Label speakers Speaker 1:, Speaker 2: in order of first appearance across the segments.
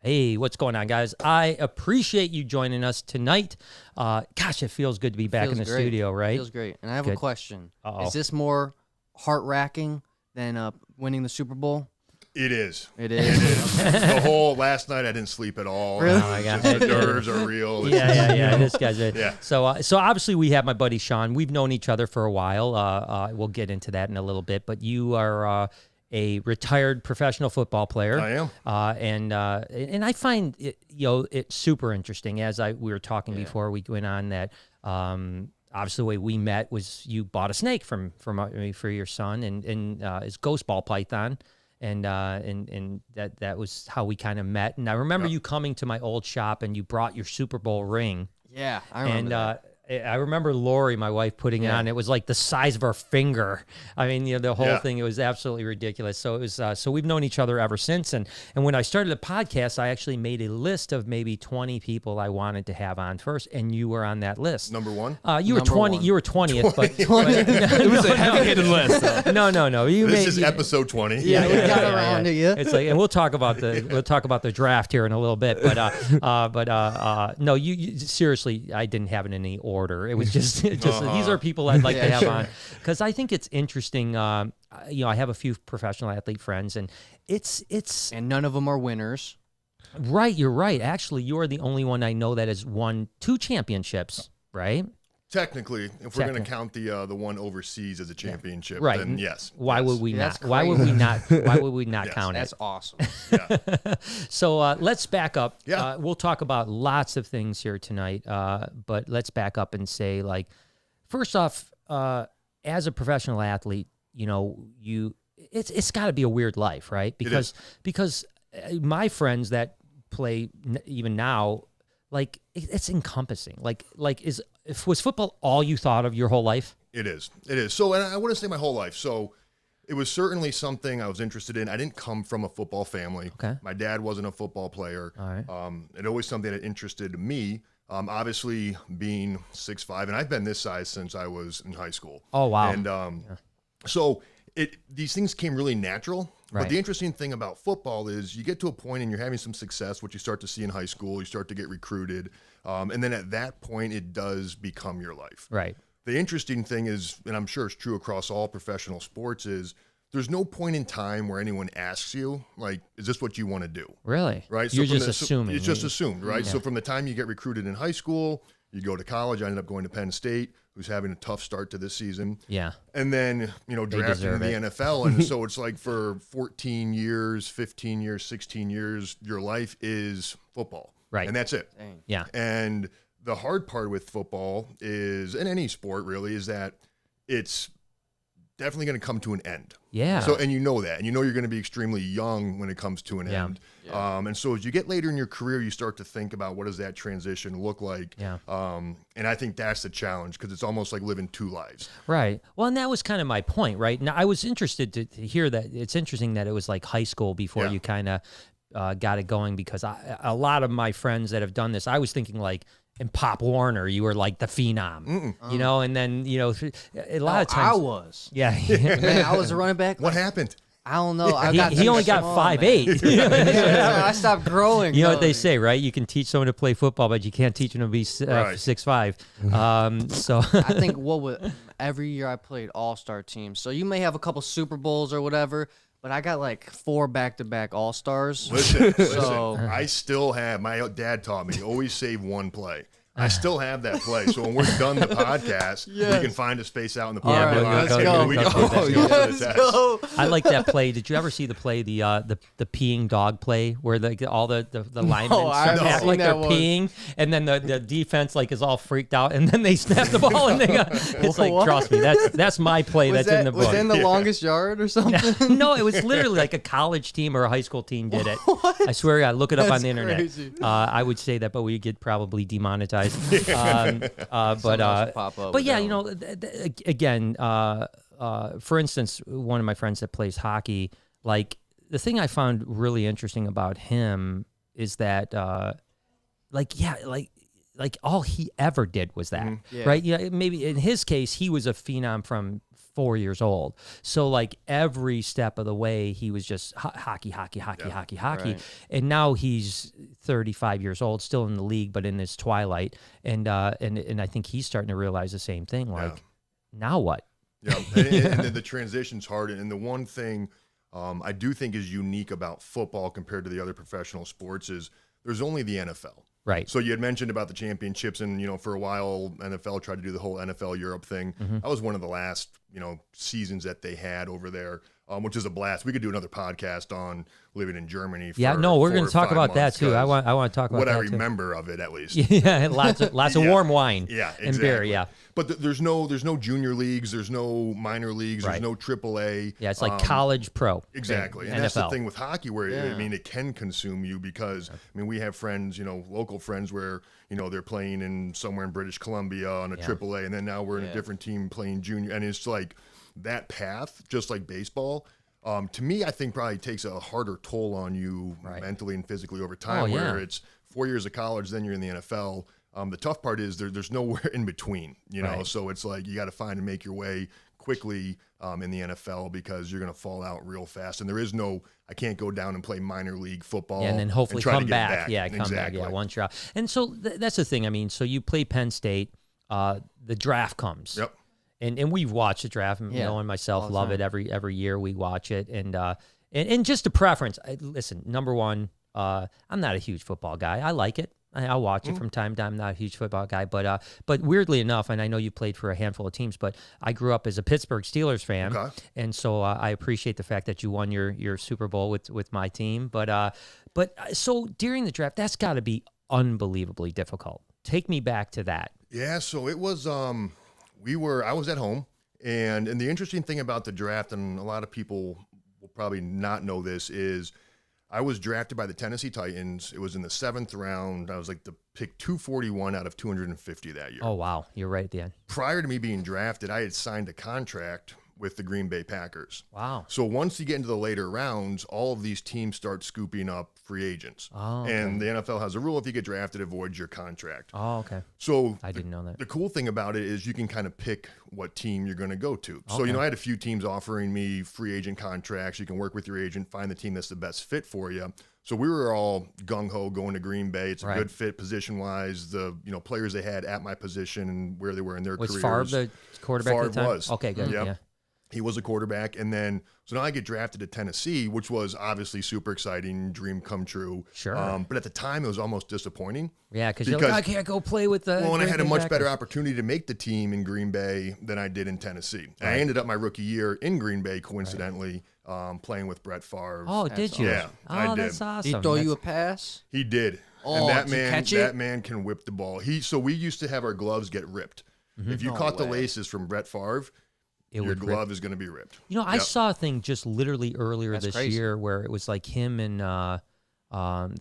Speaker 1: Hey, what's going on, guys? I appreciate you joining us tonight. Gosh, it feels good to be back in the studio, right?
Speaker 2: Feels great. And I have a question.
Speaker 1: Uh-oh.
Speaker 2: Is this more heart-wracking than winning the Super Bowl?
Speaker 3: It is.
Speaker 2: It is.
Speaker 3: The whole last night I didn't sleep at all.
Speaker 2: Really?
Speaker 1: Oh my God.
Speaker 3: Just the nerves are real.
Speaker 1: Yeah. This guy's it.
Speaker 3: Yeah.
Speaker 1: So obviously we have my buddy Sean. We've known each other for a while. We'll get into that in a little bit. But you are a retired professional football player.
Speaker 3: I am.
Speaker 1: And I find it, it's super interesting. As we were talking before we went on that. Obviously, the way we met was you bought a snake for your son and his ghost ball python. And that was how we kind of met. And I remember you coming to my old shop and you brought your Super Bowl ring.
Speaker 2: Yeah, I remember that.
Speaker 1: I remember Lori, my wife, putting it on. It was like the size of her finger. I mean, the whole thing, it was absolutely ridiculous. So it was. So we've known each other ever since. And when I started the podcast, I actually made a list of maybe 20 people I wanted to have on first, and you were on that list.
Speaker 3: Number one?
Speaker 1: You were 20. You were 20th, but
Speaker 4: It was a heavy-hitted list. Though.
Speaker 1: No.
Speaker 3: This is episode 20.
Speaker 2: Yeah, we got around to you.
Speaker 1: It's like, and we'll talk about the draft here in a little bit, but no, you seriously, I didn't have it in any order. It was just these are people I'd like to have on because I think it's interesting. I have a few professional athlete friends, and it's
Speaker 2: and none of them are winners.
Speaker 1: Right, you're right. Actually, you're the only one I know that has won 2 championships. Right.
Speaker 3: Technically, if we're going to count the one overseas as a championship,
Speaker 1: right.
Speaker 3: then yes.
Speaker 1: Why would we not?
Speaker 2: That's
Speaker 1: Why would we not? Why would we not count
Speaker 2: That's
Speaker 1: it?
Speaker 2: awesome.
Speaker 3: Yeah.
Speaker 1: So let's back up.
Speaker 3: Yeah.
Speaker 1: We'll talk about lots of things here tonight, but let's back up and say, like, first off, as a professional athlete, it's got to be a weird life, right? Because my friends that play even now, like, it's encompassing. Was football all you thought of your whole life?
Speaker 3: It is. So, and I wouldn't say my whole life. So it was certainly something I was interested in. I didn't come from a football family.
Speaker 1: Okay.
Speaker 3: My dad wasn't a football player.
Speaker 1: All right.
Speaker 3: It always something that interested me. Obviously being 6'5", and I've been this size since I was in high school.
Speaker 1: Oh, wow.
Speaker 3: And so these things came really natural.
Speaker 1: Right.
Speaker 3: But the interesting thing about football is you get to a point and you're having some success, which you start to see in high school. You start to get recruited. And then at that point, it does become your life.
Speaker 1: Right.
Speaker 3: The interesting thing is, and I'm sure it's true across all professional sports, is there's no point in time where anyone asks you, like, is this what you want to do?
Speaker 1: Really?
Speaker 3: Right?
Speaker 1: You're just assuming.
Speaker 3: It's just assumed, right?
Speaker 1: Yeah.
Speaker 3: So from the time you get recruited in high school, you go to college. I ended up going to Penn State, who's having a tough start to this season.
Speaker 1: Yeah.
Speaker 3: And then, drafted in the NFL. And so it's like for 14 years, 15 years, 16 years, your life is football.
Speaker 1: Right.
Speaker 3: And that's it.
Speaker 2: Dang.
Speaker 1: Yeah.
Speaker 3: And the hard part with football is, in any sport really, is that it's definitely going to come to an end.
Speaker 1: Yeah.
Speaker 3: So, and you know that, and you know you're going to be extremely young when it comes to an end.
Speaker 2: Yeah.
Speaker 3: And so as you get later in your career, you start to think about what does that transition look like.
Speaker 1: Yeah.
Speaker 3: And I think that's the challenge because it's almost like living 2 lives.
Speaker 1: Right. Well, and that was kind of my point, right? Now, I was interested to hear that. It's interesting that it was like high school before you kind of got it going because a lot of my friends that have done this, I was thinking like, in Pop Warner, you were like the phenom, and then, a lot of times.
Speaker 2: I was.
Speaker 1: Yeah.
Speaker 2: Man, I was a running back.
Speaker 3: What happened?
Speaker 2: I don't know.
Speaker 1: He only got 5'8".
Speaker 2: I stopped growing.
Speaker 1: You know what they say, right? You can teach someone to play football, but you can't teach them to be 6'5". So
Speaker 2: I think every year I played all-star teams. So you may have a couple Super Bowls or whatever, but I got like 4 back-to-back all-stars.
Speaker 3: Listen,
Speaker 2: So-
Speaker 3: I still have, my dad taught me, always save 1 play. I still have that play. So when we're done the podcast, we can find a space out in the
Speaker 1: Yeah,
Speaker 3: parking
Speaker 1: but
Speaker 3: lot.
Speaker 1: let's
Speaker 2: go.
Speaker 3: We can
Speaker 1: Go.
Speaker 3: go for the test.
Speaker 1: I like that play. Did you ever see the play, the peeing dog play, where all the linemen
Speaker 2: I've
Speaker 1: act
Speaker 2: seen
Speaker 1: like they're
Speaker 2: that one.
Speaker 1: peeing, and then the defense like is all freaked out, and then they snap the ball, and it's like,
Speaker 2: What?
Speaker 1: trust me, that's my play.
Speaker 2: Was
Speaker 1: That's in the book.
Speaker 2: Was in the longest yard or something?
Speaker 1: No, it was literally like a college team or a high school team did it.
Speaker 2: What?
Speaker 1: I swear, I look it up on
Speaker 2: That's
Speaker 1: the internet.
Speaker 2: crazy.
Speaker 1: I would say that, but we get probably demonetized.
Speaker 2: Someone else will pop up
Speaker 1: But
Speaker 2: with
Speaker 1: yeah,
Speaker 2: that one.
Speaker 1: again, for instance, one of my friends that plays hockey, like the thing I found really interesting about him is that, like all he ever did was that,
Speaker 2: Yeah.
Speaker 1: right? Yeah, maybe in his case, he was a phenom from 4 years old. So like every step of the way, he was just hockey.
Speaker 2: Right.
Speaker 1: And now he's 35 years old, still in the league, but in his twilight. And I think he's starting to realize the same thing. Like, now what?
Speaker 3: Yeah, and the transition's hard. And the one thing I do think is unique about football compared to the other professional sports is there's only the NFL.
Speaker 1: Right.
Speaker 3: So you had mentioned about the championships, and for a while NFL tried to do the whole NFL Europe thing.
Speaker 1: Mm-hmm.
Speaker 3: That was one of the last seasons that they had over there, which is a blast. We could do another podcast on living in Germany. For
Speaker 1: we're going to
Speaker 3: 4 or
Speaker 1: talk
Speaker 3: 5
Speaker 1: about that
Speaker 3: months,
Speaker 1: too. I want to talk about
Speaker 3: what
Speaker 1: that
Speaker 3: I
Speaker 1: too.
Speaker 3: remember of it, at least.
Speaker 1: Yeah, lots of warm wine.
Speaker 3: Yeah, exactly.
Speaker 1: And beer. Yeah.
Speaker 3: But there's no junior leagues, there's no minor leagues,
Speaker 1: Right.
Speaker 3: there's no AAA.
Speaker 1: Yeah, it's like college pro.
Speaker 3: Exactly. And
Speaker 1: NFL.
Speaker 3: that's the thing with hockey where,
Speaker 2: Yeah.
Speaker 3: it can consume you because, we have friends, local friends where, they're playing in somewhere in British Columbia on a AAA, and then now we're in a different team playing junior. And it's like that path, just like baseball, to me, I think probably takes a harder toll on you mentally and physically over time, where it's 4 years of college, then you're in the NFL. The tough part is there's nowhere in between, so it's like you got to find and make your way quickly in the NFL because you're going to fall out real fast. And there is no, I can't go down and play minor league football.
Speaker 1: And then hopefully
Speaker 3: try to
Speaker 1: come
Speaker 3: get
Speaker 1: back. Yeah, come back. Yeah, once you're out. And so that's the thing. So you play Penn State, the draft comes.
Speaker 3: Yep.
Speaker 1: And we've watched the draft, and and myself love it every year we watch it. And just a preference. Listen, number one, I'm not a huge football guy. I like it. I'll watch it from time to time. I'm not a huge football guy, but weirdly enough, and I know you played for a handful of teams, but I grew up as a Pittsburgh Steelers fan, and so I appreciate the fact that you won your Super Bowl with my team. But so during the draft, that's got to be unbelievably difficult. Take me back to that.
Speaker 3: Yeah, so it was. I was at home, and the interesting thing about the draft, and a lot of people will probably not know this, is I was drafted by the Tennessee Titans. It was in the 7th round. I was like the pick 241 out of 250 that year.
Speaker 1: Oh, wow. You're right at the end.
Speaker 3: Prior to me being drafted, I had signed a contract with the Green Bay Packers.
Speaker 1: Wow.
Speaker 3: So once you get into the later rounds, all of these teams start scooping up free agents.
Speaker 1: Oh, okay.
Speaker 3: And the NFL has a rule, if you get drafted, it voids your contract.
Speaker 1: Oh, okay.
Speaker 3: So
Speaker 1: I didn't know that.
Speaker 3: The cool thing about it is you can kind of pick what team you're going to go to. So, I had a few teams offering me free agent contracts. You can work with your agent, find the team that's the best fit for you. So we were all gung-ho going to Green Bay. It's a good fit position-wise. The players they had at my position and where they were in their careers.
Speaker 1: Was Favre the quarterback at the time?
Speaker 3: Was.
Speaker 1: Okay, good.
Speaker 3: Yep.
Speaker 1: Yeah.
Speaker 3: He was a quarterback. And then, so now I get drafted to Tennessee, which was obviously super exciting, dream come true.
Speaker 1: Sure.
Speaker 3: But at the time, it was almost disappointing.
Speaker 1: Yeah, because you're like, I can't go play with the.
Speaker 3: Well, and I had a much better
Speaker 1: Packers.
Speaker 3: opportunity to make the team in Green Bay than I did in Tennessee. Right. I ended up my rookie year in Green Bay, coincidentally, playing with Brett Favre.
Speaker 1: Oh, did you?
Speaker 3: Yeah, I did.
Speaker 1: That's awesome.
Speaker 2: Did he throw you a pass?
Speaker 3: He did.
Speaker 2: Oh,
Speaker 3: and that
Speaker 2: did you
Speaker 3: man,
Speaker 2: catch it?
Speaker 3: that man can whip the ball. So we used to have our gloves get ripped. If you caught the laces from Brett Favre, your glove is going to be ripped.
Speaker 1: I saw a thing just literally earlier
Speaker 2: That's
Speaker 1: this
Speaker 2: crazy.
Speaker 1: year where it was like him and the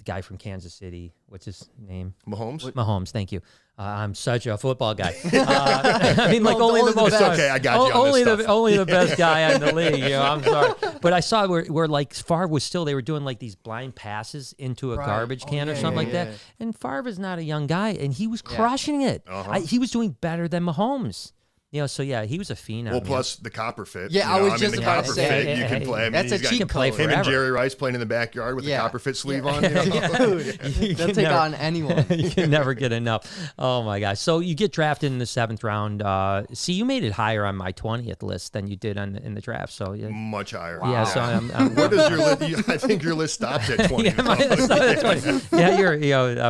Speaker 1: guy from Kansas City. What's his name?
Speaker 3: Mahomes?
Speaker 1: Mahomes. Thank you. I'm such a football guy. I mean, like only the most.
Speaker 3: Okay, I got you on
Speaker 1: only
Speaker 3: this
Speaker 1: the
Speaker 3: stuff.
Speaker 1: only the best guy in the league. I'm sorry, but I saw where like Favre was still. They were doing like these blind passes into a garbage can or something like that. And Favre is not a young guy, and he was crushing it. He was doing better than Mahomes. So he was a phenom.
Speaker 3: Well, plus the copper fit.
Speaker 2: Yeah, I was just
Speaker 3: the
Speaker 2: about
Speaker 3: copper
Speaker 2: to say,
Speaker 3: fit, you can play. I mean,
Speaker 2: that's a cheat
Speaker 1: play
Speaker 2: code.
Speaker 3: him and
Speaker 1: forever.
Speaker 3: Jerry Rice playing in the backyard with the copper fit sleeve on.
Speaker 2: They'll take on anyone.
Speaker 1: You can never get enough. Oh my gosh! So you get drafted in the 7th round. See, you made it higher on my 20th list than you did in the draft. So
Speaker 3: Much higher.
Speaker 1: Yeah. So I'm
Speaker 3: Where does your list? I think your list stops at 20.
Speaker 1: I'm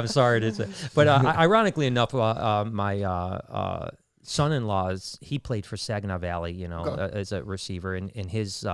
Speaker 1: sorry to say, but ironically enough, my son-in-law's, he played for Saginaw Valley, as a receiver, and his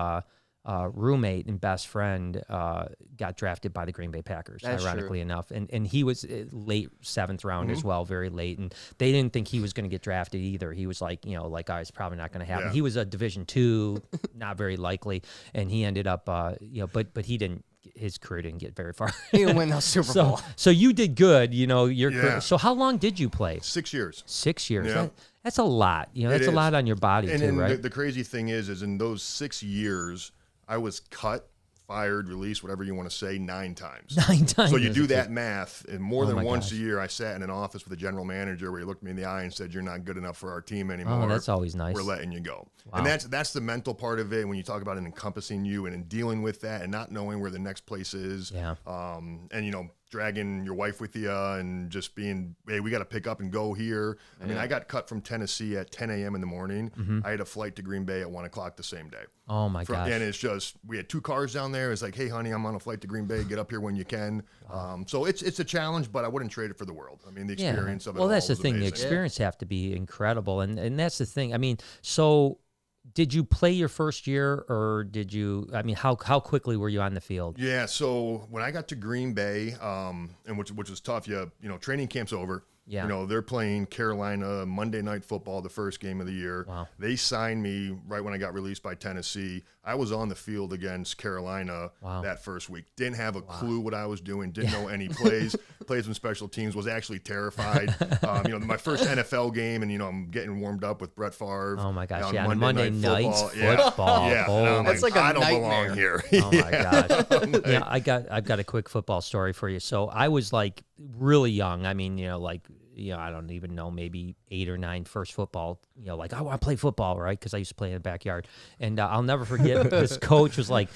Speaker 1: roommate and best friend got drafted by the Green Bay Packers,
Speaker 2: That's
Speaker 1: ironically
Speaker 2: true.
Speaker 1: enough, and he was late 7th round as well, very late, and they didn't think he was going to get drafted either. He was like, it's probably not going to happen.
Speaker 3: Yeah.
Speaker 1: He was a Division II, not very likely, and he ended up, but he didn't. His career didn't get very far.
Speaker 2: He didn't win the Super Bowl.
Speaker 1: So you did good, your
Speaker 3: Yeah.
Speaker 1: career. So how long did you play?
Speaker 3: 6 years.
Speaker 1: 6 years.
Speaker 3: Yeah.
Speaker 1: That's a lot. That's a lot on your body
Speaker 3: And
Speaker 1: too,
Speaker 3: then
Speaker 1: right?
Speaker 3: the crazy thing is in those 6 years, I was cut fired, released, whatever you want to say, 9 times.
Speaker 1: 9 times.
Speaker 3: So you do that math, and more than
Speaker 1: my
Speaker 3: once
Speaker 1: gosh.
Speaker 3: a year, I sat in an office with a general manager where he looked me in the eye and said, "You're not good enough for our team anymore.
Speaker 1: Oh, that's always nice.
Speaker 3: We're letting you go."
Speaker 1: Wow.
Speaker 3: And that's the mental part of it when you talk about it encompassing you and in dealing with that and not knowing where the next place is.
Speaker 1: Yeah.
Speaker 3: And, dragging your wife with you and just being, hey, we got to pick up and go here. I mean, I got cut from Tennessee at 10 a.m. in the morning. I had a flight to Green Bay at 1 o'clock the same day.
Speaker 1: Oh, my gosh.
Speaker 3: And it's just, we had 2 cars down there. It's like, hey, honey, I'm on a flight to Green Bay. Get up here when you can. So it's a challenge, but I wouldn't trade it for the world. I mean, the experience of it
Speaker 1: Well,
Speaker 3: all
Speaker 1: that's the
Speaker 3: was
Speaker 1: thing. The
Speaker 3: amazing.
Speaker 1: experience have to be incredible. And that's the thing. I mean, so did you play your first year or did you, I mean, how quickly were you on the field?
Speaker 3: Yeah, so when I got to Green Bay, and which was tough, training camp's over.
Speaker 1: Yeah.
Speaker 3: They're playing Carolina Monday Night Football, the first game of the year.
Speaker 1: Wow.
Speaker 3: They signed me right when I got released by Tennessee. I was on the field against Carolina that first week. Didn't have a clue what I was doing. Didn't know any plays. Played some special teams. Was actually terrified. My first NFL game, and I'm getting warmed up with Brett Favre.
Speaker 1: Oh my gosh!
Speaker 3: on
Speaker 1: Yeah, Monday night
Speaker 3: football.
Speaker 1: football.
Speaker 3: Yeah,
Speaker 1: Oh,
Speaker 3: and I'm
Speaker 2: That's like a
Speaker 3: I don't
Speaker 2: nightmare.
Speaker 3: belong here.
Speaker 1: Oh my gosh! Yeah, I've got a quick football story for you. So I was like really young. I mean, I don't even know, maybe 8 or 9, first football. Like I want to play football, right? Because I used to play in the backyard, and I'll never forget. This coach was like,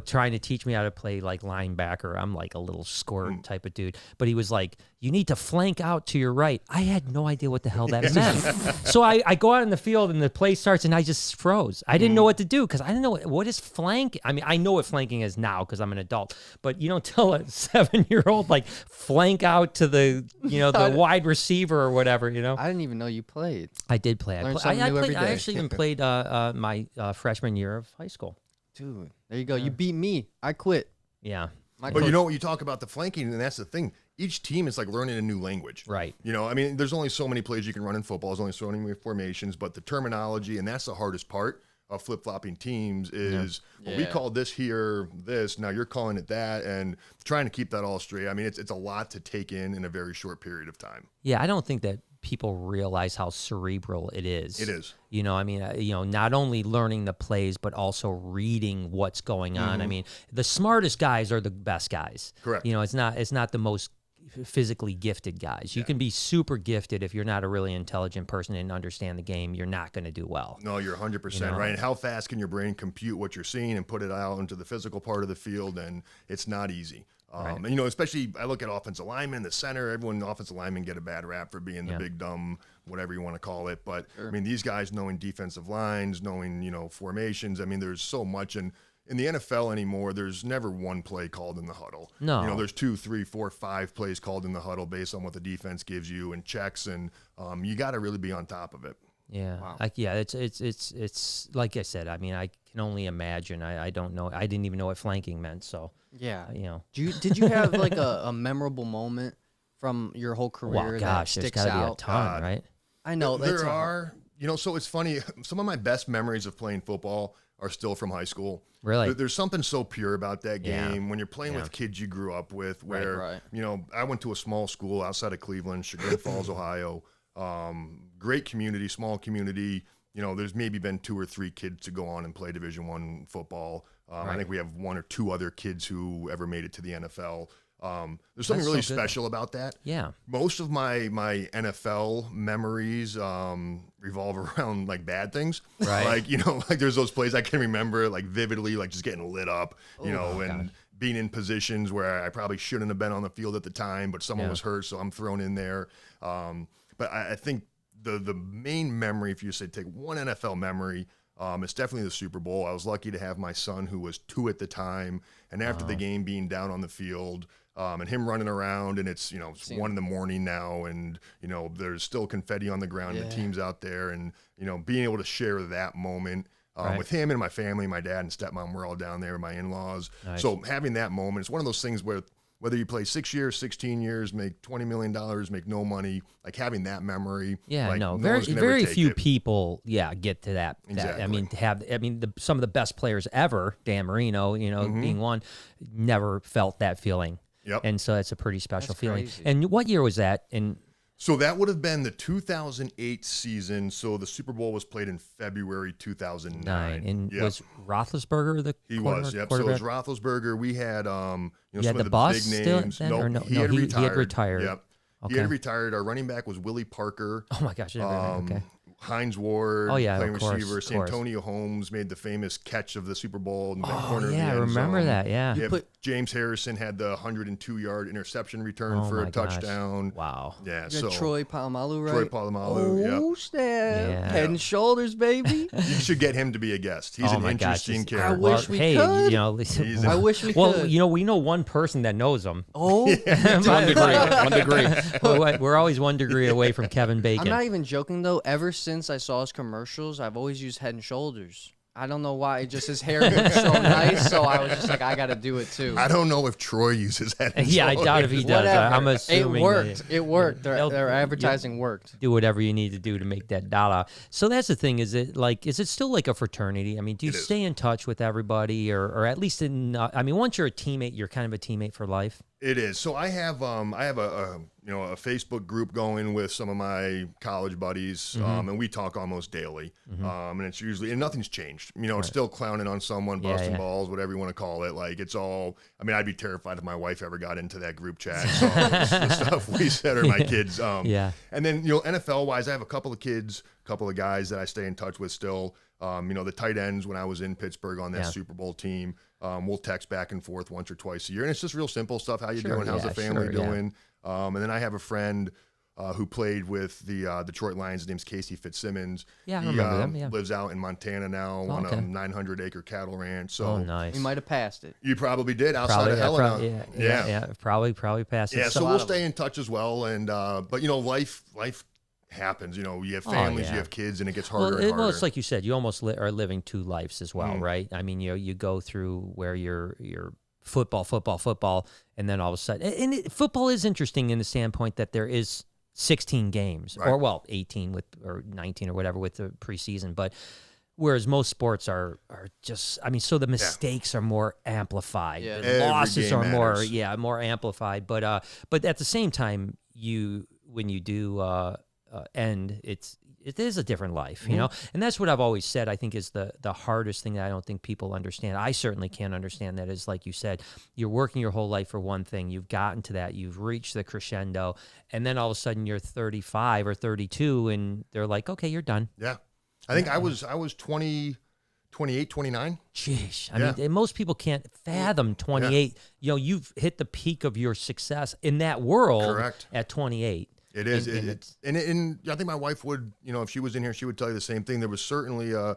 Speaker 1: trying to teach me how to play like linebacker. I'm like a little squirt type of dude, but he was like, you need to flank out to your right. I had no idea what the hell that meant. So I go out in the field and the play starts and I just froze. I didn't know what to do because I didn't know what is flank. I mean, I know what flanking is now because I'm an adult, but you don't tell a 7-year-old like flank out to the, the wide receiver or whatever,
Speaker 2: I didn't even know you played.
Speaker 1: I did play.
Speaker 2: Learn something new every
Speaker 1: I
Speaker 2: day.
Speaker 1: actually even played my freshman year of high school.
Speaker 2: Dude, there you go. You beat me. I quit.
Speaker 1: Yeah.
Speaker 2: My
Speaker 3: But
Speaker 2: coach-
Speaker 3: you talk about the flanking, and that's the thing. Each team is like learning a new language.
Speaker 1: Right.
Speaker 3: I mean, there's only so many plays you can run in football. There's only so many formations, but the terminology, and that's the hardest part of flip-flopping teams is, well, we call this here this, now you're calling it that, and trying to keep that all straight. I mean, it's a lot to take in a very short period of time.
Speaker 1: Yeah, I don't think that people realize how cerebral it is.
Speaker 3: It is.
Speaker 1: I mean, not only learning the plays, but also reading what's going on. I mean, the smartest guys are the best guys.
Speaker 3: Correct.
Speaker 1: It's not the most physically gifted guys. You can be super gifted if you're not a really intelligent person and understand the game. You're not going to do well.
Speaker 3: No, you're 100% right. And how fast can your brain compute what you're seeing and put it out into the physical part of the field? And it's not easy. And, especially I look at offensive linemen, the center, everyone, offensive linemen get a bad rap for being the big, dumb, whatever you want to call it. But, I mean, these guys knowing defensive lines, knowing, formations. I mean, there's so much. And in the NFL anymore, there's never one play called in the huddle.
Speaker 1: No.
Speaker 3: There's 2, 3, 4, 5 plays called in the huddle based on what the defense gives you and checks. And you got to really be on top of it.
Speaker 1: Yeah.
Speaker 2: Wow.
Speaker 1: It's like I said, I mean, I can only imagine. I don't know. I didn't even know what flanking meant. So,
Speaker 2: Yeah.
Speaker 1: Did
Speaker 2: you have like a memorable moment from your whole career
Speaker 1: well,
Speaker 2: that
Speaker 1: gosh, there's
Speaker 2: sticks
Speaker 1: got to be a
Speaker 2: out?
Speaker 1: ton, right?
Speaker 2: I know.
Speaker 3: There are, so it's funny. Some of my best memories of playing football are still from high school.
Speaker 1: Really?
Speaker 3: There's something so pure about that
Speaker 1: Yeah.
Speaker 3: game when you're playing with kids you grew up with where,
Speaker 2: right.
Speaker 3: I went to a small school outside of Cleveland, Chagrin Falls, Ohio. Great community, small community. There's maybe been 2 or 3 kids to go on and play Division I football. I think we have 1 or 2 other kids who ever made it to the NFL. There's something
Speaker 1: That's
Speaker 3: really
Speaker 1: so good.
Speaker 3: special about that.
Speaker 1: Yeah.
Speaker 3: Most of my NFL memories revolve around like bad things.
Speaker 1: Right.
Speaker 3: Like there's those plays I can remember like vividly, like just getting lit up, and being in positions where I probably shouldn't have been on the field at the time, but someone was hurt, so I'm thrown in there. But I think the main memory, if you say take one NFL memory, it's definitely the Super Bowl. I was lucky to have my son who was 2 at the time, and after the game being down on the field, and him running around, and it's 1 a.m. now, and there's still confetti on the ground, the team's out there, and being able to share that moment with him and my family, my dad and stepmom were all down there, my in-laws.
Speaker 1: Nice.
Speaker 3: So having that moment, it's one of those things where whether you play 6 years, 16 years, make $20 million, make no money, like having that memory.
Speaker 1: Yeah,
Speaker 3: like,
Speaker 1: no,
Speaker 3: one's never
Speaker 1: very
Speaker 3: take
Speaker 1: few
Speaker 3: it.
Speaker 1: people, get to that.
Speaker 3: Exactly.
Speaker 1: I mean, some of the best players ever, Dan Marino, being one, never felt that feeling.
Speaker 3: Yep.
Speaker 1: And so it's a pretty special
Speaker 2: That's
Speaker 1: feeling.
Speaker 2: crazy.
Speaker 1: And what year was that?
Speaker 3: So that would have been the 2008 season. So the Super Bowl was played in February 2009.
Speaker 1: And was Roethlisberger the
Speaker 3: He was, yep. So it was Roethlisberger. We had, some
Speaker 1: had
Speaker 3: of
Speaker 1: the
Speaker 3: the
Speaker 1: bus
Speaker 3: big
Speaker 1: still
Speaker 3: names.
Speaker 1: then, or no?
Speaker 3: He
Speaker 1: No,
Speaker 3: had
Speaker 1: he
Speaker 3: retired.
Speaker 1: had retired.
Speaker 3: Yep.
Speaker 1: Okay.
Speaker 3: He had retired. Our running back was Willie Parker.
Speaker 1: Oh my gosh! Okay.
Speaker 3: Hines Ward,
Speaker 1: Oh, yeah,
Speaker 3: playing
Speaker 1: of course,
Speaker 3: receiver.
Speaker 1: of course.
Speaker 3: Santonio Holmes made the famous catch of the Super Bowl in the
Speaker 1: Oh
Speaker 3: corner of the
Speaker 1: yeah, I
Speaker 3: end
Speaker 1: remember
Speaker 3: zone.
Speaker 1: that. Yeah.
Speaker 3: Yep. James Harrison had the 102-yard interception return
Speaker 1: Oh
Speaker 3: for
Speaker 1: my
Speaker 3: a
Speaker 1: gosh.
Speaker 3: touchdown.
Speaker 1: Wow.
Speaker 3: Yeah,
Speaker 2: You
Speaker 3: so
Speaker 2: got Troy Polamalu, right?
Speaker 3: Troy Polamalu,
Speaker 2: Oh, snap.
Speaker 1: Yeah.
Speaker 2: Head and shoulders, baby.
Speaker 3: You should get him to be a guest. He's
Speaker 1: Oh
Speaker 3: an
Speaker 1: my gosh,
Speaker 3: interesting
Speaker 1: it's-
Speaker 3: character.
Speaker 2: wish we
Speaker 1: hey,
Speaker 2: could.
Speaker 1: you know,
Speaker 2: I wish we
Speaker 1: well,
Speaker 2: could.
Speaker 1: you know, we know one person that knows him.
Speaker 2: Oh,
Speaker 4: 1 degree. 1 degree.
Speaker 1: We're always 1 degree away from Kevin Bacon.
Speaker 2: I'm not even joking, though. Ever since I saw his commercials, I've always used Head and Shoulders. I don't know why. It just his hair looks so nice, so I was just like, I got to do it, too.
Speaker 3: I don't know if Troy uses that.
Speaker 1: Yeah, I doubt if he does.
Speaker 2: Whatever.
Speaker 1: I'm assuming
Speaker 2: it worked. It worked.
Speaker 1: They'll-
Speaker 2: Their advertising worked.
Speaker 1: do whatever you need to do to make that dollar. So that's the thing. Is it still like a fraternity? I mean, do you
Speaker 3: It is.
Speaker 1: stay in touch with everybody, or at least I mean, once you're a teammate, you're kind of a teammate for life.
Speaker 3: It is. So I have a Facebook group going with some of my college buddies, and we talk almost daily. And it's usually, and nothing's changed. You know, it's still clowning on someone,
Speaker 1: Yeah,
Speaker 3: busting
Speaker 1: yeah.
Speaker 3: balls, whatever you want to call it. Like it's all. I mean, I'd be terrified if my wife ever got into that group chat. So the stuff we said or my kids.
Speaker 1: Yeah.
Speaker 3: And then NFL wise, I have a couple of kids, a couple of guys that I stay in touch with still. The tight ends when I was in Pittsburgh on that Super Bowl team. We'll text back and forth once or twice a year, and it's just real simple stuff. How you
Speaker 1: Sure,
Speaker 3: doing? How's the family
Speaker 1: sure, yeah.
Speaker 3: doing? And then I have a friend who played with the Detroit Lions. His name's Casey Fitzsimmons.
Speaker 1: Yeah, I
Speaker 3: he
Speaker 1: remember them, yeah.
Speaker 3: lives out in Montana now on
Speaker 1: okay.
Speaker 3: a 900-acre cattle ranch. So
Speaker 1: Oh, nice.
Speaker 2: We might have passed it.
Speaker 3: you probably did outside
Speaker 1: Probably,
Speaker 3: of
Speaker 1: yeah,
Speaker 3: Helena.
Speaker 1: yeah, probably past it.
Speaker 3: Yeah, so
Speaker 2: lot
Speaker 3: we'll
Speaker 2: of
Speaker 3: stay in touch as well. And but life happens. You have families,
Speaker 1: yeah.
Speaker 3: you have kids, and it gets harder and harder.
Speaker 1: Well, it's like you said, you almost are living two lives as well,
Speaker 3: Mm.
Speaker 1: right? I mean, you go through where you're football, and then all of a sudden, and football is interesting in the standpoint that there is 16 games,
Speaker 3: Right.
Speaker 1: or 18 or 19 or whatever with the preseason, but whereas most sports are just, I mean, so the mistakes are more amplified,
Speaker 2: Yeah.
Speaker 1: the
Speaker 3: Every
Speaker 1: losses
Speaker 3: game
Speaker 1: are
Speaker 3: matters.
Speaker 1: more amplified, but at the same time, when you do end, it is a different life, you know? And that's what I've always said, I think is the hardest thing that I don't think people understand. I certainly can't understand that is, like you said, you're working your whole life for one thing. You've gotten to that. You've reached the crescendo. And then all of a sudden you're 35 or 32 and they're like, okay, you're done.
Speaker 3: Yeah. I think I was 20, 28, 29.
Speaker 1: Jeez. I
Speaker 3: Yeah.
Speaker 1: mean, most people can't fathom 28. You've hit the peak of your success in that world
Speaker 3: Correct.
Speaker 1: at 28.
Speaker 3: It is.
Speaker 1: And
Speaker 3: And I think my wife would, if she was in here, she would tell you the same thing. There was certainly a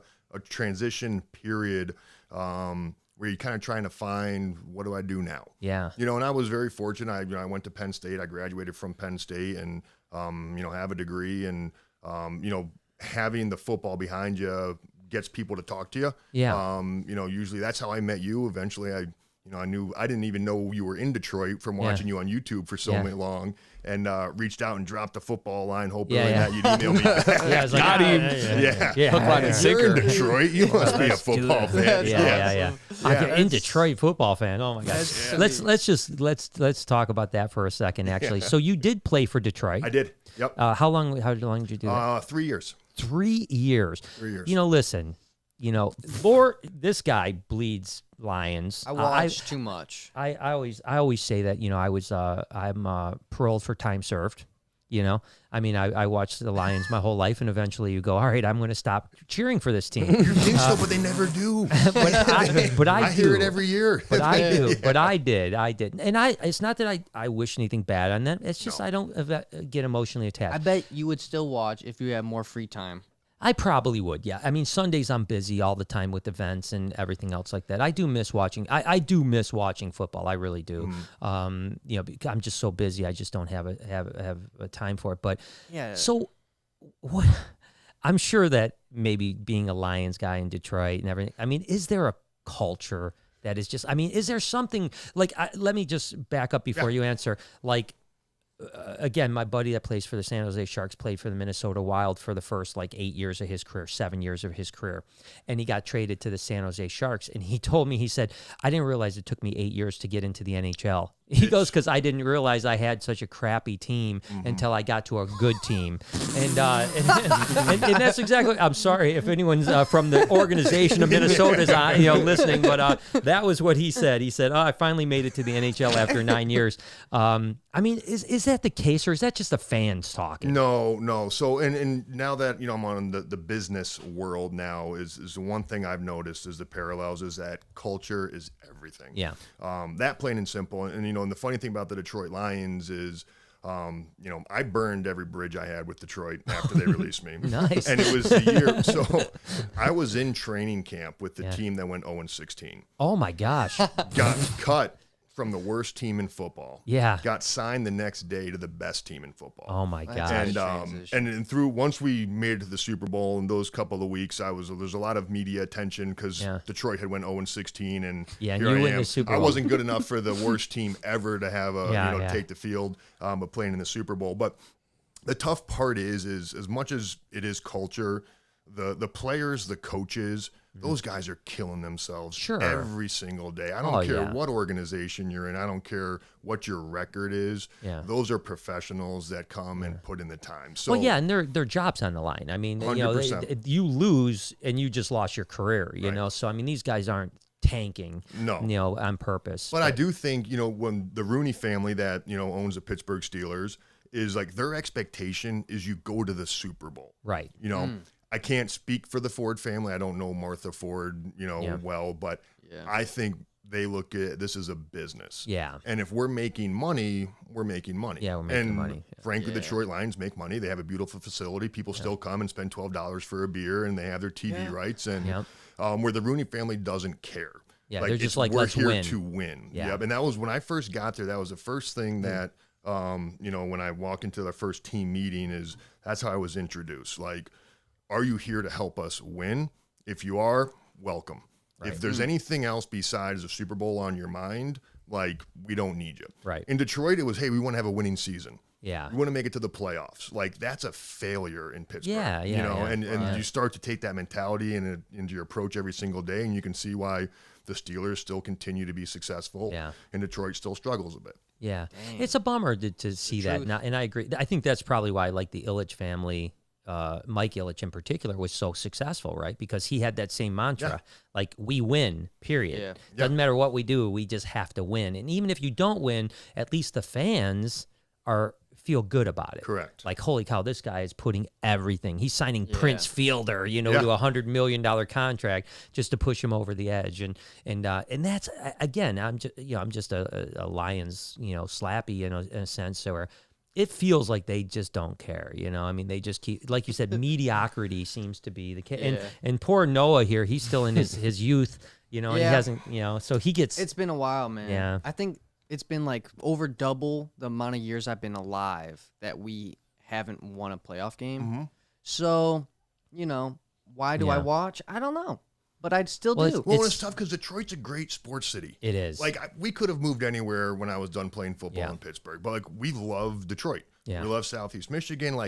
Speaker 3: transition period where you're kind of trying to find, what do I do now?
Speaker 1: Yeah.
Speaker 3: And I was very fortunate. I went to Penn State. I graduated from Penn State and, have a degree. And, having the football behind you gets people to talk to you.
Speaker 1: Yeah.
Speaker 3: Usually that's how I met you. Eventually I didn't even know you were in Detroit from watching you on YouTube for so long, and reached out and dropped the football line, hoping that you'd email me back.
Speaker 1: Yeah, I was like,
Speaker 4: Got him.
Speaker 1: Yeah.
Speaker 4: Hook, line, and
Speaker 3: You're in
Speaker 4: sinker.
Speaker 3: Detroit. You must be a
Speaker 1: Let's do
Speaker 3: football
Speaker 1: that.
Speaker 3: fan.
Speaker 1: Yeah. I'm in Detroit football fan. Oh my gosh.
Speaker 2: That's
Speaker 1: Let's talk about that for a second. Actually, so you did play for Detroit.
Speaker 3: I did. Yep.
Speaker 1: How long did you do that?
Speaker 3: 3 years.
Speaker 1: 3 years.
Speaker 3: 3 years.
Speaker 1: Listen. This guy bleeds Lions.
Speaker 2: I watched too much.
Speaker 1: I always say that I'm paroled for time served. I mean, I watched the Lions my whole life, and eventually you go, all right, I'm going to stop cheering for this team.
Speaker 3: You think so, but they never do.
Speaker 1: but I
Speaker 3: hear
Speaker 1: do.
Speaker 3: it every year.
Speaker 1: But I do. But I did. And it's not that I wish anything bad on them. It's just I don't get emotionally attached.
Speaker 2: I bet you would still watch if you had more free time.
Speaker 1: I probably would, yeah. I mean, Sundays I'm busy all the time with events and everything else like that. I do miss watching. I do miss watching football. I really do. Because I'm just so busy. I just don't have a time for it. But
Speaker 2: Yeah.
Speaker 1: so what? I'm sure that maybe being a Lions guy in Detroit and everything. I mean, is there a culture that is just? I mean, is there something like? Let me just back up before you answer. Like. Again, my buddy that plays for the San Jose Sharks played for the Minnesota Wild for the first 8 years of his career, 7 years of his career. And he got traded to the San Jose Sharks. And he told me, he said, I didn't realize it took me 8 years to get into the NHL He goes, because I didn't realize I had such a crappy team until I got to a good team. And that's exactly, I'm sorry if anyone's from the organization of Minnesota is listening, but that was what he said. He said, I finally made it to the NHL after 9 years. I mean, is that the case, or is that just the fans talking?
Speaker 3: No. So, and now that, I'm on the business world now, is the one thing I've noticed is the parallels is that culture is everything.
Speaker 1: Yeah.
Speaker 3: That plain and simple. And the funny thing about the Detroit Lions is, I burned every bridge I had with Detroit after they released me.
Speaker 1: Nice.
Speaker 3: And it was the year. So I was in training camp with the team that went 0-16.
Speaker 1: Oh my gosh.
Speaker 3: Got cut from the worst team in football.
Speaker 1: Yeah.
Speaker 3: Got signed the next day to the best team in football.
Speaker 1: Oh my gosh.
Speaker 3: And through once we made it to the Super Bowl in those couple of weeks, there's a lot of media attention because Detroit had went 0-16, and
Speaker 1: here
Speaker 3: you
Speaker 1: I
Speaker 3: win
Speaker 1: am. The Super Bowl.
Speaker 3: I wasn't good enough for the worst team ever to have take the field, but playing in the Super Bowl. But the tough part is as much as it is culture, the players, the coaches, those guys are killing themselves every single day. I don't care what organization you're in. I don't care what your record is.
Speaker 1: Yeah.
Speaker 3: Those are professionals that come and put in the time. So,
Speaker 1: and their job's on the line. I mean,
Speaker 3: 100%.
Speaker 1: You lose and you just lost your career, you know? So, I mean, these guys aren't tanking, on purpose.
Speaker 3: But I do think, when the Rooney family that, owns the Pittsburgh Steelers is like their expectation is you go to the Super Bowl.
Speaker 1: Right.
Speaker 3: I can't speak for the Ford family. I don't know Martha Ford, well, but I think they look at this as a business.
Speaker 1: Yeah.
Speaker 3: And if we're making money, we're making money.
Speaker 1: Yeah, we're making money.
Speaker 3: Frankly, the Detroit Lions make money. They have a beautiful facility. People still come and spend $12 for a beer, and they have their TV rights. And where the Rooney family doesn't care.
Speaker 1: Yeah, they're just like,
Speaker 3: we're
Speaker 1: let's
Speaker 3: here
Speaker 1: win.
Speaker 3: to win.
Speaker 1: Yeah.
Speaker 3: Yep. And that was when I first got there. That was the first thing that, when I walk into the first team meeting that's how I was introduced. Like, are you here to help us win? If you are, welcome. Right. If there's anything else besides a Super Bowl on your mind, we don't need you.
Speaker 1: Right.
Speaker 3: In Detroit, it was, hey, we want to have a winning season.
Speaker 1: Yeah.
Speaker 3: We want to make it to the playoffs. That's a failure in Pittsburgh.
Speaker 1: Yeah.
Speaker 3: And you start to take that mentality into your approach every single day, and you can see why the Steelers still continue to be successful.
Speaker 1: Yeah.
Speaker 3: And Detroit still struggles a bit.
Speaker 1: Yeah. Dang. It's a bummer to see that. And I agree. I think that's probably why, the Ilitch family, Mike Ilitch in particular, was so successful, right? Because he had that same mantra, we win, period. Yeah. Doesn't matter what we do, we just have to win. And even if you don't win, at least the fans feel good about it.
Speaker 3: Correct.
Speaker 1: Holy cow, this guy is putting everything. He's signing Prince Fielder, to a $100 million contract just to push him over the edge. And that's, again, I'm just a Lions, slappy in a sense, where it feels like they just don't care, I mean, they just keep, like you said, mediocrity seems to be the case. And poor Noah here, he's still in his youth, and he hasn't, so he gets.
Speaker 2: It's been a while, man.
Speaker 1: Yeah.
Speaker 2: I think it's been over double the amount of years I've been alive that we haven't won a playoff game.
Speaker 3: Mm-hmm.
Speaker 2: So, why do I watch? I don't know. But I'd still do.
Speaker 3: Well, it's tough because Detroit's a great sports city.
Speaker 1: It is.
Speaker 3: We could have moved anywhere when I was done playing football in Pittsburgh, but we love Detroit. Yeah. We love Southeast Michigan.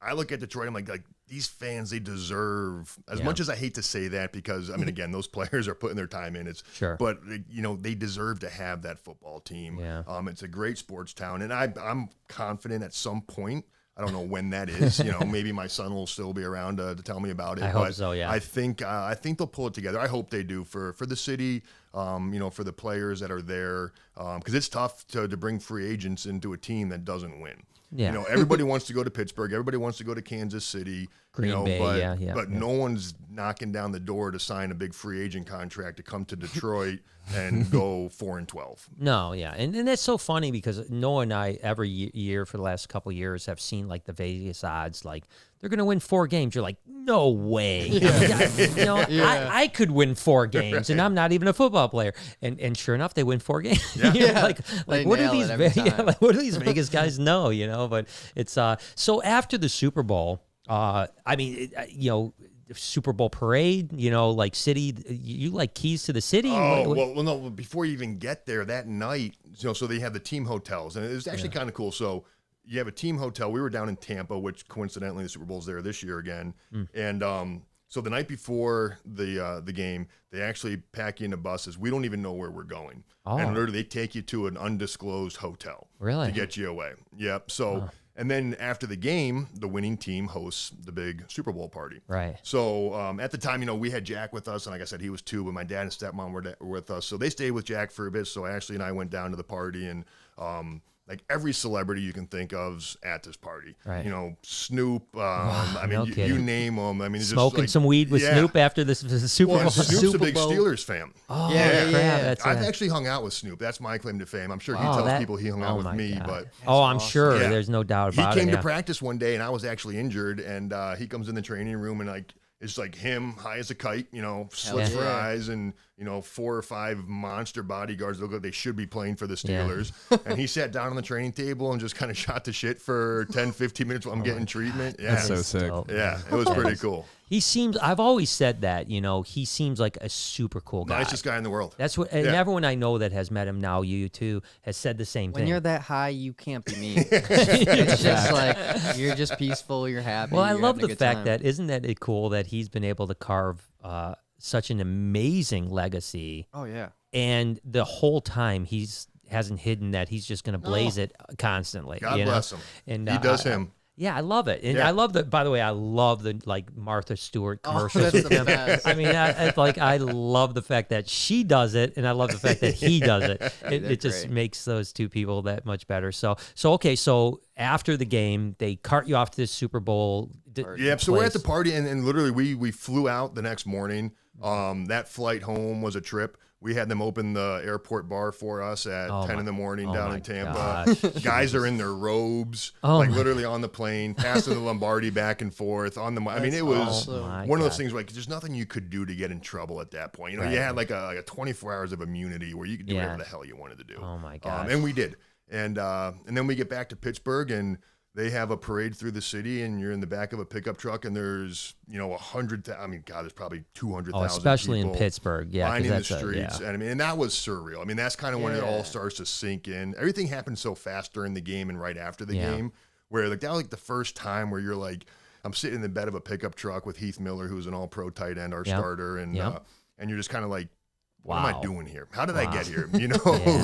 Speaker 3: I look at Detroit, I'm like these fans, they deserve, as much as I hate to say that, because I mean, again, those players are putting their time in. But they deserve to have that football team.
Speaker 1: Yeah.
Speaker 3: It's a great sports town, and I'm confident at some point. I don't know when that is. Maybe my son will still be around to tell me about it.
Speaker 1: I hope so. Yeah.
Speaker 3: I think they'll pull it together. I hope they do for the city. For the players that are there, because it's tough to bring free agents into a team that doesn't win.
Speaker 1: Yeah.
Speaker 3: Everybody wants to go to Pittsburgh. Everybody wants to go to Kansas City.
Speaker 1: Green Bay,
Speaker 3: but no one's knocking down the door to sign a big free agent contract to come to Detroit and go 4-12.
Speaker 1: No, yeah, and that's so funny because Noah and I every year for the last couple of years have seen the Vegas odds they're going to win 4 games. You're like, no way. I could win 4 games, and I'm not even a football player. And sure enough, they win 4 games.
Speaker 2: Yeah.
Speaker 1: What do these what do these Vegas guys know? But it's so after the Super Bowl. Super Bowl parade, city, you like keys to the city?
Speaker 3: Oh, well, no, before you even get there that night, so they have the team hotels, and it was actually kind of cool. So you have a team hotel. We were down in Tampa, which coincidentally the Super Bowl's there this year again. And So the night before the game, they actually pack you into buses. We don't even know where we're going.
Speaker 1: Oh.
Speaker 3: And literally, they take you to an undisclosed hotel
Speaker 1: Really?
Speaker 3: to get you away. Yep. So, and then after the game, the winning team hosts the big Super Bowl party.
Speaker 1: Right.
Speaker 3: So at the time, we had Jack with us, and like I said, he was 2, but my dad and stepmom were with us. So they stayed with Jack for a bit. So Ashley and I went down to the party, and like every celebrity you can think of's at this party.
Speaker 1: Right.
Speaker 3: Snoop. I mean, you name them. I mean, it's
Speaker 1: Smoking
Speaker 3: just like,
Speaker 1: some weed with Snoop after the Super Bowl.
Speaker 3: Well, Snoop's
Speaker 2: Super
Speaker 3: a big
Speaker 2: Bowl.
Speaker 3: Steelers fan.
Speaker 1: Oh,
Speaker 2: Yeah.
Speaker 3: I've actually hung out with Snoop. That's my claim to fame. I'm sure he tells people he hung out with me, but
Speaker 1: I'm sure.
Speaker 3: Yeah.
Speaker 1: There's no doubt
Speaker 3: he
Speaker 1: about it.
Speaker 3: came to practice one day, and I was actually injured, and he comes in the training room, and like it's like him high as a kite, slits for eyes, and 4 or 5 monster bodyguards look like they should be playing for the Steelers. And he sat down on the training table and just kind of shot the shit for 10, 15 minutes while I'm getting treatment. Yeah,
Speaker 4: That's so sick.
Speaker 1: Dope.
Speaker 3: yeah, it was pretty cool.
Speaker 1: He seems. I've always said that. He seems like a super cool guy.
Speaker 3: Nicest guy in the world.
Speaker 1: That's what. And everyone I know that has met him now, you too, has said the same
Speaker 2: When
Speaker 1: thing.
Speaker 2: you're that high, you can't be mean. It's just like you're just peaceful. You're happy.
Speaker 1: Well, I
Speaker 2: you're
Speaker 1: love
Speaker 2: having a
Speaker 1: the
Speaker 2: good
Speaker 1: fact
Speaker 2: time.
Speaker 1: that isn't that it cool that he's been able to carve such an amazing legacy,
Speaker 2: Oh yeah.
Speaker 1: and the whole time hasn't hidden that he's just going to blaze it constantly.
Speaker 3: God bless him.
Speaker 1: And
Speaker 3: He does him.
Speaker 1: Yeah, I love it, and
Speaker 3: Yeah.
Speaker 1: I love the. By the way, I love the like Martha Stewart commercials.
Speaker 2: that's
Speaker 1: with
Speaker 2: the
Speaker 1: him.
Speaker 2: best.
Speaker 1: I mean, I love the fact that she does it, and I love the fact that he does it. It just
Speaker 2: great.
Speaker 1: makes those two people that much better. So okay, so after the game, they cart you off to the Super Bowl.
Speaker 3: Yeah, so we're at the
Speaker 1: place.
Speaker 3: party, and literally we flew out the next morning. That flight home was a trip. We had them open the airport bar for us at 10 in the morning down in Tampa. Guys are in their robes, like literally on the plane, passing the Lombardi back and forth on the. I mean, it was one of those things like there's nothing you could do to get in trouble at that point. You had like a 24 hours of immunity where you could do whatever the hell you wanted to do.
Speaker 1: Oh my gosh.
Speaker 3: And we did, and then we get back to Pittsburgh and. They have a parade through the city, and you're in the back of a pickup truck, and there's 100. I mean, God, there's probably 200,000.
Speaker 1: Especially
Speaker 3: people
Speaker 1: in Pittsburgh, yeah, 'cause
Speaker 3: lining the
Speaker 1: that's
Speaker 3: streets, and I mean, and that was surreal. I mean, that's kind of when it all starts to sink in. Everything happened so fast during the game and right after the game, where like that was like the first time where you're like, I'm sitting in the bed of a pickup truck with Heath Miller, who's an All-Pro tight end, our starter, and you're just kind of like. What am I doing here? How did I get here?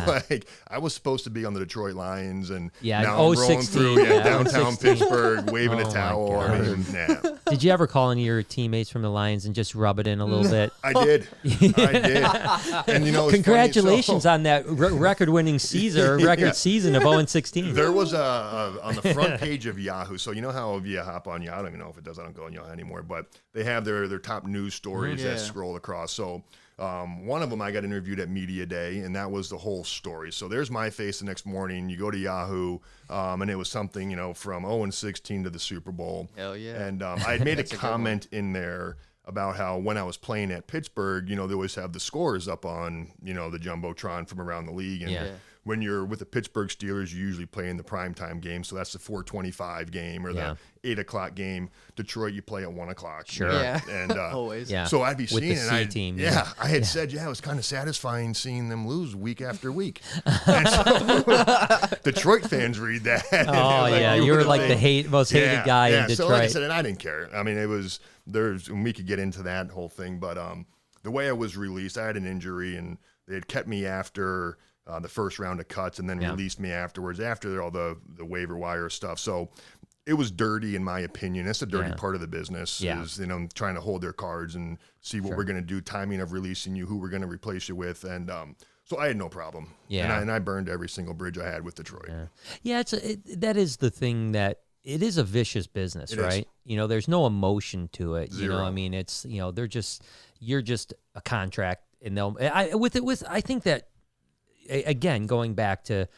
Speaker 3: Like I was supposed to be on the Detroit Lions, and now I'm rolling through downtown
Speaker 1: 16.
Speaker 3: Pittsburgh, waving a towel. I mean, nah.
Speaker 1: Did you ever call any of your teammates from the Lions and just rub it in a little bit?
Speaker 3: I did. And it's
Speaker 1: Congratulations
Speaker 3: funny,
Speaker 1: on that record-winning season, record season of 0-16.
Speaker 3: There was on the front page of Yahoo. So you know how if you hop on Yahoo, I don't even know if it does. I don't go on Yahoo anymore, but they have their top news stories that scroll across. So. One of them I got interviewed at Media Day, and that was the whole story. So there's my face the next morning. You go to Yahoo, and it was something, from 0-16 to the Super Bowl.
Speaker 2: Hell yeah.
Speaker 3: And I had made a comment in there about how when I was playing at Pittsburgh, they always have the scores up on, the Jumbotron from around the league. And when you're with the Pittsburgh Steelers, you usually play in the primetime game. So that's the 4:25 game or the 8 o'clock game. Detroit, you play at 1 o'clock.
Speaker 1: Sure.
Speaker 2: Yeah.
Speaker 3: And
Speaker 2: Always.
Speaker 1: Yeah.
Speaker 3: so I'd be
Speaker 1: With
Speaker 3: seeing
Speaker 1: the
Speaker 3: it.
Speaker 1: C team.
Speaker 3: I had said, it was kind of satisfying seeing them lose week after week. And so Detroit fans read that.
Speaker 1: Oh, yeah. You were like the most hated guy in Detroit.
Speaker 3: So like I said, and I didn't care. I mean, and we could get into that whole thing, but the way I was released, I had an injury, and they had kept me after the first round of cuts and then released me afterwards after all the waiver wire stuff. So it was dirty in my opinion. That's the dirty part of the business is, trying to hold their cards and see what we're going to do, timing of releasing you, who we're going to replace you with. And so I had no problem.
Speaker 1: Yeah.
Speaker 3: And I burned every single bridge I had with Detroit.
Speaker 1: Yeah, that is the thing that it is a vicious business,
Speaker 3: It
Speaker 1: right?
Speaker 3: is.
Speaker 1: There's no emotion to it.
Speaker 3: Zero.
Speaker 1: I mean, it's, you're just a contract, and I think that, again, going back to,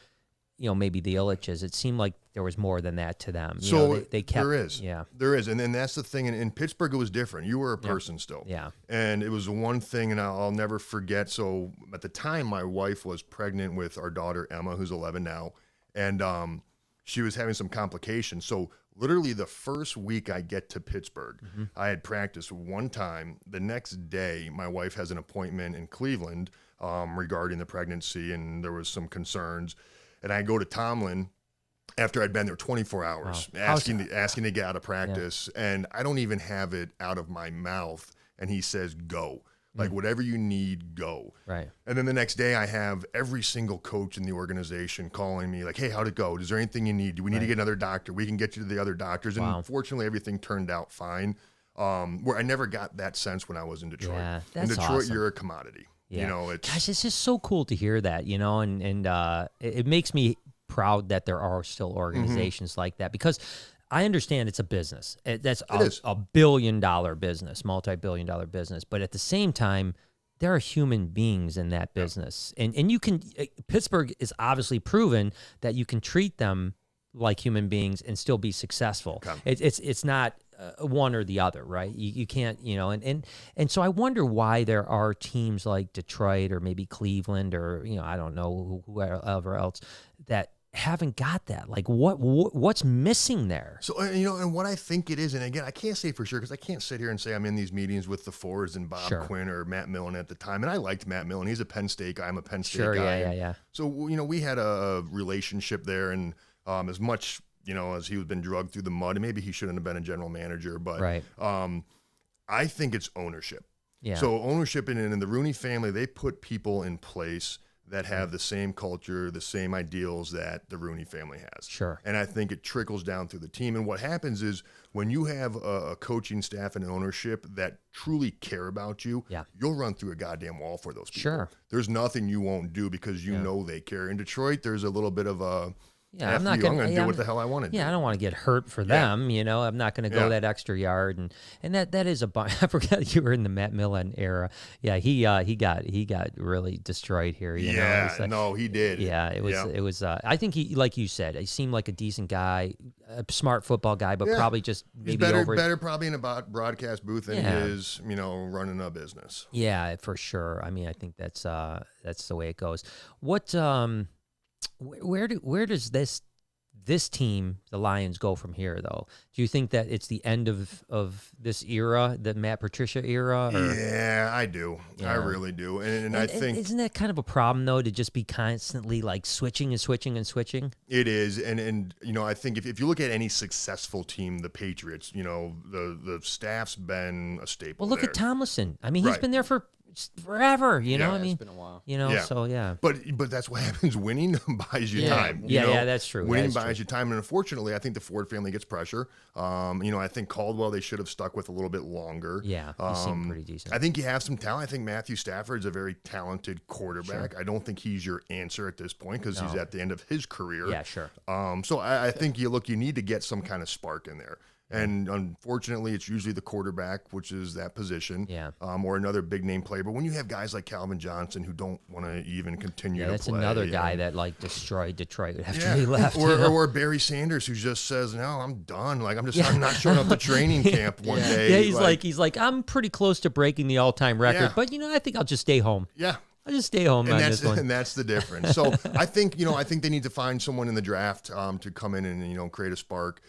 Speaker 1: maybe the Illiches, it seemed like there was more than that to them.
Speaker 3: So
Speaker 1: they kept,
Speaker 3: there is.
Speaker 1: Yeah.
Speaker 3: There is. And then that's the thing. In Pittsburgh, it was different. You were a person still.
Speaker 1: Yeah.
Speaker 3: And it was one thing, and I'll never forget. So at the time, my wife was pregnant with our daughter, Emma, who's 11 now. And she was having some complications. So literally the first week I get to Pittsburgh, I had practiced one time. The next day, my wife has an appointment in Cleveland regarding the pregnancy, and there was some concerns. And I go to Tomlin, after I'd been there 24 hours, asking to get out of practice, and I don't even have it out of my mouth, and he says, go. Like, whatever you need, go.
Speaker 1: Right.
Speaker 3: And then the next day, I have every single coach in the organization calling me, like, hey, how'd it go? Is there anything you need? Do we need to get another doctor? We can get you to the other doctors. And fortunately, everything turned out fine. Where I never got that sense when I was in Detroit.
Speaker 1: Yeah,
Speaker 3: in
Speaker 1: that's
Speaker 3: Detroit,
Speaker 1: awesome.
Speaker 3: you're a commodity.
Speaker 1: Yeah.
Speaker 3: You know,
Speaker 1: Gosh, it's just so cool to hear that, you know, and it makes me proud that there are still organizations like that, because I understand it's a business. That's a billion-dollar business, multi-billion-dollar business. But at the same time, there are human beings in that business. And you can, Pittsburgh is obviously proven that you can treat them like human beings and still be successful.
Speaker 3: Okay.
Speaker 1: It's not one or the other, right? You can't, you know, and so I wonder why there are teams like Detroit or maybe Cleveland or, you know, I don't know, whoever else that haven't got that. Like, what's missing there?
Speaker 3: So, you know, and what I think it is, and again, I can't say for sure because I can't sit here and say I'm in these meetings with the Fords and Bob Quinn or Matt Millen at the time. And I liked Matt Millen. He's a Penn State guy. I'm a Penn State guy.
Speaker 1: Yeah.
Speaker 3: So, you know, we had a relationship there, and as much, you know, as he was been drugged through the mud, and maybe he shouldn't have been a general manager, but I think it's ownership.
Speaker 1: Yeah.
Speaker 3: So ownership in the Rooney family, they put people in place that have the same culture, the same ideals that the Rooney family has.
Speaker 1: Sure.
Speaker 3: And I think it trickles down through the team. And what happens is when you have a coaching staff and an ownership that truly care about you, you'll run through a goddamn wall for those people.
Speaker 1: Sure.
Speaker 3: There's nothing you won't do because you know they care. In Detroit, there's a little bit of a,
Speaker 1: I'm not going
Speaker 3: to do what the hell I want to do.
Speaker 1: Yeah, I don't want to get hurt for them. You know, I'm not going to go that extra yard, and that is a I forgot you were in the Matt Millen era. Yeah, he got really destroyed here. You know? Like,
Speaker 3: no, he did.
Speaker 1: Yeah, it was. I think he, like you said, he seemed like a decent guy, a smart football guy, but probably just maybe
Speaker 3: better probably in a broadcast booth than he is, you know, running a business.
Speaker 1: Yeah, for sure. I mean, I think that's the way it goes. What where does this team, the Lions, go from here, though? Do you think that it's the end of this era, the Matt Patricia era? Or?
Speaker 3: Yeah, I do. Yeah. I really do. And I think...
Speaker 1: Isn't that kind of a problem, though, to just be constantly, like, switching and switching and switching?
Speaker 3: It is. And you know, I think if you look at any successful team, the Patriots, you know, the staff's been a staple.
Speaker 1: Well, look at Tomlinson. I mean, he's been there for forever, you know. I mean,
Speaker 2: it's been a while.
Speaker 1: You know, so
Speaker 3: But that's what happens. Winning buys you time. You know?
Speaker 1: That's true.
Speaker 3: Winning buys you time, and unfortunately, I think the Ford family gets pressure. You know, I think Caldwell they should have stuck with a little bit longer.
Speaker 1: Yeah, he seemed pretty decent.
Speaker 3: I think you have some talent. I think Matthew Stafford's a very talented quarterback. Sure. I don't think he's your answer at this point because he's at the end of his career.
Speaker 1: Yeah, sure.
Speaker 3: So I think you need to get some kind of spark in there. And unfortunately, it's usually the quarterback, which is that position, or another big name player. But when you have guys like Calvin Johnson who don't want to even continue to play,
Speaker 1: that's another guy that like destroyed Detroit after he left.
Speaker 3: Or Barry Sanders, who just says, "No, I'm done. Like I'm not showing up to training camp one day."
Speaker 1: Yeah, he's like, I'm pretty close to breaking the all-time record, but you know, I think I'll just stay home.
Speaker 3: Yeah.
Speaker 1: I'll just stay home on this one.
Speaker 3: And that's the difference. So I think they need to find someone in the draft to come in and create a spark.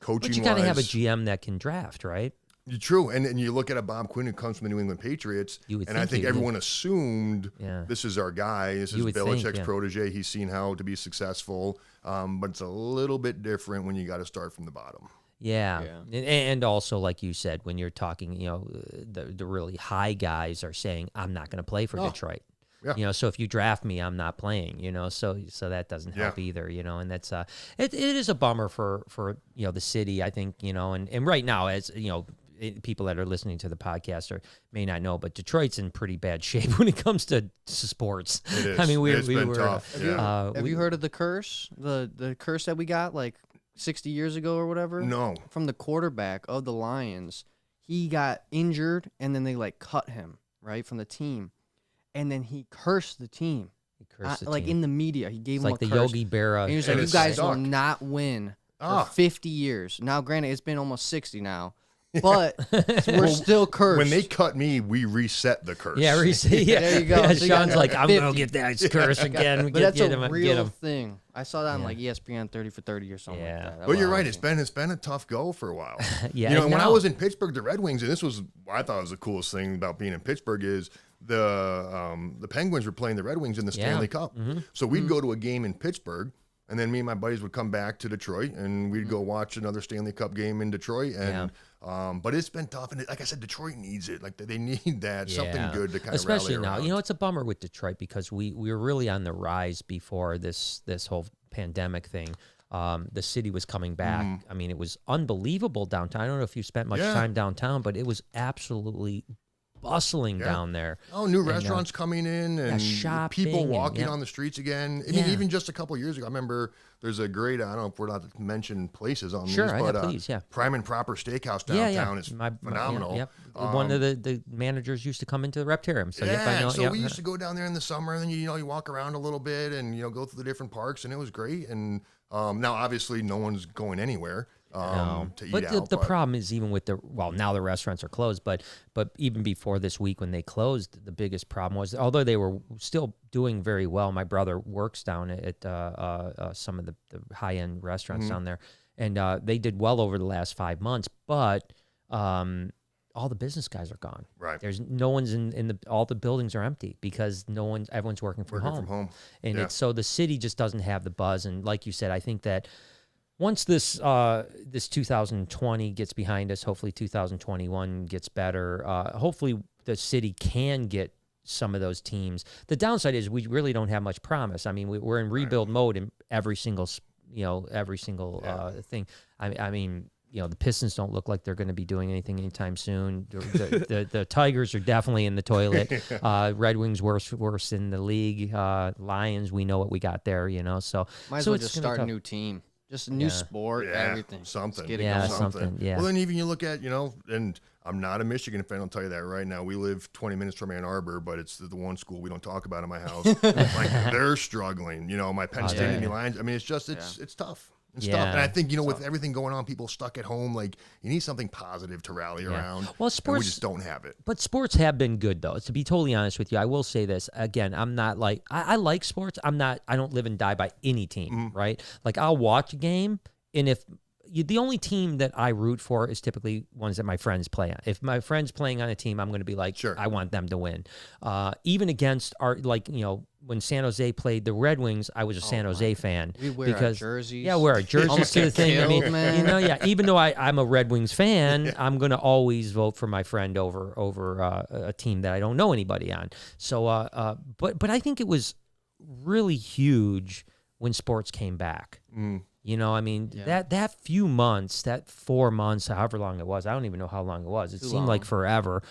Speaker 3: Coaching,
Speaker 1: but you got to have a GM that can draft, right?
Speaker 3: True, and you look at a Bob Quinn who comes from the New England Patriots, and I think everyone assumed this is our guy. This is Belichick's protege. He's seen how to be successful, but it's a little bit different when you got to start from the bottom.
Speaker 1: Yeah. And also, like you said, when you're talking, you know, the really high guys are saying, "I'm not going to play for Detroit." Yeah. You know, so if you draft me, I'm not playing, you know, so that doesn't help either, you know, and that's it is a bummer for you know, the city, I think, you know, and right now, as you know, people that are listening to the podcast may not know, but Detroit's in pretty bad shape when it comes to sports.
Speaker 3: It is.
Speaker 1: I mean,
Speaker 3: it's been tough.
Speaker 2: Have you heard of the curse? The curse that we got like 60 years ago or whatever?
Speaker 3: No.
Speaker 2: From the quarterback of the Lions. He got injured and then they like cut him, right, from the team. And then he cursed the team. Like in the media. He gave him
Speaker 1: like
Speaker 2: a
Speaker 1: the
Speaker 2: curse.
Speaker 1: Yogi Berra.
Speaker 2: And he was like, you guys will not win for 50 years. Now, granted, it's been almost 60 now. But we're still cursed.
Speaker 3: When they cut me, we reset the curse.
Speaker 1: Yeah, reset. Yeah.
Speaker 2: There you go.
Speaker 1: Yeah,
Speaker 2: So
Speaker 1: Sean's like, I'm going to get that curse again.
Speaker 2: But that's a real thing. I saw that on like ESPN 30 for 30 or something like that.
Speaker 3: But you're right. It's been a tough go for a while.
Speaker 1: Yeah.
Speaker 3: You know, when I was in Pittsburgh, the Red Wings, and this was what I thought was the coolest thing about being in Pittsburgh is the Penguins were playing the Red Wings in the Stanley Cup. So we'd go to a game in Pittsburgh, And then me and my buddies would come back to Detroit, and we'd go watch another Stanley Cup game in Detroit. And but it's been tough, and like I said, Detroit needs it. Like they need that something good to kind of
Speaker 1: especially
Speaker 3: rally
Speaker 1: now.
Speaker 3: around.
Speaker 1: You know, it's a bummer with Detroit because we were really on the rise before this whole pandemic thing. The city was coming back. I mean, it was unbelievable downtown. I don't know if you spent much time downtown, but it was absolutely bustling down there.
Speaker 3: Oh, new restaurants coming in and
Speaker 1: shopping
Speaker 3: people walking on the streets again. I mean, even just a couple of years ago, I remember there's a great, I don't know if we're allowed to mention places on these, but
Speaker 1: please,
Speaker 3: Prime and Proper Steakhouse downtown is phenomenal.
Speaker 1: One of the managers used to come into the Reptarium. So I know.
Speaker 3: So we used to go down there in the summer, and then you walk around a little bit and go through the different parks, and it was great. And now obviously no one's going anywhere. To eat out,
Speaker 1: the problem is even with now the restaurants are closed, but even before this week when they closed, the biggest problem was, although they were still doing very well, my brother works down at some of the high-end restaurants down there, and they did well over the last 5 months, but all the business guys are gone.
Speaker 3: Right.
Speaker 1: There's no one's in all the buildings are empty because everyone's working from home. And it's so the city just doesn't have the buzz. And like you said, I think that once this 2020 gets behind us, hopefully 2021 gets better. Hopefully the city can get some of those teams. The downside is we really don't have much promise. I mean, we're in rebuild mode in every single thing. I mean, the Pistons don't look like they're going to be doing anything anytime soon. The Tigers are definitely in the toilet. Red Wings worse in the league. Lions, we know what we got there. So
Speaker 2: might as well just start a new team. Just a new sport, everything.
Speaker 3: Something.
Speaker 1: Something.
Speaker 3: Well, then even you look at, and I'm not a Michigan fan, I'll tell you that right now. We live 20 minutes from Ann Arbor, but it's the one school we don't talk about in my house. Like, they're struggling. My Penn State and Lions. I mean, it's just, it's tough. And stuff. And I think, with everything going on, people stuck at home, like, you need something positive to rally around.
Speaker 1: Well, sports,
Speaker 3: we just don't have it.
Speaker 1: But sports have been good, though. To be totally honest with you, I will say this. Again, I'm not like, I like sports. I don't live and die by any team, right? Like, I'll watch a game, and if the only team that I root for is typically ones that my friends play on. If my friend's playing on a team, I'm going to be like, I want them to win. Even against when San Jose played the Red Wings, I was a San Jose fan.
Speaker 2: We wear our jerseys.
Speaker 1: Yeah, wear our jerseys to the thing.
Speaker 2: Killed,
Speaker 1: I mean,
Speaker 2: man.
Speaker 1: even though I'm a Red Wings fan, I'm going to always vote for my friend over a team that I don't know anybody on. So, but I think it was really huge when sports came back. That few months, that 4 months, however long it was, I don't even know how long it was. It seemed like forever.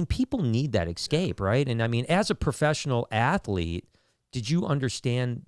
Speaker 1: People need that escape, right? And as a professional athlete, did you understand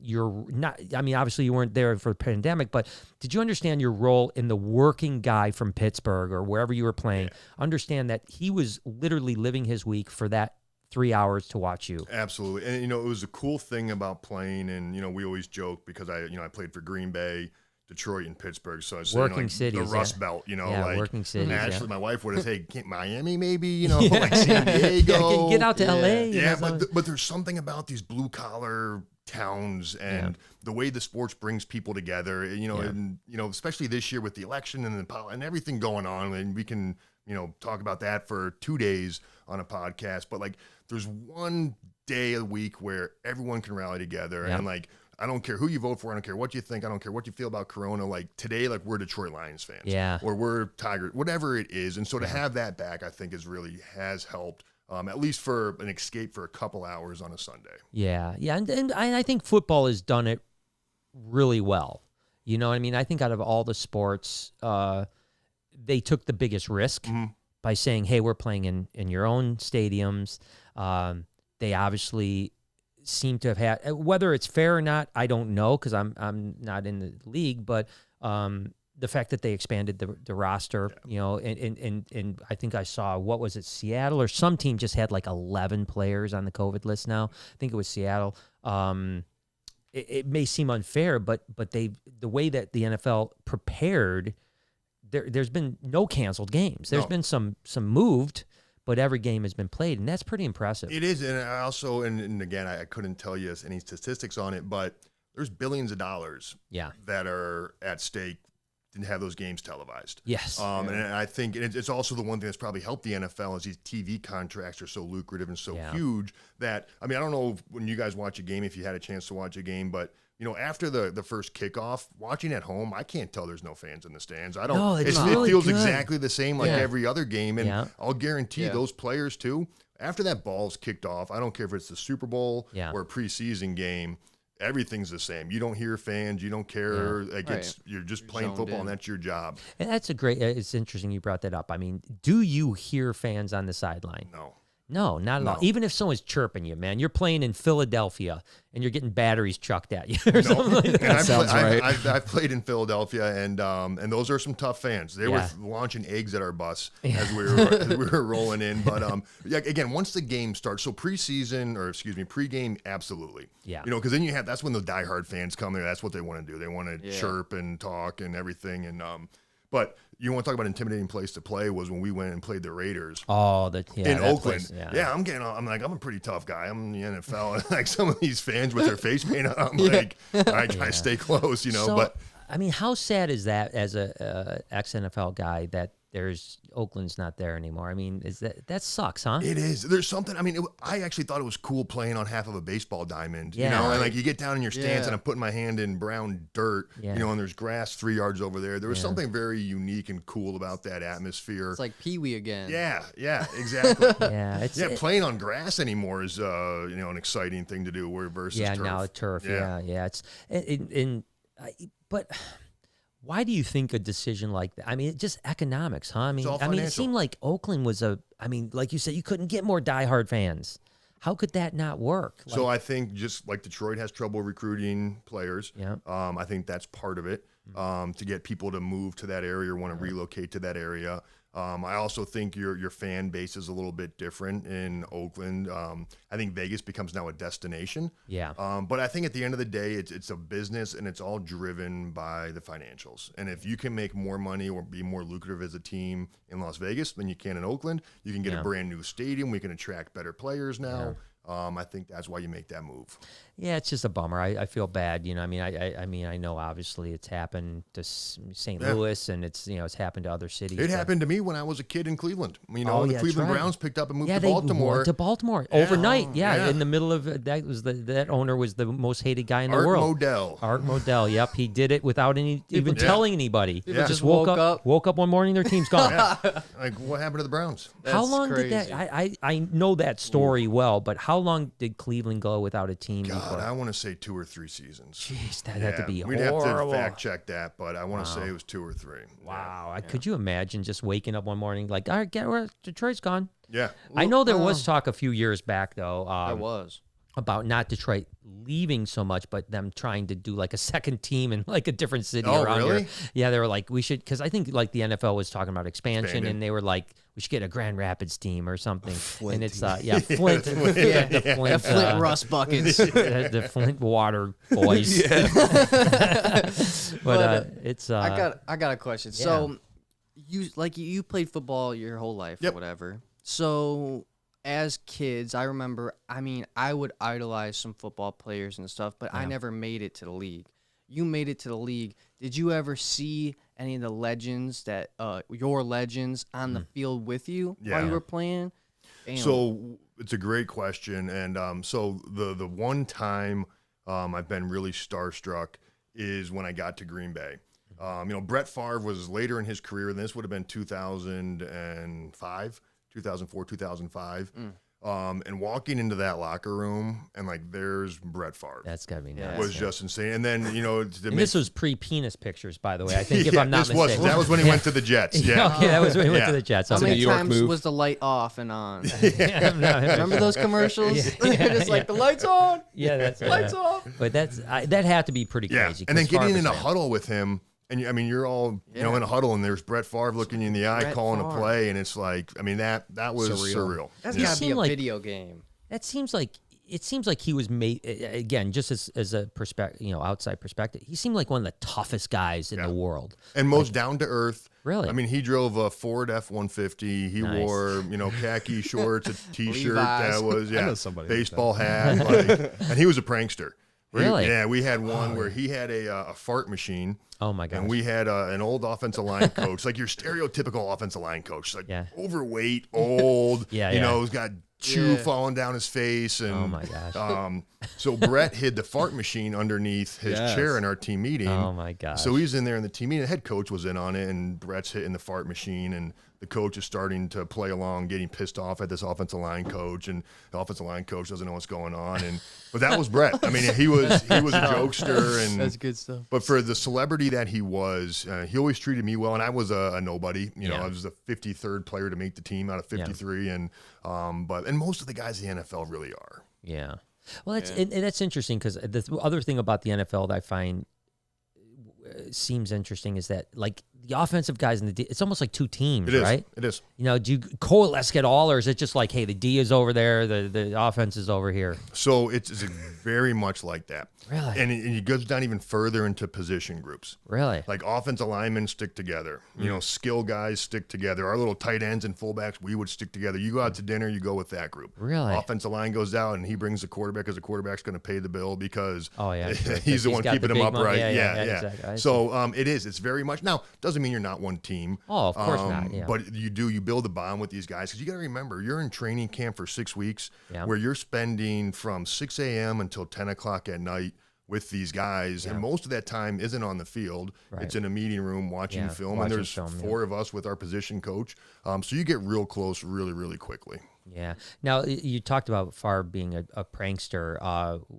Speaker 1: obviously you weren't there for the pandemic, but did you understand your role in the working guy from Pittsburgh or wherever you were playing? Understand that he was literally living his week for that 3 hours to watch you.
Speaker 3: Absolutely. And, it was a cool thing about playing, and, we always joke because I played for Green Bay, Detroit, and Pittsburgh. So it's
Speaker 1: working cities,
Speaker 3: the Rust Belt,
Speaker 1: working cities.
Speaker 3: Actually, my wife would have said, Miami, maybe, like San Diego.
Speaker 1: Get out to LA.
Speaker 3: Yeah, but there's something about these blue collar towns and the way the sports brings people together, and, especially this year with the election and everything going on, and we can, talk about that for 2 days on a podcast, but there's one day a week where everyone can rally together and I don't care who you vote for. I don't care what you think. I don't care what you feel about Corona. Today, we're Detroit Lions fans.
Speaker 1: Yeah.
Speaker 3: Or we're Tigers, whatever it is. And so to have that back, I think has helped, at least for an escape for a couple hours on a Sunday.
Speaker 1: Yeah. Yeah. And I think football has done it really well. I think out of all the sports, they took the biggest risk by saying, hey, we're playing in your own stadiums. They obviously seem to have had, whether it's fair or not, I don't know because I'm not in the league, but the fact that they expanded the roster, and I think I saw, what was it, Seattle or some team just had 11 players on the COVID list now. I think it was Seattle. It may seem unfair, but the way that the NFL prepared, there's been no canceled games. There's been some moved, but every game has been played, and that's pretty impressive.
Speaker 3: It is, and I also, and again, I couldn't tell you any statistics on it, but there's billions of dollars that are at stake didn't have those games televised.
Speaker 1: Yes.
Speaker 3: And I think it's also the one thing that's probably helped the NFL is these TV contracts are so lucrative and so huge that, I mean, I don't know when you guys watch a game, if you had a chance to watch a game, but you know, after the first kickoff, watching at home, I can't tell there's no fans in the stands. I don't.
Speaker 1: No,
Speaker 3: it
Speaker 1: really
Speaker 3: feels
Speaker 1: good.
Speaker 3: exactly the same like every other game, and I'll guarantee those players too. After that ball's kicked off, I don't care if it's the Super Bowl or a preseason game. Everything's the same. You don't hear fans. You don't care. Like you're just playing football, and that's your job.
Speaker 1: And that's a great. It's interesting you brought that up. I mean, do you hear fans on the sideline? No, not at all. Even if someone's chirping you, man, you're playing in Philadelphia and you're getting batteries chucked at you or something like that.
Speaker 4: Sounds right.
Speaker 3: I've played in Philadelphia, and those are some tough fans. They were launching eggs at our bus as we were rolling in. But again, once the game starts, so pregame, absolutely. Yeah. You know, because then that's when the diehard fans come there. That's what they want to do. They want to chirp and talk and everything. And but you want to talk about intimidating place to play was when we went and played the Raiders. In Oakland. I'm a pretty tough guy. I'm in the NFL, and like some of these fans with their face paint on, I'm like, all right, guys, stay close, you know.
Speaker 1: So,
Speaker 3: but
Speaker 1: I mean, how sad is that as a ex-NFL guy that Oakland's not there anymore? I mean, that sucks, huh?
Speaker 3: It is. There's something. I mean, I actually thought it was cool playing on half of a baseball diamond. You know, and like you get down in your stance, and I'm putting my hand in brown dirt. You know, and there's grass 3 yards over there. There was something very unique and cool about that atmosphere.
Speaker 2: It's like Pee Wee again.
Speaker 3: Yeah, exactly. Playing on grass anymore is an exciting thing to do. Versus turf.
Speaker 1: Now turf. It's but. Why do you think a decision like that? I mean, just economics, huh? I mean, it seemed like Oakland was like you said, you couldn't get more diehard fans. How could that not work?
Speaker 3: So I think just like Detroit has trouble recruiting players. I think that's part of it to get people to move to that area or want to relocate to that area. I also think your fan base is a little bit different in Oakland. I think Vegas becomes now a destination. But I think at the end of the day, it's a business, and it's all driven by the financials. And if you can make more money or be more lucrative as a team in Las Vegas than you can in Oakland, you can get a brand new stadium. We can attract better players now. I think that's why you make that move.
Speaker 1: Yeah, it's just a bummer. I feel bad. You know, I mean, I know obviously it's happened to St. Louis, and it's happened to other cities.
Speaker 3: It happened to me when I was a kid in Cleveland. You know, the Cleveland Browns picked up and moved to Baltimore.
Speaker 1: Went to Baltimore overnight. In the middle of that owner was the most hated guy in the world. Art Modell. Yep, he did it without even telling anybody.
Speaker 2: People just woke
Speaker 1: up one morning, their team's gone.
Speaker 3: Like, what happened to the Browns?
Speaker 1: How long did that? I know that story well, but how long did Cleveland go without a team?
Speaker 3: God, I want to say 2 or 3 seasons.
Speaker 1: Jeez, that had to be
Speaker 3: We'd
Speaker 1: horrible.
Speaker 3: have to fact check that, but I want to say it was 2 or 3.
Speaker 1: Wow. Could you imagine just waking up one morning like, all right, Detroit's gone?
Speaker 3: Yeah.
Speaker 1: I know there was talk a few years back, though.
Speaker 2: There was.
Speaker 1: About not Detroit leaving so much, but them trying to do like a second team in like a different city around here. Yeah, they were like, we should, because I think like the NFL was talking about expansion, and they were like, we should get a Grand Rapids team or something.
Speaker 4: Flint.
Speaker 1: And it's Flint, the
Speaker 2: Flint Rust buckets,
Speaker 1: the Flint water boys. But it's.
Speaker 2: I got a question. Yeah. So you played football your whole life or whatever. So as kids, I remember, I would idolize some football players and stuff, but I never made it to the league. You made it to the league. Did you ever see any of the legends your legends on the field with you while you were playing? Damn.
Speaker 3: So it's a great question. And so the one time I've been really starstruck is when I got to Green Bay. Brett Favre was later in his career, and this would have been 2005. 2004, 2005. And walking into that locker room and like, there's Brett Favre.
Speaker 1: That's gotta be nice.
Speaker 3: Was just insane. And then,
Speaker 1: this was pre-penis pictures, by the way. I think if I'm not mistaken.
Speaker 3: That was when he went to the Jets. Yeah.
Speaker 1: Okay, that was when he went to the Jets.
Speaker 2: How many times was the light off and on? Remember those commercials? Just like the lights on.
Speaker 1: Yeah, that's
Speaker 2: lights off.
Speaker 1: But that had to be pretty crazy.
Speaker 3: And then getting in a huddle with him. And you're all in a huddle, and there's Brett Favre looking you in the eye, calling a play, and it's like, that was surreal.
Speaker 2: That's gotta be a video game.
Speaker 1: That seems like he was made again, just as a perspective, outside perspective. He seemed like one of the toughest guys in the world,
Speaker 3: and most down to earth.
Speaker 1: Really?
Speaker 3: I mean, he drove a Ford F-150. He wore, khaki shorts, a T-shirt that was, baseball hat, and he was a prankster.
Speaker 1: Really?
Speaker 3: Yeah, we had one where he had a fart machine.
Speaker 1: Oh my gosh.
Speaker 3: And we had an old offensive line coach, like your stereotypical offensive line coach, like overweight, old, you know, he's got chew falling down his face. And,
Speaker 1: oh my gosh.
Speaker 3: So Brett hid the fart machine underneath his chair in our team meeting.
Speaker 1: Oh my gosh.
Speaker 3: So he's in there in the team meeting. The head coach was in on it, and Brett's hitting the fart machine, and the coach is starting to play along, getting pissed off at this offensive line coach, and the offensive line coach doesn't know what's going on. But that was Brett. I mean, he was a jokester, and
Speaker 2: that's good stuff.
Speaker 3: But for the celebrity that he was, he always treated me well, and I was a nobody. You know, I was the 53rd player to make the team out of 53, and most of the guys in the NFL really are.
Speaker 1: Yeah. Well, that's interesting, because the other thing about the NFL that I find seems interesting is that, like, the offensive guys and the D, it's almost like two teams, right?
Speaker 3: It is.
Speaker 1: You know, do you coalesce at all, or is it just like, hey, the D is over there, the offense is over here?
Speaker 3: So it's very much like that.
Speaker 1: Really?
Speaker 3: And it goes down even further into position groups.
Speaker 1: Really?
Speaker 3: Like offensive linemen stick together. You know, skill guys stick together. Our little tight ends and fullbacks, we would stick together. You go out to dinner, you go with that group.
Speaker 1: Really?
Speaker 3: Offensive line goes out, and he brings the quarterback, because the quarterback's going to pay the bill, because
Speaker 1: he's
Speaker 3: the one keeping him upright.
Speaker 1: Yeah. Exactly.
Speaker 3: So it is. It's very much. Now, doesn't mean you're not one team.
Speaker 1: Oh, of course not. Yeah.
Speaker 3: But you build a bond with these guys, because you got to remember, you're in training camp for 6 weeks, where you're spending from 6 a.m. until 10 o'clock at night with these guys, and most of that time isn't on the field. Right. It's in a meeting room watching film, and there's four of us with our position coach. So you get real close really, really quickly.
Speaker 1: Yeah. Now, you talked about Favre being a prankster.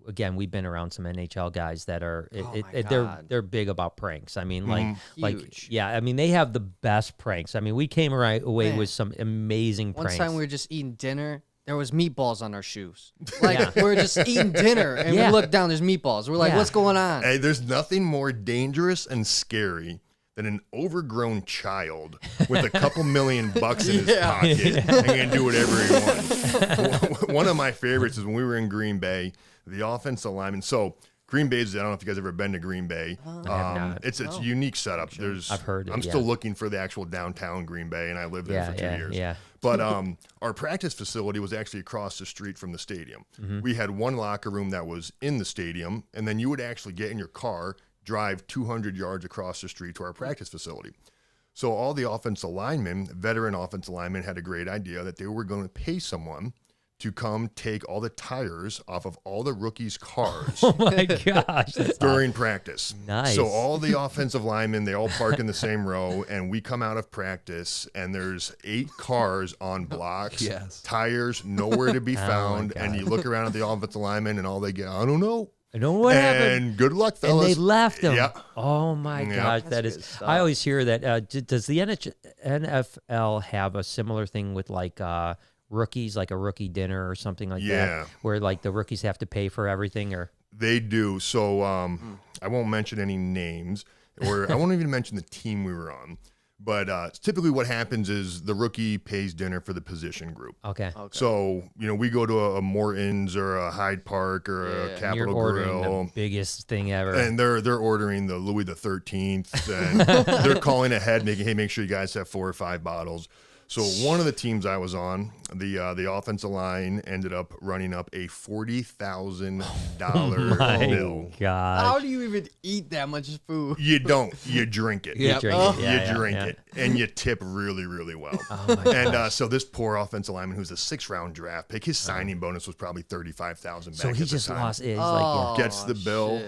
Speaker 1: Again, we've been around some NHL guys that are they're big about pranks. I mean, I mean, they have the best pranks. I mean, we came away with some amazing pranks.
Speaker 2: One time we were just eating dinner. There was meatballs on our shoes. Like, we were just eating dinner, and we look down, there's meatballs. We're like, what's going on?
Speaker 3: Hey, there's nothing more dangerous and scary than an overgrown child with a couple $1 million in his pocket and can do whatever he wants. One of my favorites is when we were in Green Bay, the offensive lineman. So Green Bay is, I don't know if you guys have ever been to Green Bay. It's a unique setup. I've heard it. I'm still looking for the actual downtown Green Bay, and I lived there for 2 years. Yeah. But our practice facility was actually across the street from the stadium. We had one locker room that was in the stadium, and then you would actually get in your car, drive 200 yards across the street to our practice facility. So all the offensive linemen, veteran offensive linemen, had a great idea that they were going to pay someone to come take all the tires off of all the rookies' cars.
Speaker 1: Oh my gosh.
Speaker 3: During practice.
Speaker 1: Nice.
Speaker 3: So all the offensive linemen, they all park in the same row, and we come out of practice, and there's 8 cars on blocks, tires nowhere to be found, and you look around at the offensive linemen, and all they get, I don't know.
Speaker 1: I know what happened.
Speaker 3: And good luck, fellas.
Speaker 1: And they left him.
Speaker 3: Yeah.
Speaker 1: Oh my gosh, that is. I always hear that. Does the NFL have a similar thing with like rookies, like a rookie dinner or something like that, where like the rookies have to pay for everything? Or
Speaker 3: they do. So I won't mention any names, or I won't even mention the team we were on. But typically what happens is the rookie pays dinner for the position group. Okay. So, we go to a Morton's or a Hyde Park or a Capitol Grill.
Speaker 1: The biggest thing ever.
Speaker 3: And they're ordering the Louis the 13th, and they're calling ahead, make sure you guys have 4 or 5 bottles. So one of the teams I was on, the offensive line ended up running up a $40,000 bill.
Speaker 1: God!
Speaker 2: How do you even eat that much food?
Speaker 3: You don't. You drink it.
Speaker 1: You drink
Speaker 3: it, and you tip really, really well. And so this poor offensive lineman, who's a 6th-round draft pick, his signing bonus was probably $35,000 back.
Speaker 1: So he just lost.
Speaker 3: Gets the bill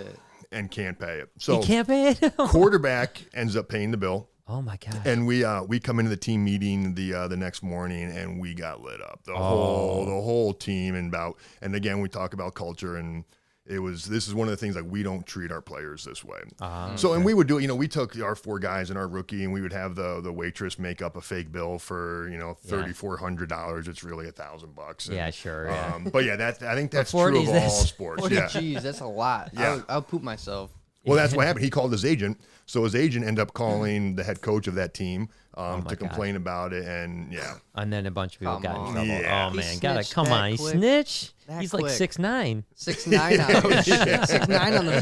Speaker 3: and can't pay it. So
Speaker 1: he can't pay it.
Speaker 3: Quarterback ends up paying the bill.
Speaker 1: Oh my gosh.
Speaker 3: And we come into the team meeting the next morning, and we got lit up. The whole team, and again we talk about culture, and this is one of the things, like, we don't treat our players this way. And we would do, we took our 4 guys and our rookie, and we would have the waitress make up a fake bill for $3,400. It's really $1,000.
Speaker 1: Yeah, sure.
Speaker 3: But I think that's true of all sports.
Speaker 2: 40 G's, that's a lot. Yeah. I'll poop myself.
Speaker 3: Well, that's what happened. He called his agent. So his agent ended up calling the head coach of that team, to complain about it, and
Speaker 1: And then a bunch of people got in trouble.
Speaker 3: Yeah.
Speaker 1: Oh, man.
Speaker 2: He
Speaker 1: Gotta,
Speaker 2: snitched
Speaker 1: come
Speaker 2: that
Speaker 1: on. He
Speaker 2: quick.
Speaker 1: snitched?
Speaker 2: That
Speaker 1: He's
Speaker 2: quick.
Speaker 1: like 6'9".
Speaker 2: 6'9" on 6'9" on the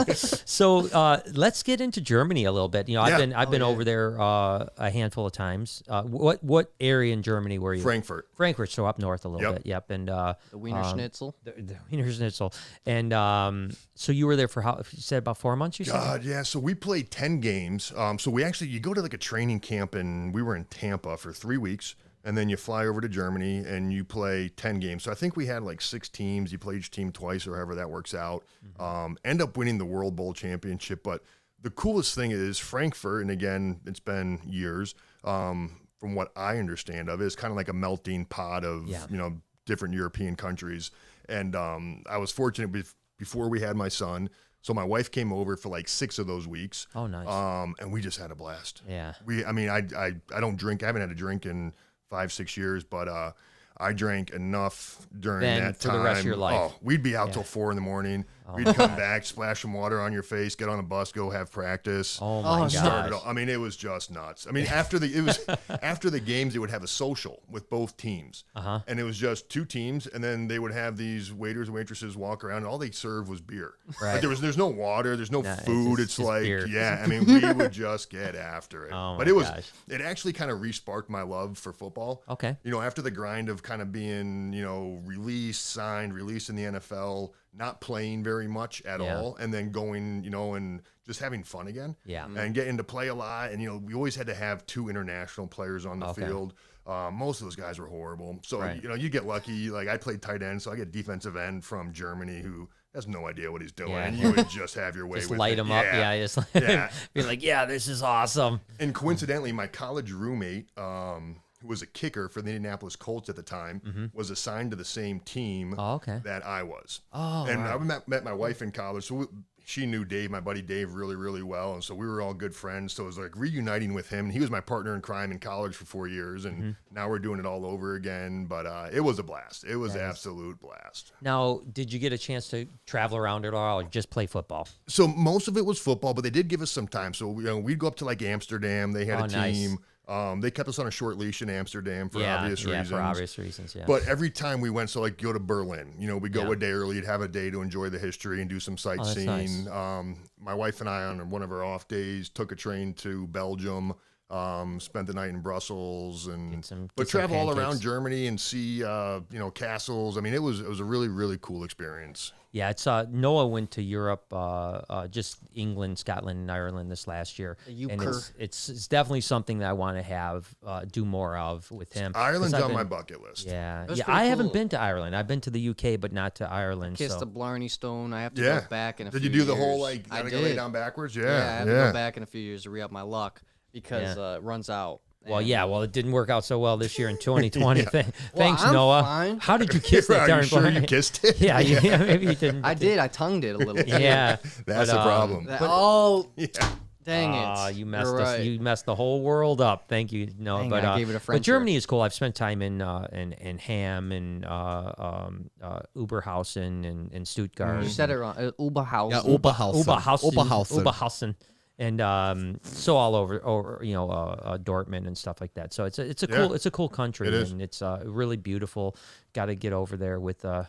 Speaker 2: bill.
Speaker 1: So let's get into Germany a little bit. You know, I've been over there a handful of times. What area in Germany were you?
Speaker 3: Frankfurt.
Speaker 1: Frankfurt, so up north a little bit. Yep. And
Speaker 2: The Wiener Schnitzel.
Speaker 1: the Wiener Schnitzel. And so you were there for how? You said about 4 months. You said.
Speaker 3: God, yeah. So we played 10 games. So you go to like a training camp, and we were in Tampa for 3 weeks. And then you fly over to Germany and you play 10 games. So I think we had like 6 teams. You play each team twice or however that works out. End up winning the World Bowl championship. But the coolest thing is Frankfurt, and again, it's been years, from what I understand of it, it's kind of like a melting pot of, different European countries. And I was fortunate before we had my son. So my wife came over for like 6 of those weeks.
Speaker 1: Oh, nice.
Speaker 3: And we just had a blast.
Speaker 1: Yeah.
Speaker 3: I don't drink. I haven't had a drink in 5-6 years, but I drank enough during that time.
Speaker 1: For the rest of your life.
Speaker 3: Oh, we'd be out till 4 a.m. We'd come back, splash some water on your face, get on a bus, go have practice.
Speaker 1: Oh my gosh.
Speaker 3: I mean, it was just nuts. I mean, after the games, they would have a social with both teams, and it was just 2 teams, and then they would have these waiters and waitresses walk around, and all they served was beer.
Speaker 1: Right.
Speaker 3: Like there's no water, there's no food. It's
Speaker 1: just
Speaker 3: like
Speaker 1: beer.
Speaker 3: I mean, we would just get after it.
Speaker 1: Oh
Speaker 3: but
Speaker 1: my
Speaker 3: it was
Speaker 1: gosh.
Speaker 3: it actually kind of re-sparked my love for football.
Speaker 1: Okay.
Speaker 3: You know, after the grind of kind of being, released in the NFL, not playing very much at all, and then going, and just having fun again.
Speaker 1: Yeah.
Speaker 3: And getting to play a lot. And, we always had to have 2 international players on the field. Most of those guys were horrible. So, you get lucky. Like, I played tight end, so I get defensive end from Germany who has no idea what he's doing.
Speaker 1: Yeah.
Speaker 3: And you would just have your way
Speaker 1: Just
Speaker 3: with
Speaker 1: light
Speaker 3: it.
Speaker 1: him up. Yeah. Just be like, this is awesome.
Speaker 3: And coincidentally, my college roommate, who was a kicker for the Indianapolis Colts at the time, was assigned to the same team that I was.
Speaker 1: Oh,
Speaker 3: and
Speaker 1: right.
Speaker 3: I met my wife in college, so she knew Dave, my buddy Dave, really, really well, and so we were all good friends. So it was like reuniting with him. He was my partner in crime in college for 4 years, and now we're doing it all over again. But it was a blast. It was absolute blast.
Speaker 1: Now, did you get a chance to travel around at all, or just play football?
Speaker 3: So most of it was football, but they did give us some time. So we'd go up to like Amsterdam. They had a team.
Speaker 1: Nice.
Speaker 3: They kept us on a short leash in Amsterdam for obvious reasons.
Speaker 1: Yeah, for obvious reasons, yeah.
Speaker 3: But every time we went, so like go to Berlin, we go a day early, you'd have a day to enjoy the history and do some sightseeing.
Speaker 1: That's nice.
Speaker 3: My wife and I, on one of our off days, took a train to Belgium, spent the night in Brussels, but travel all around Germany and see, castles. I mean, it was a really, really cool experience.
Speaker 1: Yeah, it's Noah went to Europe, just England, Scotland, and Ireland this last year, and it's definitely something that I want to have do more of with him.
Speaker 3: Ireland's on my bucket list.
Speaker 1: Yeah, I haven't been to Ireland. I've been to the UK, but not to Ireland.
Speaker 2: Kissed the Blarney Stone. I have to go back in a few years.
Speaker 3: Did you do the whole gotta go lay down backwards? Yeah,
Speaker 2: I have to go back in a few years to re-up my luck because it runs out.
Speaker 1: Well, it didn't work out so well this year in 2020. Thanks,
Speaker 2: I'm
Speaker 1: Noah.
Speaker 2: fine.
Speaker 1: How did you kiss that
Speaker 3: Are
Speaker 1: darn
Speaker 3: you sure
Speaker 1: Blarney?
Speaker 3: you kissed it?
Speaker 1: Yeah, maybe you didn't.
Speaker 2: I did. I tongued it a little bit.
Speaker 1: Yeah,
Speaker 3: that's the problem.
Speaker 2: Dang it!
Speaker 1: You messed us. You messed the whole world up. Thank you. No,
Speaker 2: I gave it a friend
Speaker 1: but Germany is cool. I've spent time in Ham and Oberhausen and Stuttgart.
Speaker 2: You said it wrong. Oberhausen.
Speaker 4: Yeah, Oberhausen.
Speaker 1: And so all over Dortmund and stuff like that. So it's a cool country, and it's really beautiful. Got to get over there with the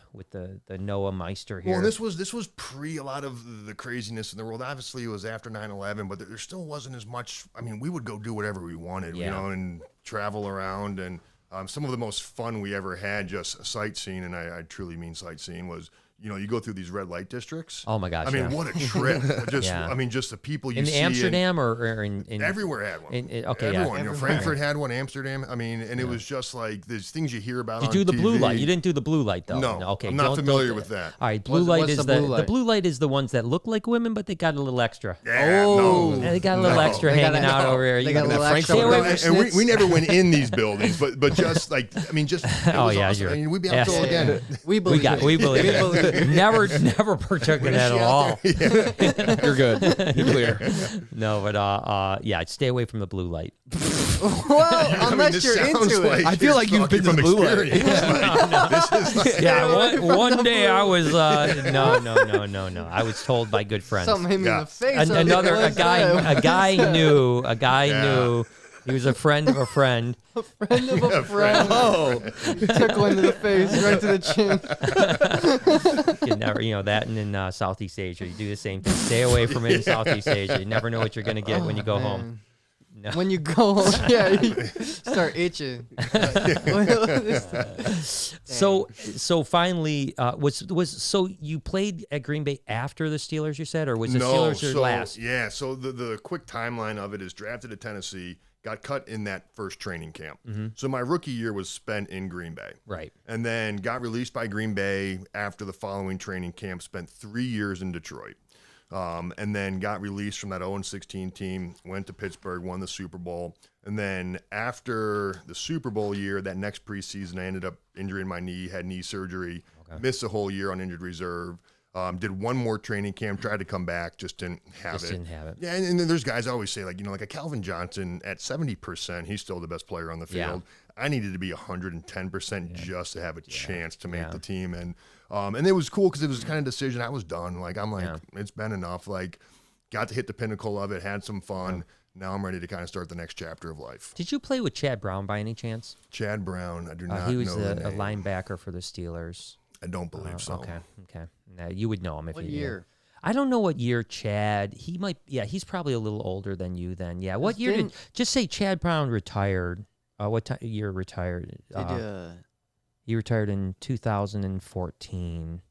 Speaker 1: Noah Meister here.
Speaker 3: Well, this was pre a lot of the craziness in the world. Obviously, it was after 9/11, but there still wasn't as much. I mean, we would go do whatever we wanted, and travel around. And some of the most fun we ever had, just sightseeing, and I truly mean sightseeing, was. You go through these red light districts.
Speaker 1: Oh my gosh!
Speaker 3: I mean, what a trip! I mean, just the people you see
Speaker 1: in Amsterdam or in
Speaker 3: everywhere had one.
Speaker 1: Everyone.
Speaker 3: Frankfurt had one. Amsterdam. I mean, and it was just like there's things you hear about.
Speaker 1: You do the blue light. You didn't do the blue light though.
Speaker 3: No.
Speaker 1: Okay.
Speaker 3: I'm not familiar with that.
Speaker 1: All right. Blue light is the blue light is the ones that look like women, but they got a little extra. They got a little extra hanging out over here.
Speaker 2: They got a little extra.
Speaker 3: And we never went in these buildings, but just like I mean, just.
Speaker 1: Oh yeah,
Speaker 3: awesome. I mean, we'd be out till again.
Speaker 2: We believe it.
Speaker 1: We believe it. never partook in that at all.
Speaker 5: You're good. You're clear.
Speaker 1: No, but yeah, stay away from the blue light.
Speaker 2: Well, unless you're into it.
Speaker 5: I feel like you've been to the blue light.
Speaker 1: Yeah, one day I was no. I was told by good friends.
Speaker 2: Something hit me in the face.
Speaker 1: A guy knew. He was a friend of a friend.
Speaker 2: A friend of a friend.
Speaker 5: Oh,
Speaker 2: He took one to the face, right to the chin.
Speaker 1: You never, that and in Southeast Asia, you do the same thing. Stay away from it in Southeast Asia. You never know what you're going to get when you go home. No.
Speaker 2: When you go home, you start itching.
Speaker 1: So finally, so you played at Green Bay after the Steelers, you said, or was the Steelers your last?
Speaker 3: Yeah, so the quick timeline of it is drafted at Tennessee, got cut in that first training camp.
Speaker 1: Mm-hmm.
Speaker 3: So my rookie year was spent in Green Bay.
Speaker 1: Right.
Speaker 3: And then got released by Green Bay after the following training camp, spent 3 years in Detroit. And then got released from that 0-16 team, went to Pittsburgh, won the Super Bowl. And then after the Super Bowl year, that next preseason, I ended up injuring my knee, had knee surgery, missed a whole year on injured reserve. Did one more training camp, tried to come back, just didn't have it. Yeah, and then there's guys I always say, like a Calvin Johnson at 70%, he's still the best player on the field. Yeah. I needed to be 110% just to have a chance to make the team. And it was cool because it was the kind of decision I was done. It's been enough. Got to hit the pinnacle of it, had some fun. Now I'm ready to kind of start the next chapter of life.
Speaker 1: Did you play with Chad Brown by any chance?
Speaker 3: Chad Brown, I do not know.
Speaker 1: He was
Speaker 3: a
Speaker 1: linebacker for the Steelers.
Speaker 3: I don't believe so.
Speaker 1: Okay. Now, you would know him if
Speaker 2: What
Speaker 1: you
Speaker 2: year?
Speaker 1: I don't know what year Chad. He might. Yeah, he's probably a little older than you then. Yeah. What year did? Just say Chad Brown retired. What year retired? He retired in 2014.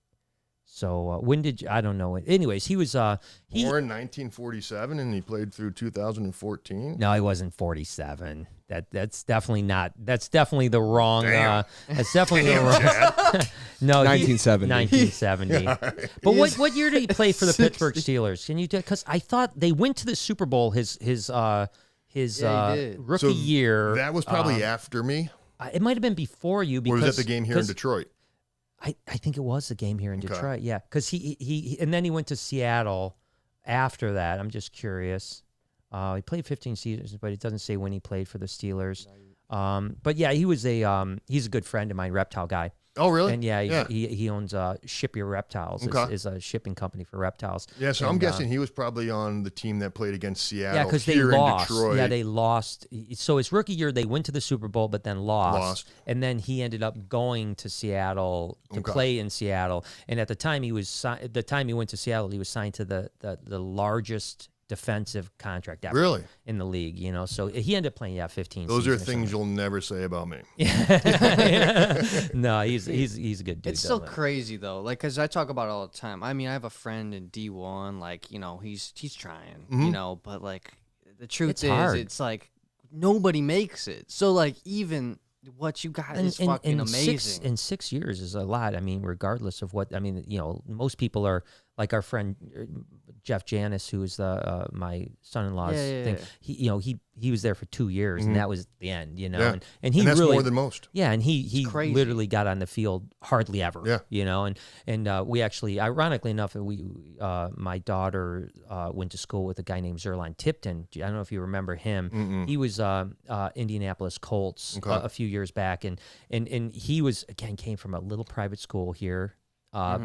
Speaker 1: So when did I don't know. Anyways, he was
Speaker 3: born in 1947 and he played through 2014.
Speaker 1: No, he wasn't 47. That's definitely not. That's definitely the wrong. That's definitely the wrong. No,
Speaker 5: 1970.
Speaker 1: 1970. Right. But what year did he play for the Pittsburgh Steelers? Can you? Because I thought they went to the Super Bowl his rookie year.
Speaker 3: That was probably after me.
Speaker 1: It might have been before you. Because,
Speaker 3: or was that the game here in Detroit?
Speaker 1: I think it was the game here in Detroit. Yeah, because he and then he went to Seattle after that. I'm just curious. He played 15 seasons, but it doesn't say when he played for the Steelers. But yeah, he's a good friend of mine, reptile guy.
Speaker 3: Oh, really?
Speaker 1: And he owns Ship Your Reptiles. Is a shipping company for reptiles.
Speaker 3: Yeah, so I'm guessing he was probably on the team that played against Seattle.
Speaker 1: Yeah, because they lost. Yeah, they lost. So his rookie year, they went to the Super Bowl, but then lost. And then he ended up going to Seattle to play in Seattle. And at the time he went to Seattle, he was signed to the largest defensive contract ever in the league, so he ended up playing 15
Speaker 3: those are things you'll never say about me.
Speaker 1: No, he's a good dude.
Speaker 2: It's so crazy though, because I talk about it all the time. I mean, I have a friend in D1, he's trying, but the truth is it's nobody makes it, so even what you got is fucking amazing.
Speaker 1: In 6 years is a lot. I mean, regardless of what, most people are like our friend Jeff Janis, who is my son-in-law's thing. He was there for 2 years, and that was the end. And he
Speaker 3: that's
Speaker 1: really
Speaker 3: more than most.
Speaker 1: Yeah, and he literally got on the field hardly ever. Yeah, and we actually, ironically enough, my daughter went to school with a guy named Zerline Tipton. I don't know if you remember him.
Speaker 3: Mm-mm.
Speaker 1: He was Indianapolis Colts a few years back, and he was came from a little private school here.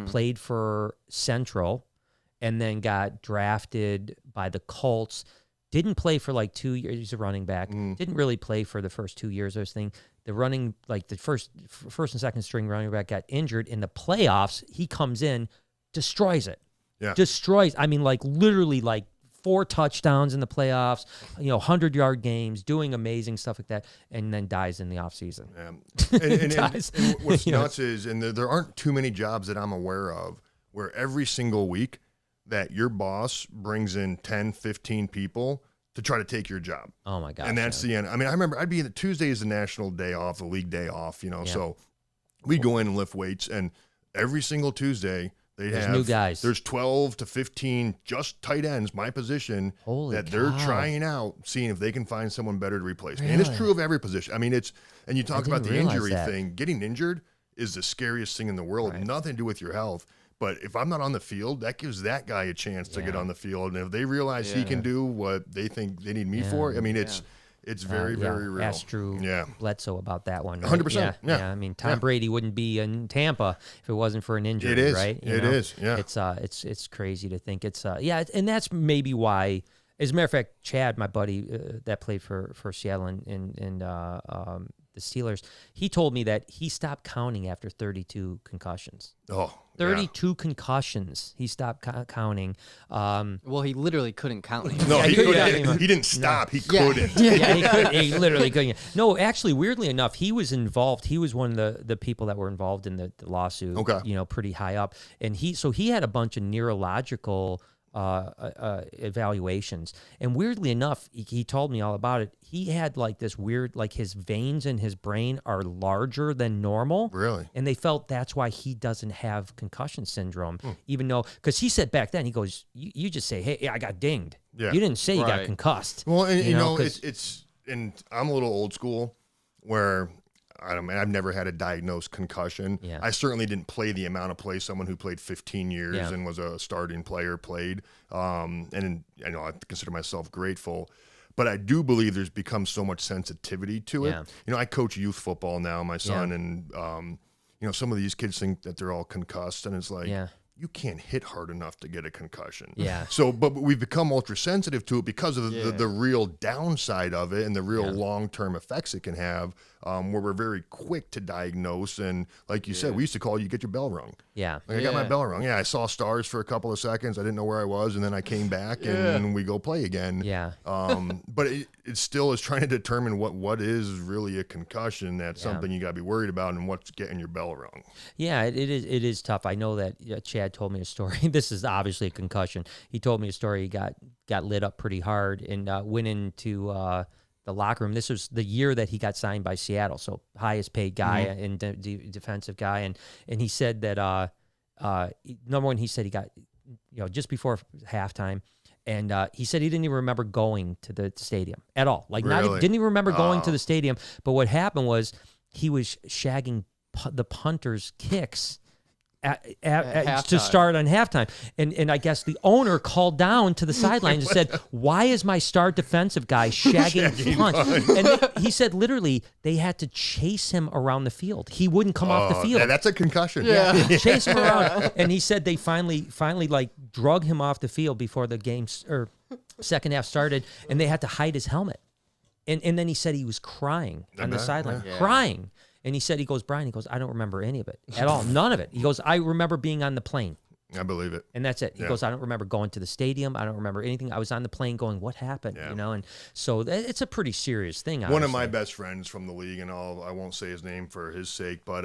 Speaker 1: Played for Central, and then got drafted by the Colts. Didn't play for 2 years. He's a running back. Didn't really play for the first 2 years of this thing. The first and second string running back got injured in the playoffs. He comes in, destroys it.
Speaker 3: Yeah.
Speaker 1: Destroys. I mean, literally 4 touchdowns in the playoffs, 100-yard games, doing amazing stuff like that, and then dies in the offseason.
Speaker 3: Yeah. And what's nuts is, and there aren't too many jobs that I'm aware of where every single week that your boss brings in 10, 15 people to try to take your job.
Speaker 1: Oh, my gosh.
Speaker 3: And that's the end. I mean, I remember Tuesday is the national day off, the league day off, so we'd go in and lift weights, and every single Tuesday – there's
Speaker 1: new guys.
Speaker 3: There's 12 to 15 just tight ends, my position, they're trying out, seeing if they can find someone better to replace me. And it's true of every position. I mean, and you talk about the injury thing. Getting injured is the scariest thing in the world. Nothing to do with your health. But if I'm not on the field, that gives that guy a chance to get on the field. And if they realize he can do what they think they need me for, I mean, it's very, very real.
Speaker 1: Ask Drew Bledsoe about that one. Right?
Speaker 3: 100%.
Speaker 1: Yeah. I mean, Tom Brady wouldn't be in Tampa if it wasn't for an injury,
Speaker 3: it is.
Speaker 1: right?
Speaker 3: It is. Yeah.
Speaker 1: It's crazy to think and that's maybe why. As a matter of fact, Chad, my buddy that played for Seattle and the Steelers, he told me that he stopped counting after 32 concussions. 32 concussions. He stopped counting.
Speaker 2: Well, he literally couldn't count.
Speaker 3: No, he didn't stop. He couldn't.
Speaker 1: He literally couldn't. No, actually, weirdly enough, he was involved. He was one of the people that were involved in the lawsuit.
Speaker 3: Okay.
Speaker 1: Pretty high up, and he had a bunch of neurological evaluations, and weirdly enough, he told me all about it. He had like this weird, like his veins in his brain are larger than normal.
Speaker 3: Really?
Speaker 1: And they felt that's why he doesn't have concussion syndrome, even though, because he said back then, he goes, you just say, hey, I got dinged.
Speaker 3: Yeah.
Speaker 1: You didn't say you got concussed.
Speaker 3: Well, and you know and I'm a little old school where I've never had a diagnosed concussion.
Speaker 1: Yeah.
Speaker 3: I certainly didn't play the amount of play someone who played 15 years and was a starting player played. And I consider myself grateful. But I do believe there's become so much sensitivity to it.
Speaker 1: Yeah.
Speaker 3: I coach youth football now, my son, and some of these kids think that they're all concussed, and it's like, you can't hit hard enough to get a concussion.
Speaker 1: Yeah.
Speaker 3: So, but we've become ultra sensitive to it because of the real downside of it and the real long-term effects it can have, where we're very quick to diagnose. And like you said, we used to call you get your bell rung.
Speaker 1: Yeah.
Speaker 3: Like I got my bell rung. Yeah, I saw stars for a couple of seconds. I didn't know where I was, and then I came back and we go play again.
Speaker 1: Yeah.
Speaker 3: But it still is trying to determine what is really a concussion. That's something you got to be worried about, and what's getting your bell rung.
Speaker 1: Yeah, it is tough. I know that Chad told me a story. This is obviously a concussion. He told me a story. He got lit up pretty hard and went into the locker room. This was the year that he got signed by Seattle, so highest paid guy and defensive guy. And he said that number one, he said he got just before halftime. And he said he didn't even remember going to the stadium at all. Like,
Speaker 3: really?
Speaker 1: Didn't even remember going to the stadium. But what happened was he was shagging the punter's kicks to start on halftime. And I guess the owner called down to the sidelines and said, why is my star defensive guy shagging punts? And he said literally they had to chase him around the field. He wouldn't come off the field.
Speaker 3: Yeah, that's a concussion.
Speaker 1: Yeah. Chase him around. And he said they finally like drug him off the field before the game or second half started, and they had to hide his helmet. And then he said he was crying on the sideline, crying. And he goes, Brian, I don't remember any of it at all. None of it. He goes, I remember being on the plane.
Speaker 3: I believe it.
Speaker 1: And that's it. He goes, I don't remember going to the stadium. I don't remember anything. I was on the plane going, what happened? And so it's a pretty serious thing. Honestly.
Speaker 3: One of my best friends from the league, and I won't say his name for his sake, but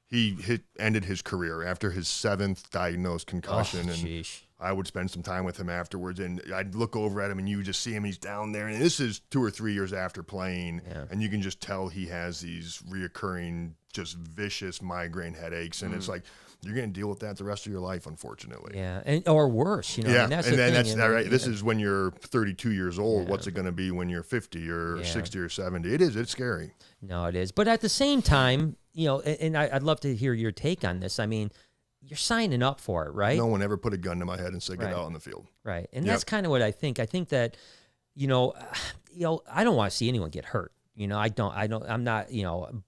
Speaker 3: he ended his career after his 7th diagnosed concussion. I would spend some time with him afterwards, and I'd look over at him, and you would just see him. He's down there, and this is 2 or 3 years after playing, and you can just tell he has these reoccurring, just vicious migraine headaches, and it's like you're going to deal with that the rest of your life, unfortunately.
Speaker 1: Yeah, or worse,
Speaker 3: Yeah,
Speaker 1: and that's
Speaker 3: right. This is when you're 32 years old. What's it going to be when you're 50 or 60 or 70? It's scary.
Speaker 1: No, it is. But at the same time, and I'd love to hear your take on this. I mean, you're signing up for it, right?
Speaker 3: No one ever put a gun to my head and said, get out on the field.
Speaker 1: Right. And that's kind of what I think. I think that, I don't want to see anyone get hurt. I'm not,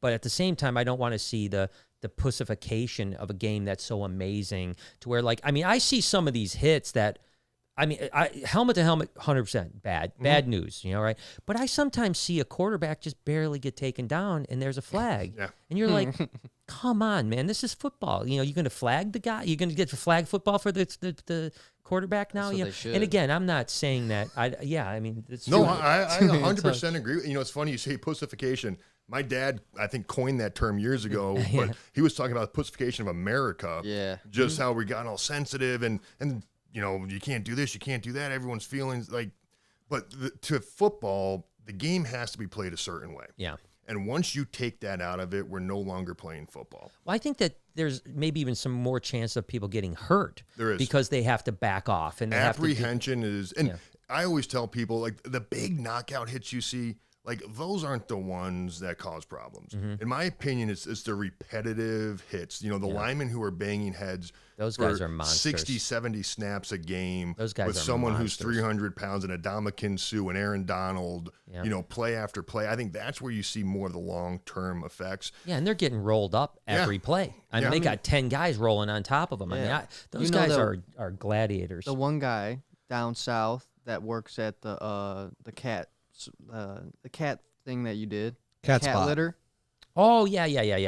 Speaker 1: but at the same time, I don't want to see the pussification of a game that's so amazing to where, like, I see some of these hits that, helmet to helmet, 100% bad news, right? But I sometimes see a quarterback just barely get taken down and there's a flag. And you're like, come on, man, this is football. You're going to flag the guy? You're going to get the flag football for the quarterback now? And again, I'm not saying that. It's
Speaker 3: no, I 100% agree. It's funny you say pussification. My dad, I think, coined that term years ago, but he was talking about the pussification of America.
Speaker 2: Yeah.
Speaker 3: Just how we got all sensitive and you can't do this, you can't do that. Everyone's feelings to football, the game has to be played a certain way.
Speaker 1: Yeah.
Speaker 3: And once you take that out of it, we're no longer playing football.
Speaker 1: Well, I think that there's maybe even some more chance of people getting hurt.
Speaker 3: There is.
Speaker 1: Because they have to back off. And
Speaker 3: apprehension is, and I always tell people, like, the big knockout hits you see, like those aren't the ones that cause problems. In my opinion, it's the repetitive hits. You know, the linemen who are banging heads.
Speaker 1: Those guys are monsters.
Speaker 3: 60, 70 snaps a game.
Speaker 1: Those guys
Speaker 3: with
Speaker 1: are
Speaker 3: someone
Speaker 1: monsters.
Speaker 3: who's 300 pounds and Adamakin Sue and Aaron Donald, you know, play after play. I think that's where you see more of the long-term effects.
Speaker 1: Yeah, and they're getting rolled up every play. I mean, they got 10 guys rolling on top of them. I mean, those guys are gladiators.
Speaker 2: The one guy down south that works at the cat thing that you did,
Speaker 5: cat
Speaker 2: litter.
Speaker 1: Oh yeah.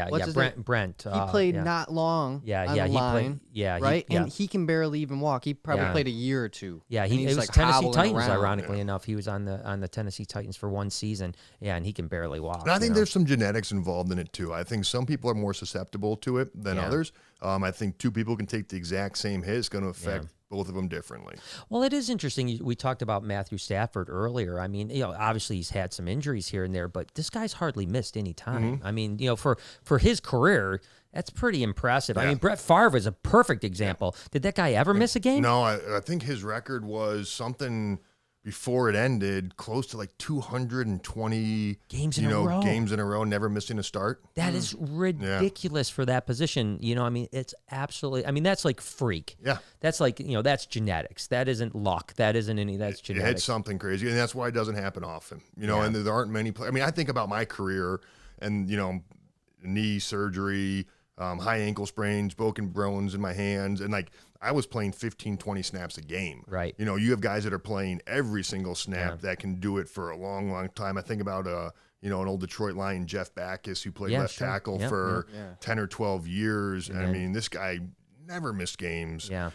Speaker 2: What's his
Speaker 1: Brent.
Speaker 2: He played not long.
Speaker 1: Yeah,
Speaker 2: on the line,
Speaker 1: played.
Speaker 2: Right, and he can barely even walk. He probably played a year or two.
Speaker 1: Yeah,
Speaker 2: it
Speaker 1: was
Speaker 2: like
Speaker 1: Tennessee Titans.
Speaker 2: around.
Speaker 1: Ironically enough, he was on the Tennessee Titans for one season. Yeah, and he can barely walk.
Speaker 3: And I think there's some genetics involved in it too. I think some people are more susceptible to it than others. I think two people can take the exact same hit. It's going to affect both of them differently. Well,
Speaker 1: it is interesting. We talked about Matthew Stafford earlier. I mean, you know, obviously he's had some injuries here and there, but this guy's hardly missed any time. I mean, you know, for his career, that's pretty impressive. I mean, Brett Favre is a perfect example. Did that guy ever miss a game?
Speaker 3: No, I think his record was something before it ended, close to like 220 games in a row, never missing a start.
Speaker 1: That is ridiculous for that position. You know, I mean, it's absolutely, I mean, that's like freak.
Speaker 3: Yeah.
Speaker 1: That's like, you know, that's genetics. That isn't luck. That isn't that's genetics.
Speaker 3: It's something crazy. And that's why it doesn't happen often, you know, and there aren't many players. I mean, I think about my career and, you know, knee surgery, high ankle sprains, broken bones in my hands. And like, I was playing 15, 20 snaps a game.
Speaker 1: Right.
Speaker 3: You know, you have guys that are playing every single snap that can do it for a long, long time. I think about, you know, an old Detroit Lion, Jeff Backus, who played left tackle for 10 or 12 years. And I mean, this guy never missed games.
Speaker 1: Yeah.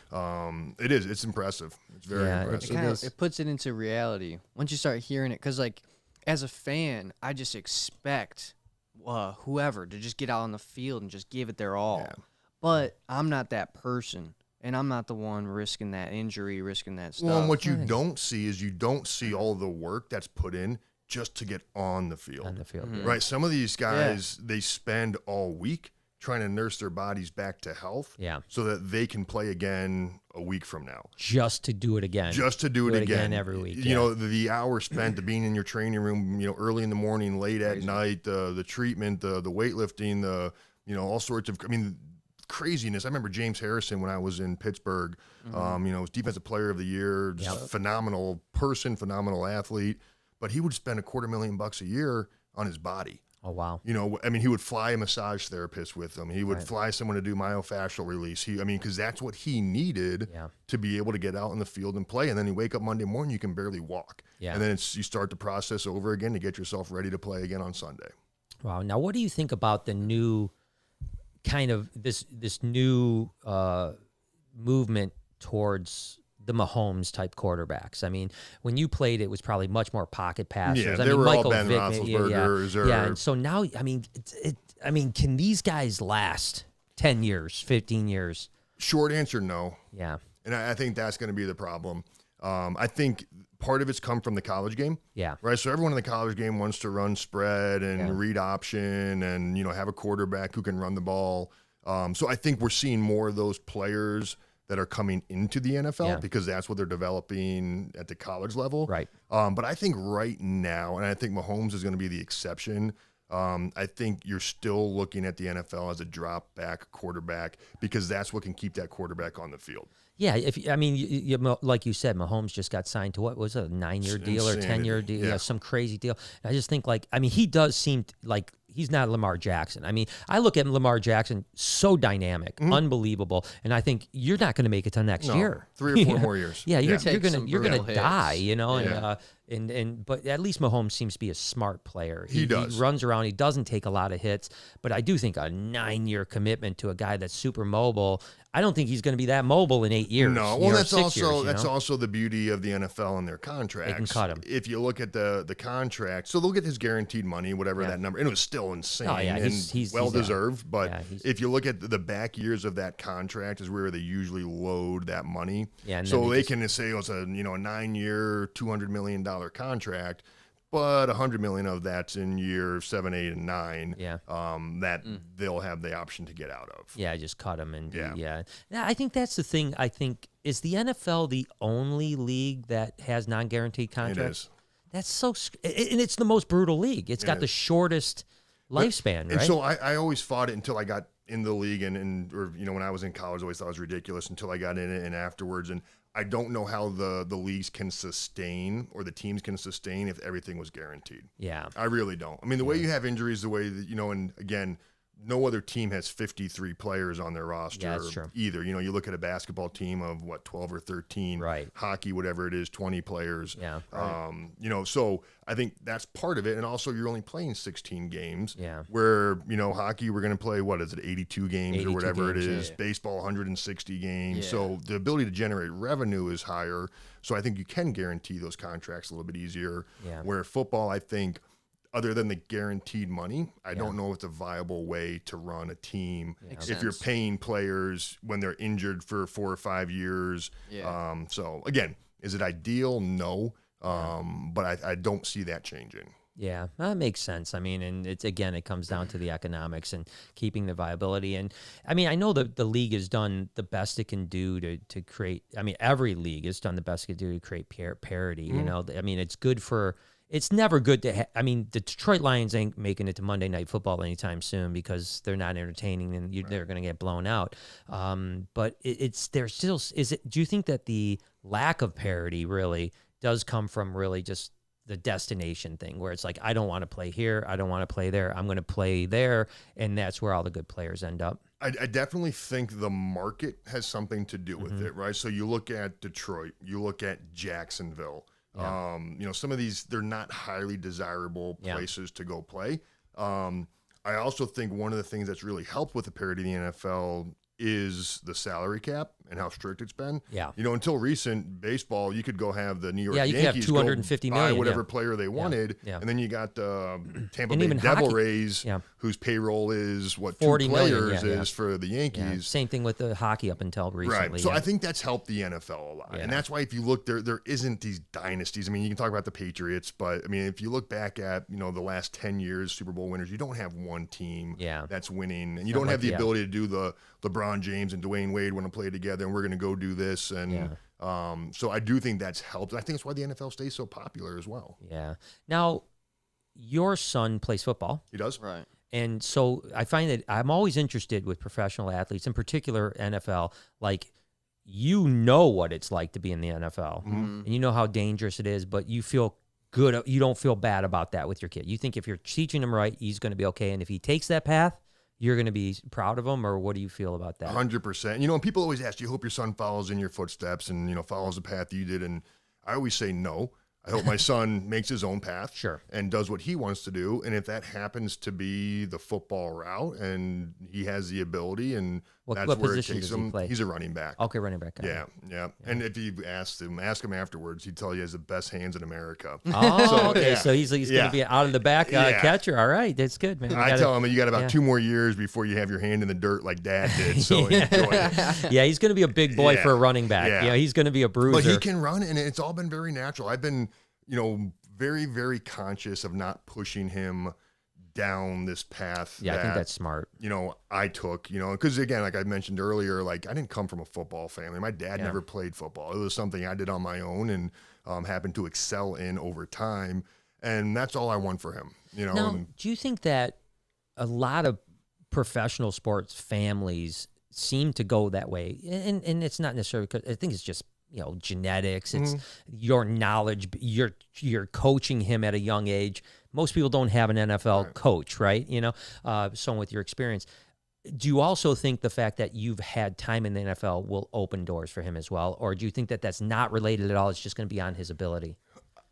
Speaker 3: It's impressive. It's very impressive.
Speaker 2: It puts it into reality once you start hearing it. Because, like, as a fan, I just expect whoever to just get out on the field and just give it their all. Yeah. But I'm not that person. And I'm not the one risking that injury, risking that stuff.
Speaker 3: Well, and what you don't see is you don't see all the work that's put in just to get on the field.
Speaker 1: On the field,
Speaker 3: right? Some of these guys, they spend all week trying to nurse their bodies back to health so that they can play again a week from now.
Speaker 1: Just to do it again.
Speaker 3: Just to do it again
Speaker 1: every week.
Speaker 3: You know, the hour spent of being in your training room, you know, early in the morning, late at night, the treatment, the weightlifting, you know, all sorts of, I mean, craziness. I remember James Harrison when I was in Pittsburgh. You know, was defensive player of the year, just phenomenal person, phenomenal athlete. But he would spend $250,000 a year on his body.
Speaker 1: Oh wow!
Speaker 3: You know, I mean, he would fly a massage therapist with him. He would fly someone to do myofascial release. Because that's what he needed to be able to get out in the field and play. And then you wake up Monday morning, you can barely walk. Yeah. And then you start the process over again to get yourself ready to play again on Sunday.
Speaker 1: Wow. Now, what do you think about the new kind of this new movement towards the Mahomes type quarterbacks? I mean, when you played, it was probably much more pocket passers.
Speaker 3: Yeah, they were all Ben Roethlisbergers.
Speaker 1: Yeah, and so now, I mean, can these guys last 10 years, 15 years?
Speaker 3: Short answer, no.
Speaker 1: Yeah.
Speaker 3: And I think that's going to be the problem. I think part of it's come from the college game.
Speaker 1: Yeah.
Speaker 3: Right. So everyone in the college game wants to run spread and read option and, you know, have a quarterback who can run the ball. So I think we're seeing more of those players that are coming into the NFL because that's what they're developing at the college level.
Speaker 1: Right.
Speaker 3: But I think right now, and I think Mahomes is going to be the exception, I think you're still looking at the NFL as a drop back quarterback because that's what can keep that quarterback on the field.
Speaker 1: Yeah, like you said, Mahomes just got signed to what was it, a 9-year deal or 10-year deal, some crazy deal. And I just think he does seem like he's not Lamar Jackson. I mean, I look at Lamar Jackson, so dynamic, unbelievable, and I think you're not going to make it to next year.
Speaker 3: 3 or 4 more years.
Speaker 1: Yeah, you're going to die, you know. But at least Mahomes seems to be a smart player.
Speaker 3: He does.
Speaker 1: He runs around. He doesn't take a lot of hits. But I do think a 9-year commitment to a guy that's super mobile. I don't think he's going to be that mobile in 8 years.
Speaker 3: No, well, that's also the beauty of the NFL and their contracts.
Speaker 1: They can cut him.
Speaker 3: If you look at the contract, so they'll get his guaranteed money, whatever that number, and it was still insane and well deserved. But if you look at the back years of that contract, is where they usually load that money. Yeah, so they can say it's a 9-year, $200 million contract. But $100 million of that's in year 7, 8, and 9. Yeah, they'll have the option to get out of.
Speaker 1: Yeah, just cut them and I think that's the thing. I think is the NFL the only league that has non-guaranteed contracts?
Speaker 3: It is.
Speaker 1: That's so, and it's the most brutal league. It's got the shortest lifespan, right?
Speaker 3: And so I always fought it until I got in the league or when I was in college, I always thought it was ridiculous until I got in it and afterwards. And I don't know how the leagues can sustain or the teams can sustain if everything was guaranteed.
Speaker 1: Yeah.
Speaker 3: I really don't. I mean, the way you have injuries, the way that, and again, no other team has 53 players on their roster
Speaker 1: that's true.
Speaker 3: either. You look at a basketball team of 12 or 13,
Speaker 1: right?
Speaker 3: Hockey, whatever it is, 20 players.
Speaker 1: Yeah. Right.
Speaker 3: So I think that's part of it. And also you're only playing 16 games.
Speaker 1: Yeah.
Speaker 3: Where, hockey, we're going to play, 82 games 82 or whatever
Speaker 1: games,
Speaker 3: it is.
Speaker 1: yeah.
Speaker 3: Baseball, 160 games.
Speaker 2: Yeah.
Speaker 3: So the ability to generate revenue is higher. So I think you can guarantee those contracts a little bit easier.
Speaker 1: Yeah.
Speaker 3: Where football, I think, other than the guaranteed money, I don't know if it's a viable way to run a team if you're paying players when they're injured for 4 or 5 years.
Speaker 2: Yeah.
Speaker 3: So, again, is it ideal? No. But I don't see that changing.
Speaker 1: Yeah, that makes sense. I mean, and it comes down to the economics and keeping the viability. And I mean, I know that the league has done the best it can do to create. I mean, every league has done the best it can do to create parity. I mean, it's good for. It's never good to. I mean, the Detroit Lions ain't making it to Monday Night Football anytime soon because they're not entertaining and they're going to get blown out. But there's still. Do you think that the lack of parity really does come from really just the destination thing where it's like, I don't want to play here, I don't want to play there, I'm going to play there, and that's where all the good players end up?
Speaker 3: I definitely think the market has something to do with it, right? So you look at Detroit, you look at Jacksonville.
Speaker 1: Yeah.
Speaker 3: Some of these, they're not highly desirable places to go play. I also think one of the things that's really helped with the parity in the NFL is the salary cap and how strict it's been.
Speaker 1: Yeah.
Speaker 3: Until recent baseball, you could go have the New York
Speaker 1: you
Speaker 3: Yankees
Speaker 1: could have $250
Speaker 3: buy
Speaker 1: million,
Speaker 3: whatever player they wanted.
Speaker 1: Yeah.
Speaker 3: And then you got Tampa
Speaker 1: And
Speaker 3: Bay
Speaker 1: even
Speaker 3: Devil
Speaker 1: hockey.
Speaker 3: Rays, whose payroll is what
Speaker 1: 40
Speaker 3: 2
Speaker 1: million,
Speaker 3: players
Speaker 1: yeah.
Speaker 3: is for the Yankees.
Speaker 1: Yeah. Same thing with the hockey up until recently.
Speaker 3: Right. So I think that's helped the NFL a lot.
Speaker 1: Yeah.
Speaker 3: And that's why if you look, there isn't these dynasties. I mean, you can talk about the Patriots, but I mean, if you look back at, the last 10 years, Super Bowl winners, you don't have one team that's winning. And you don't have the ability to do the LeBron James and Dwayne Wade want to play together and we're going to go do this. And so I do think that's helped. I think that's why the NFL stays so popular as well.
Speaker 1: Yeah. Now, your son plays football.
Speaker 3: He does?
Speaker 2: Right.
Speaker 1: And so I find that I'm always interested with professional athletes, in particular NFL, like what it's like to be in the NFL. And you know how dangerous it is, but you feel good. You don't feel bad about that with your kid. You think if you're teaching him right, he's going to be okay. And if he takes that path, you're going to be proud of him, or what do you feel about that?
Speaker 3: 100%. And people always ask, do you hope your son follows in your footsteps and, follows the path you did? And I always say no. I hope my son makes his own path and does what he wants to do. And if that happens to be the football route and he has the ability and that's
Speaker 1: what
Speaker 3: where it
Speaker 1: position
Speaker 3: takes
Speaker 1: does he
Speaker 3: him,
Speaker 1: play?
Speaker 3: he's a running back.
Speaker 1: Okay, running back.
Speaker 3: Yeah. And if you ask him afterwards, he'd tell you he has the best hands in America.
Speaker 1: Oh, okay. So he's going to be out of the back catcher. All right. That's good, man.
Speaker 3: I tell him you got about 2 more years before you have your hand in the dirt like Dad did. So enjoy it.
Speaker 1: Yeah, he's going to be a big boy for a running back. Yeah, he's going to be a bruiser.
Speaker 3: But he can run, and it's all been very natural. I've been very, very conscious of not pushing him down this path.
Speaker 1: Yeah, I think that's smart.
Speaker 3: I took, because again, like I mentioned earlier, like I didn't come from a football family. My dad never played football. It was something I did on my own and happened to excel in over time. And that's all I want for him,
Speaker 1: Now, do you think that a lot of professional sports families seem to go that way? And it's not necessarily because I think it's just, genetics, it's your knowledge, you're coaching him at a young age. Most people don't have an NFL coach, right? Someone with your experience. Do you also think the fact that you've had time in the NFL will open doors for him as well? Or do you think that that's not related at all? It's just going to be on his ability?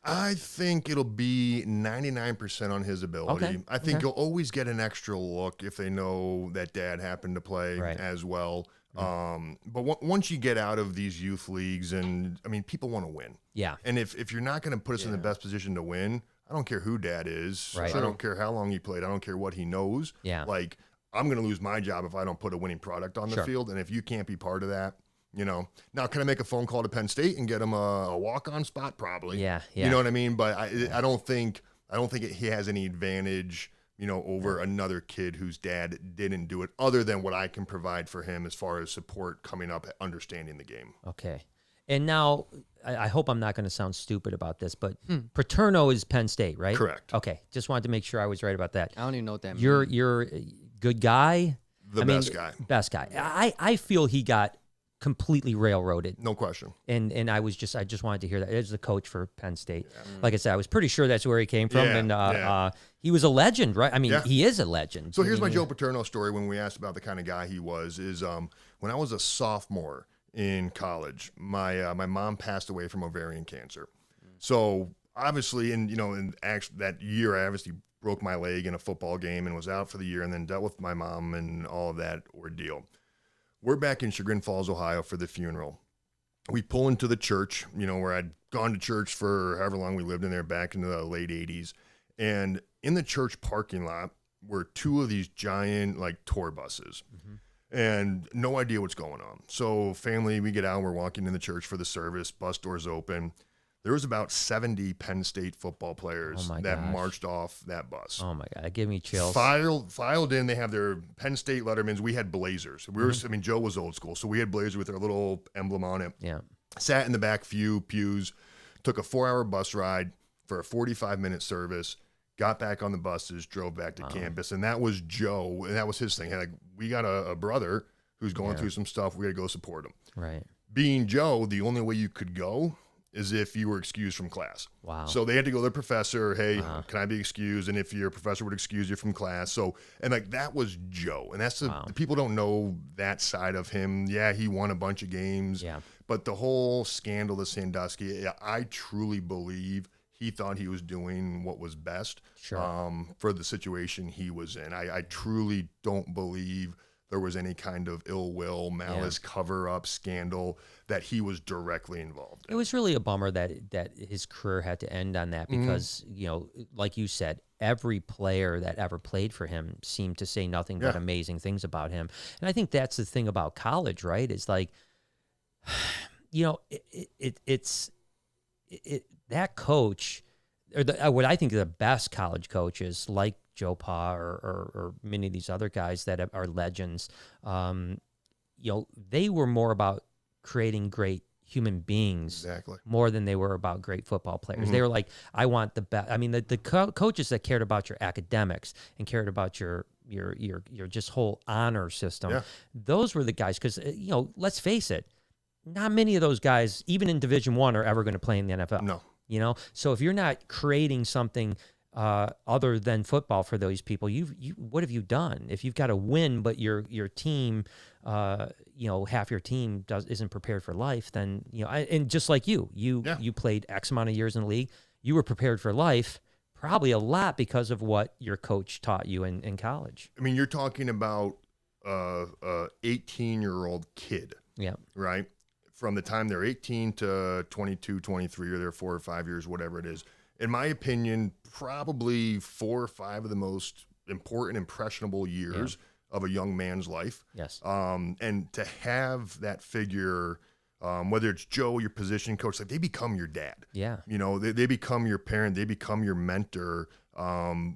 Speaker 3: I think it'll be 99% on his ability.
Speaker 1: Okay.
Speaker 3: I think you'll always get an extra look if they know that Dad happened to play as well. But once you get out of these youth leagues, and I mean, people want to win. Yeah. And if you're not going to put us in the best position to win, I don't care who Dad is. Right. I don't care how long he played. I don't care what he knows. Yeah. Like, I'm going to lose my job if I don't put a winning product on the field. And if you can't be part of that, now can I make a phone call to Penn State and get him a walk-on spot? Probably. Yeah. You know what I mean? But I don't think he has any advantage over another kid whose dad didn't do it, other than what I can provide for him as far as support coming up, understanding the game.
Speaker 1: Okay. And now, I hope I'm not going to sound stupid about this, but Paterno is Penn State, right?
Speaker 3: Correct.
Speaker 1: Okay, just wanted to make sure I was right about that.
Speaker 2: I don't even know what that means.
Speaker 1: You're a good guy.
Speaker 3: Best guy.
Speaker 1: Best guy. I feel he got completely railroaded.
Speaker 3: No question.
Speaker 1: And I just wanted to hear that. As the coach for Penn State. Like I said, I was pretty sure that's where he came from. And he was a legend, right? I mean, he is a legend.
Speaker 3: So here's my Joe Paterno story when we asked about the kind of guy he was, is when I was a sophomore in college, my mom passed away from ovarian cancer. So obviously, in actually that year, I obviously broke my leg in a football game and was out for the year, and then dealt with my mom and all of that ordeal. We're back in Chagrin Falls, Ohio for the funeral. We pull into the church, where I'd gone to church for however long we lived in there back in the late 80s. And in the church parking lot were two of these giant, tour buses. And no idea what's going on. So family, we get out, we're walking in the church for the service, bus doors open. There was about 70 Penn State football players that marched off that bus.
Speaker 1: Oh my God, give me chills.
Speaker 3: Filed in, they have their Penn State Lettermans. We had blazers. We were, Joe was old school, so we had blazers with our little emblem on it.
Speaker 1: Yeah.
Speaker 3: Sat in the back few pews, took a 4-hour bus ride for a 45-minute service, got back on the buses, drove back to campus. And that was Joe, and that was his thing. We got a brother who's going through some stuff. We got to go support him.
Speaker 1: Right.
Speaker 3: Being Joe, the only way you could go is if you were excused from class.
Speaker 1: Wow.
Speaker 3: So they had to go to the professor, hey, can I be excused? And if your professor would excuse you from class. So, and that was Joe. And that's the people don't know that side of him. Yeah, he won a bunch of games. Yeah. But the whole scandal of Sandusky, I truly believe he thought he was doing what was best for the situation he was in. I truly don't believe there was any kind of ill will, malice, cover-up, scandal that he was directly involved in.
Speaker 1: It was really a bummer that his career had to end on that because, like you said, every player that ever played for him seemed to say nothing but amazing things about him. And I think that's the thing about college, right? It's like, it's that coach, or what I think are the best college coaches, like Joe Pa or many of these other guys that are legends, they were more about creating great human beings more than they were about great football players. They were like, I want the best. I mean, the coaches that cared about your academics and cared about your just whole honor system, those were the guys. Because, let's face it, not many of those guys, even in Division I, are ever going to play in the NFL.
Speaker 3: No.
Speaker 1: So if you're not creating something other than football for those people, you what have you done? If you've got to win, but your team, half your team isn't prepared for life, then and just like you played X amount of years in the league, you were prepared for life, probably a lot because of what your coach taught you in college.
Speaker 3: I mean, you're talking about a 18-year-old kid, right? From the time they're 18 to 22, 23, or they're 4 or 5 years, whatever it is. In my opinion, probably 4 or 5 of the most important, impressionable years of a young man's life.
Speaker 1: Yes.
Speaker 3: And to have that figure, whether it's Joe, your position coach, they become your dad.
Speaker 1: Yeah.
Speaker 3: They become your parent. They become your mentor,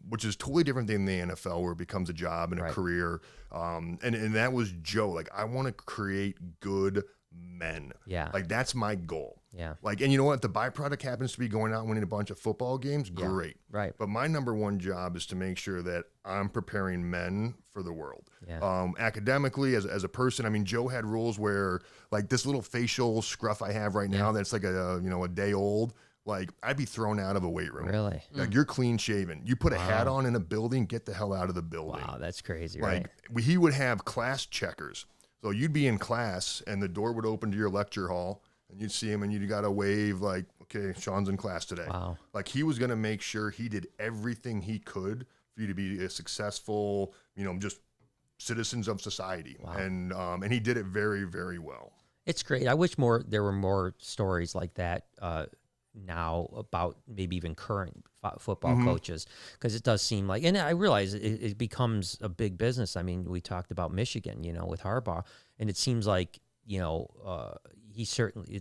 Speaker 3: which is totally different than the NFL, where it becomes a job and a career. And that was Joe. I want to create good men.
Speaker 1: Yeah.
Speaker 3: That's my goal.
Speaker 1: Yeah.
Speaker 3: And you know what? The byproduct happens to be going out and winning a bunch of football games. Great.
Speaker 1: Right.
Speaker 3: But my number one job is to make sure that I'm preparing men for the world.
Speaker 1: Yeah.
Speaker 3: Academically, as a person, I mean, Joe had rules where this little facial scruff I have right now, that's a day old. I'd be thrown out of a weight room.
Speaker 1: Really?
Speaker 3: You're clean shaven. You put a hat on in a building, get the hell out of the building.
Speaker 1: Wow, that's crazy, right?
Speaker 3: He would have class checkers. So you'd be in class, and the door would open to your lecture hall, and you'd see him, and you got to wave okay, Sean's in class today.
Speaker 1: Wow.
Speaker 3: He was going to make sure he did everything he could for you to be a successful, just citizens of society.
Speaker 1: Wow.
Speaker 3: And he did it very, very well.
Speaker 1: It's great. I wish there were more stories like that now about maybe even current football coaches, because it does seem like, and I realize it becomes a big business. I mean, we talked about Michigan, with Harbaugh, and it seems like, he certainly,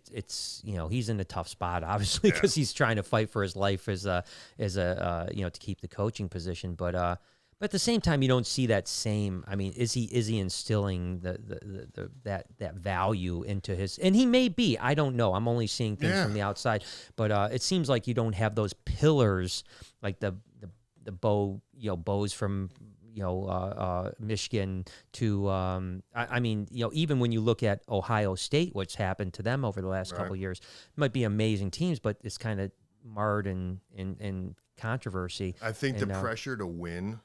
Speaker 1: he's in a tough spot, obviously, because he's trying to fight for his life as a to keep the coaching position. But But at the same time, you don't see that same. I mean, is he instilling that value into his? And he may be. I don't know. I'm only seeing things from the outside. But it seems like you don't have those pillars like the Bows from Michigan to. I mean, even when you look at Ohio State, what's happened to them over the last couple of years, might be amazing teams, but it's kind of marred in controversy.
Speaker 3: I think the pressure to win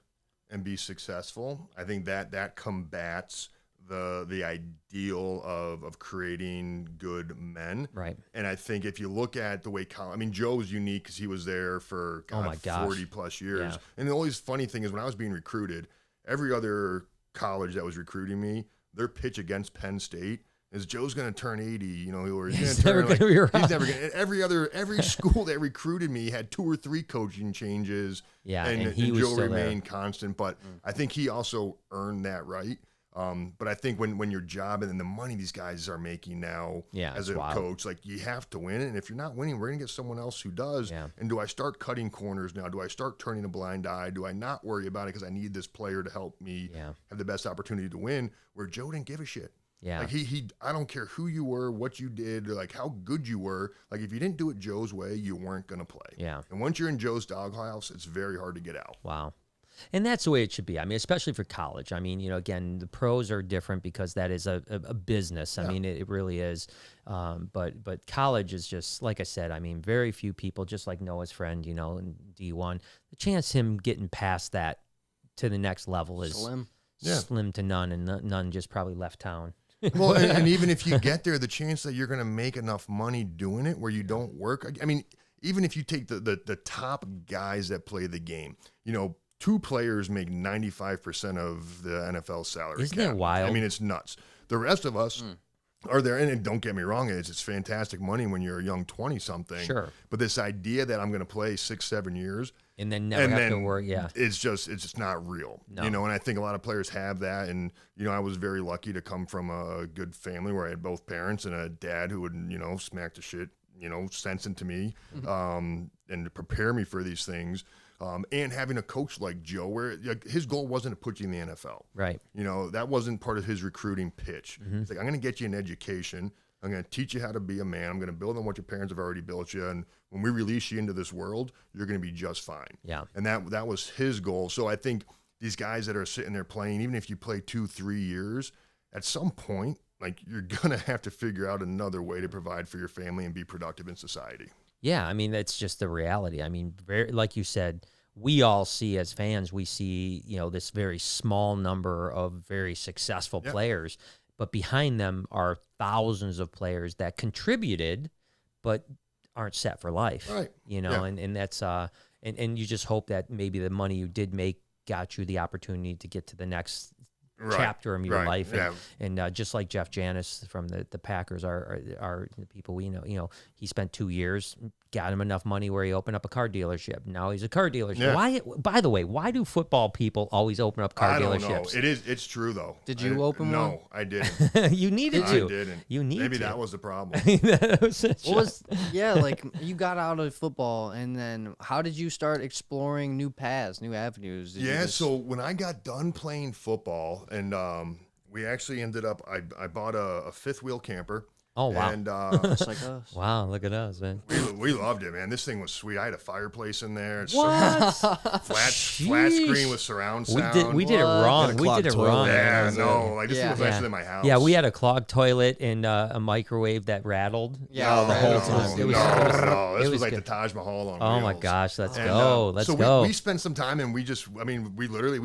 Speaker 3: and be successful, I think that combats the ideal of creating good men.
Speaker 1: Right.
Speaker 3: And I think if you look at the way Joe's unique because he was there for 40 plus years. Yeah. And the always funny thing is when I was being recruited, every other college that was recruiting me, their pitch against Penn State is Joe's going to turn 80, or he's never going to be around. He's never going to. Every school that recruited me had 2 or 3 coaching changes.
Speaker 1: Yeah,
Speaker 3: and Joe remained constant. But I think he also earned that right. But I think when your job and the money these guys are making now as a coach, like you have to win. And if you're not winning, we're going to get someone else who does. Yeah. And do I start cutting corners now? Do I start turning a blind eye? Do I not worry about it because I need this player to help me have the best opportunity to win? Where Joe didn't give a shit.
Speaker 1: Yeah.
Speaker 3: Like I don't care who you were, what you did, or like how good you were. Like if you didn't do it Joe's way, you weren't going to play.
Speaker 1: Yeah.
Speaker 3: And once you're in Joe's doghouse, it's very hard to get out.
Speaker 1: Wow. And that's the way it should be. I mean, especially for college. I mean, again, the pros are different because that is a business. I mean, it really is. But college is just, like I said, I mean, very few people, just like Noah's friend, in D1, the chance him getting past that to the next level is slim to none, and none just probably left town.
Speaker 3: Well, and even if you get there, the chance that you're going to make enough money doing it where you don't work. I mean, even if you take the top guys that play the game, 2 players make 95% of the NFL salary.
Speaker 1: Isn't that wild?
Speaker 3: I mean, it's nuts. The rest of us are there, and don't get me wrong, it's fantastic money when you're a young 20-something.
Speaker 1: Sure.
Speaker 3: But this idea that I'm going to play 6-7 years
Speaker 1: and then never have to work,
Speaker 3: it's just not real. No. And I think a lot of players have that. And I was very lucky to come from a good family where I had both parents and a dad who would smack the shit sense into me and to prepare me for these things. And having a coach like Joe, where his goal wasn't to put you in the NFL.
Speaker 1: Right.
Speaker 3: That wasn't part of his recruiting pitch. It's like, I'm going to get you an education. I'm going to teach you how to be a man. I'm going to build on what your parents have already built you. And when we release you into this world, you're going to be just fine.
Speaker 1: Yeah.
Speaker 3: And that was his goal. So I think these guys that are sitting there playing, even if you play 2-3 years, at some point, like you're going to have to figure out another way to provide for your family and be productive in society.
Speaker 1: Yeah, I mean, that's just the reality. I mean, like you said, we all see as fans, we see, this very small number of very successful players, but behind them are thousands of players that contributed, but aren't set for life.
Speaker 3: Right.
Speaker 1: And that's, and you just hope that maybe the money you did make got you the opportunity to get to the next chapter of your life. And just like Jeff Janis from the Packers are the people we know, he spent 2 years, got him enough money where he opened up a car dealership. Now he's a car dealership.
Speaker 3: Yeah.
Speaker 1: Why, by the way, why do football people always open up car dealerships?
Speaker 3: I don't know. It's true though.
Speaker 2: Did you open one?
Speaker 3: No, I didn't.
Speaker 1: You needed to.
Speaker 3: I didn't.
Speaker 1: You need
Speaker 3: Maybe
Speaker 1: to.
Speaker 3: that was the problem.
Speaker 2: Like you got out of football, and then how did you start exploring new paths, new avenues?
Speaker 3: So when I got done playing football, and we actually ended up, I bought a 5th-wheel camper.
Speaker 1: Oh, wow.
Speaker 3: And
Speaker 2: just like us.
Speaker 1: Wow, look at us, man.
Speaker 3: We loved it, man. This thing was sweet. I had a fireplace in there.
Speaker 1: What?
Speaker 3: flat screen with surround sound.
Speaker 1: We did it wrong. We did it wrong.
Speaker 3: Yeah, no. Like, this thing was nicer than my house.
Speaker 1: Yeah, we had a clogged toilet and a microwave that rattled.
Speaker 2: Yeah,
Speaker 3: the whole time. No. This was like
Speaker 1: good.
Speaker 3: the Taj Mahal on
Speaker 1: Oh,
Speaker 3: wheels.
Speaker 1: my gosh. Let's go. Let's go.
Speaker 3: We spent some time, and we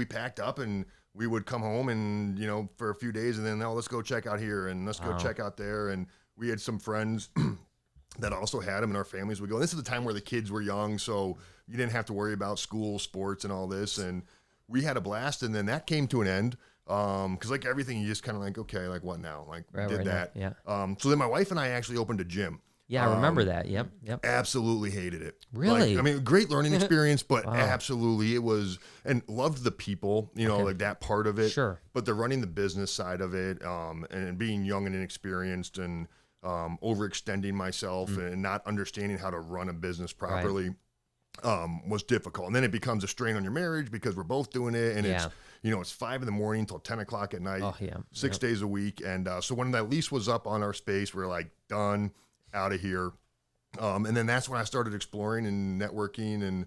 Speaker 3: packed up, and we would come home and, for a few days, and then, let's go check out here, and let's go check out there. And we had some friends that also had them, and our families would go. And this is the time where the kids were young, so you didn't have to worry about school, sports, and all this. And we had a blast, and then that came to an end because, like everything, you just kind of like, okay, like what now? Like, did that.
Speaker 1: Now. Yeah.
Speaker 3: So then my wife and I actually opened a gym.
Speaker 1: Yeah, I remember that. Yep.
Speaker 3: Absolutely hated it.
Speaker 1: Really?
Speaker 3: Great learning experience, but absolutely it was, and loved the people, like that part of it.
Speaker 1: Sure.
Speaker 3: But the running the business side of it, and being young and inexperienced, and overextending myself and not understanding how to run a business properly. was difficult. And then it becomes a strain on your marriage because we're both doing it. And it's, it's 5 a.m. until 10 o'clock at night, 6 days a week. And so when that lease was up on our space, we were like, done, out of here. And then that's when I started exploring and networking, and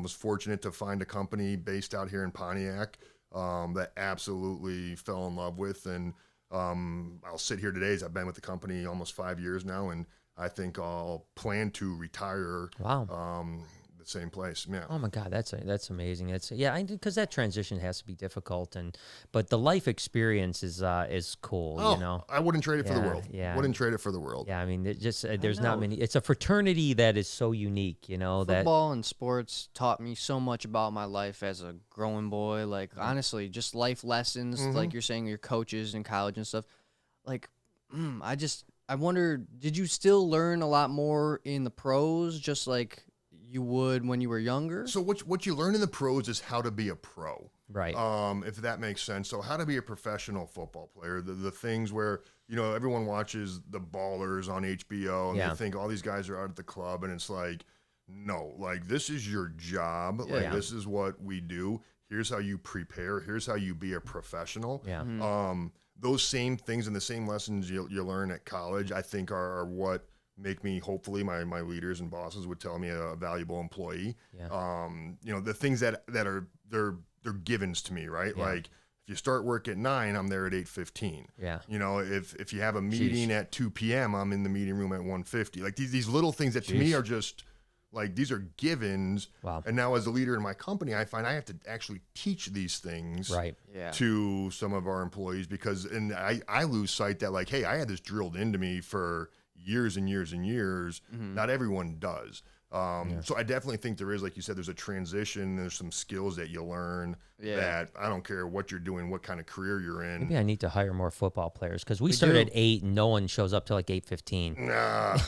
Speaker 3: was fortunate to find a company based out here in Pontiac that absolutely fell in love with. And I'll sit here today as I've been with the company almost 5 years now, and I think I'll plan to retire.
Speaker 1: Wow.
Speaker 3: The same place. Yeah.
Speaker 1: Oh my God, that's amazing. Because that transition has to be difficult, but the life experience is cool.
Speaker 3: Oh, I wouldn't trade it for the world.
Speaker 1: Yeah.
Speaker 3: Wouldn't trade it for the world.
Speaker 1: Yeah, I mean, there's not many. It's a fraternity that is so unique.
Speaker 2: Football and sports taught me so much about my life as a growing boy. Like honestly, just life lessons. Like you're saying, your coaches in college and stuff. Like, I wonder, did you still learn a lot more in the pros, just like you would when you were younger?
Speaker 3: So what you learn in the pros is how to be a pro.
Speaker 1: Right.
Speaker 3: If that makes sense. So how to be a professional football player, the things where, everyone watches the Ballers on HBO and they think all these guys are out at the club, and it's like, no, like this is your job. Like this is what we do. Here's how you prepare. Here's how you be a professional.
Speaker 1: Yeah.
Speaker 3: Those same things and the same lessons you learn at college, I think are what make me, hopefully, my leaders and bosses would tell me a valuable employee.
Speaker 1: Yeah.
Speaker 3: The things that are they're givens to me, right?
Speaker 1: Yeah.
Speaker 3: Like if you start work at 9, I'm there at 8:15.
Speaker 1: Yeah.
Speaker 3: If you have a meeting at 2 p.m., I'm in the meeting room at 1:50. Like these little things that to me are just like, these are givens.
Speaker 1: Wow.
Speaker 3: And now as a leader in my company, I find I have to actually teach these things to some of our employees, because I lose sight that, like, hey, I had this drilled into me for years and years and years. Not everyone does. So I definitely think there is, like you said, there's a transition. There's some skills that you learn that I don't care what you're doing, what kind of career you're in.
Speaker 1: Maybe I need to hire more football players, because we start at 8 and no one shows up till like 8:15.
Speaker 3: Nah.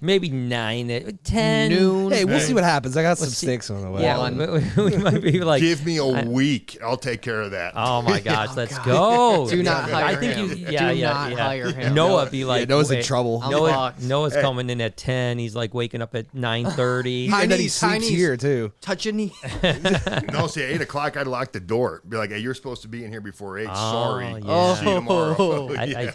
Speaker 1: Maybe 9, 10.
Speaker 2: Noon.
Speaker 5: Hey, we'll see what happens. I got some snakes on the way.
Speaker 1: Yeah, we might be like,
Speaker 3: Give me a week. I'll take care of that.
Speaker 1: oh my gosh, let's go.
Speaker 2: Do not hire
Speaker 1: I think
Speaker 2: him.
Speaker 1: You,
Speaker 2: Do not hire him.
Speaker 1: Noah be like,
Speaker 5: Noah's in trouble.
Speaker 1: Noah's coming in at 10. He's like waking up at 9:30.
Speaker 5: And then he sleeps here too.
Speaker 2: Touch a knee.
Speaker 3: No, see, at 8 o'clock, I'd lock the door. Be like, hey, you're supposed to be in here before 8. Sorry.
Speaker 1: Yeah.
Speaker 3: See you tomorrow.
Speaker 1: I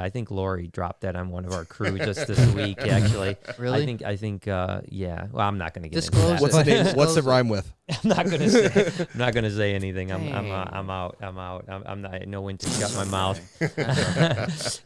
Speaker 1: think Lori dropped that on one of our crew just this week. Actually,
Speaker 2: Really?
Speaker 1: I think, yeah. Well, I'm not going to get
Speaker 2: Disclose
Speaker 1: into
Speaker 5: What's
Speaker 1: that.
Speaker 5: the name? What's the rhyme with?
Speaker 1: I'm not going to say. I'm not going to say anything. I'm out. I'm not. I know when to shut my mouth.